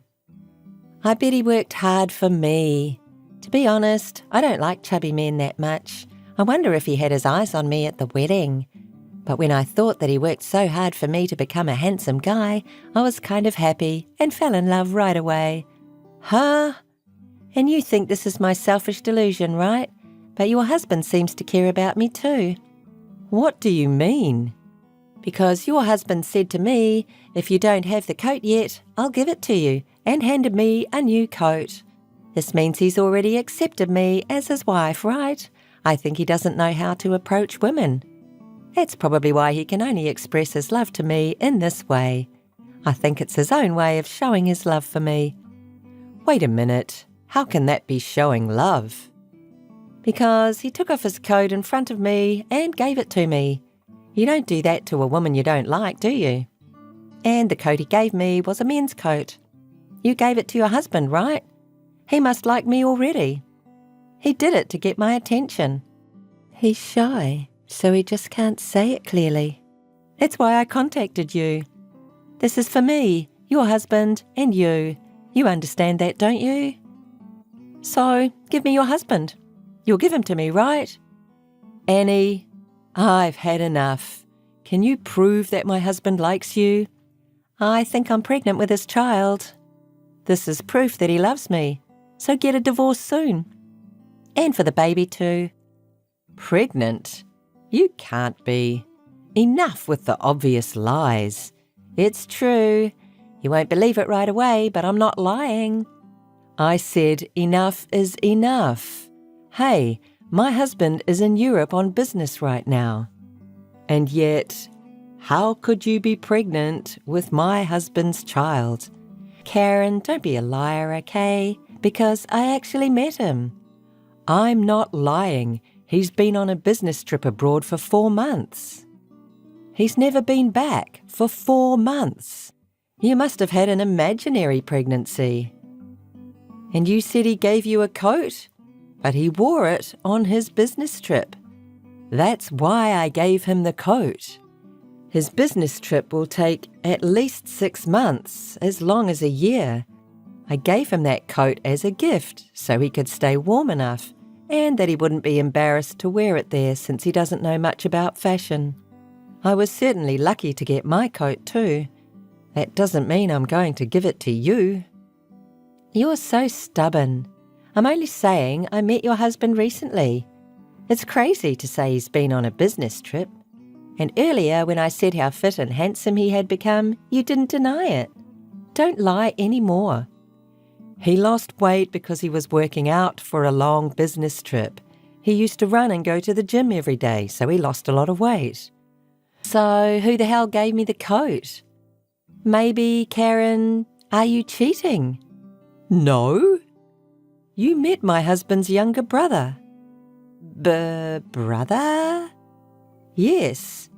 I bet he worked hard for me. To be honest, I don't like chubby men that much. I wonder if he had his eyes on me at the wedding. But when I thought that he worked so hard for me to become a handsome guy, I was kind of happy and fell in love right away. Huh? And you think this is my selfish delusion, right? But your husband seems to care about me too. What do you mean? Because your husband said to me, if you don't have the coat yet, I'll give it to you, and handed me a new coat. This means he's already accepted me as his wife, right? I think he doesn't know how to approach women. That's probably why he can only express his love to me in this way. I think it's his own way of showing his love for me. Wait a minute, how can that be showing love? Because he took off his coat in front of me and gave it to me. You don't do that to a woman you don't like, do you? And the coat he gave me was a men's coat. You gave it to your husband, right? He must like me already. He did it to get my attention. He's shy, so he just can't say it clearly. That's why I contacted you. This is for me, your husband, and you. You understand that, don't you? So, give me your husband. You'll give him to me, right? Annie, I've had enough. Can you prove that my husband likes you? I think I'm pregnant with his child. This is proof that he loves me, so get a divorce soon. And for the baby too. Pregnant? You can't be. Enough with the obvious lies. It's true. You won't believe it right away, but I'm not lying. I said enough is enough. Hey, my husband is in Europe on business right now. And yet, how could you be pregnant with my husband's child? Karen, don't be a liar, okay? Because I actually met him. I'm not lying. He's been on a business trip abroad for 4 months. He's never been back for 4 months. You must have had an imaginary pregnancy. And you said he gave you a coat, but he wore it on his business trip. That's why I gave him the coat. His business trip will take at least 6 months, as long as a year. I gave him that coat as a gift so he could stay warm enough and that he wouldn't be embarrassed to wear it there since he doesn't know much about fashion. I was certainly lucky to get my coat too. That doesn't mean I'm going to give it to you. You're so stubborn. I'm only saying I met your husband recently. It's crazy to say he's been on a business trip. And earlier, when I said how fit and handsome he had become, you didn't deny it. Don't lie anymore. He lost weight because he was working out for a long business trip. He used to run and go to the gym every day, so he lost a lot of weight. So who the hell gave me the coat? Maybe, Karen, are you cheating? No. You met my husband's younger brother. Brother? Yes.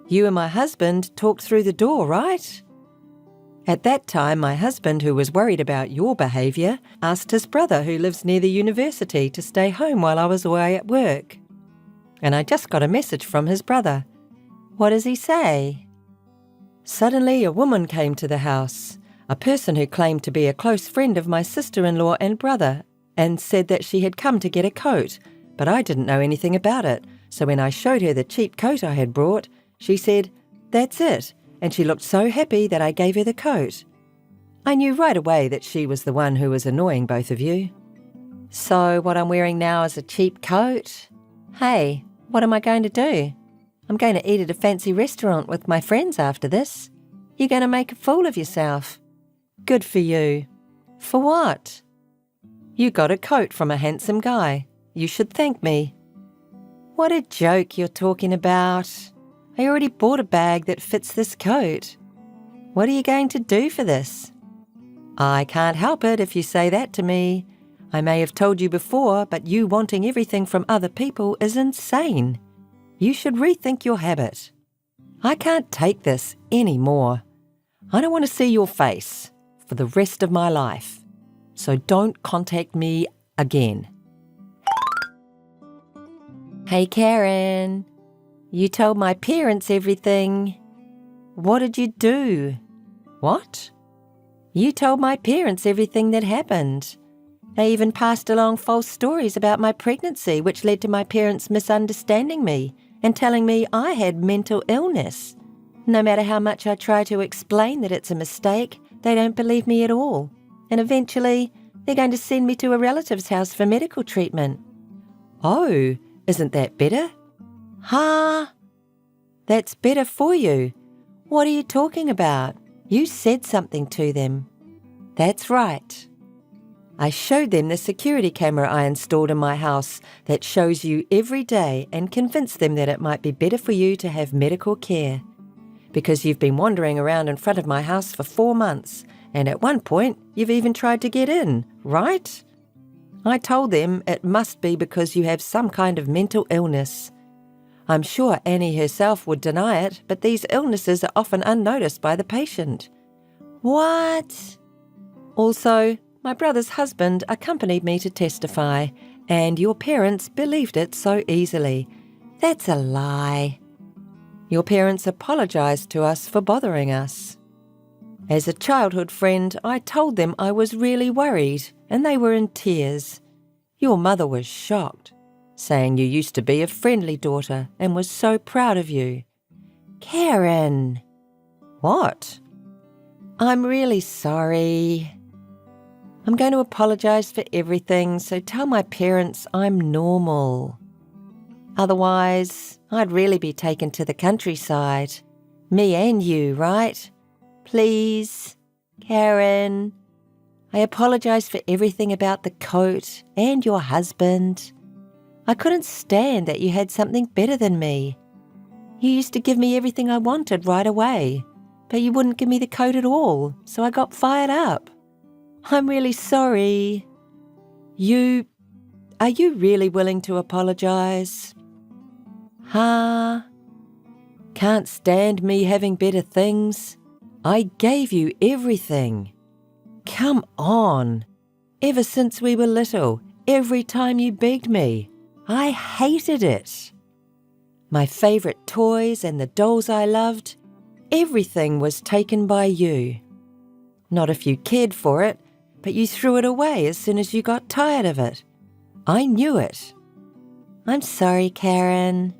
You and my husband talked through the door, right? At that time, my husband, who was worried about your behaviour, asked his brother, who lives near the university, to stay home while I was away at work. And I just got a message from his brother. What does he say? Suddenly, a woman came to the house, a person who claimed to be a close friend of my sister-in-law and brother, and said that she had come to get a coat, but I didn't know anything about it. So when I showed her the cheap coat I had brought, she said, "That's it," and she looked so happy that I gave her the coat. I knew right away that she was the one who was annoying both of you. So what I'm wearing now is a cheap coat? Hey, what am I going to do? I'm going to eat at a fancy restaurant with my friends after this. You're going to make a fool of yourself. Good for you. For what? You got a coat from a handsome guy. You should thank me. What a joke you're talking about. I already bought a bag that fits this coat. What are you going to do for this? I can't help it if you say that to me. I may have told you before, but you wanting everything from other people is insane. You should rethink your habit. I can't take this anymore. I don't want to see your face for the rest of my life. So don't contact me again. Hey, Karen. You told my parents everything. What did you do? What? You told my parents everything that happened. They even passed along false stories about my pregnancy, which led to my parents misunderstanding me and telling me I had mental illness. No matter how much I try to explain that it's a mistake, they don't believe me at all. And eventually, they're going to send me to a relative's house for medical treatment. Oh, isn't that better? Huh? That's better for you. What are you talking about? You said something to them. That's right. I showed them the security camera I installed in my house that shows you every day and convinced them that it might be better for you to have medical care. Because you've been wandering around in front of my house for 4 months, and at one point you've even tried to get in, right? I told them it must be because you have some kind of mental illness. I'm sure Annie herself would deny it, but these illnesses are often unnoticed by the patient. What? Also, my brother's husband accompanied me to testify, and your parents believed it so easily. That's a lie. Your parents apologised to us for bothering us. As a childhood friend, I told them I was really worried, and they were in tears. Your mother was shocked, saying you used to be a friendly daughter and was so proud of you. Karen! What? I'm really sorry. I'm going to apologise for everything, so tell my parents I'm normal. Otherwise, I'd really be taken to the countryside. Me and you, right? Please, Karen. I apologise for everything about the coat and your husband. I couldn't stand that you had something better than me. You used to give me everything I wanted right away, but you wouldn't give me the coat at all, so I got fired up. I'm really sorry. Are you really willing to apologise? Huh? Can't stand me having better things? I gave you everything. Come on. Ever since we were little, every time you begged me, I hated it. My favourite toys and the dolls I loved, everything was taken by you. Not if you cared for it, but you threw it away as soon as you got tired of it. I knew it. I'm sorry, Karen.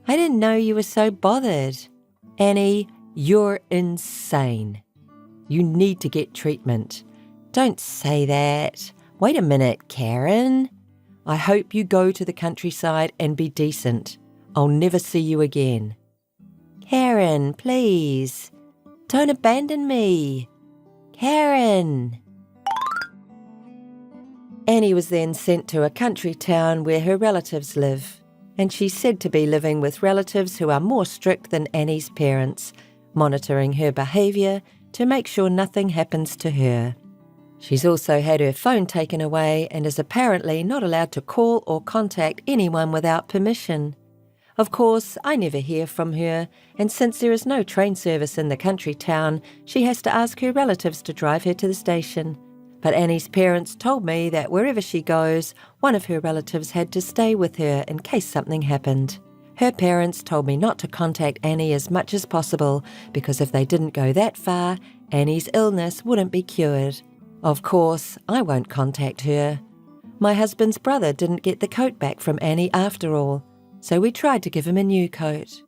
I didn't know you were so bothered. Annie, you're insane. You need to get treatment. Don't say that. Wait a minute, Karen. I hope you go to the countryside and be decent. I'll never see you again. Karen, please. Don't abandon me. Karen. Annie was then sent to a country town where her relatives live, and she's said to be living with relatives who are more strict than Annie's parents, monitoring her behaviour to make sure nothing happens to her. She's also had her phone taken away and is apparently not allowed to call or contact anyone without permission. Of course, I never hear from her, and since there is no train service in the country town, she has to ask her relatives to drive her to the station. But Annie's parents told me that wherever she goes, one of her relatives had to stay with her in case something happened. Her parents told me not to contact Annie as much as possible because if they didn't go that far, Annie's illness wouldn't be cured. Of course, I won't contact her. My husband's brother didn't get the coat back from Annie after all, so we tried to give him a new coat.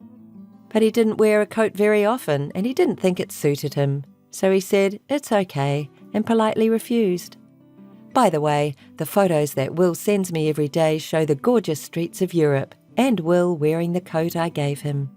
But he didn't wear a coat very often and he didn't think it suited him, so he said it's okay and politely refused. By the way, the photos that Will sends me every day show the gorgeous streets of Europe and Will wearing the coat I gave him.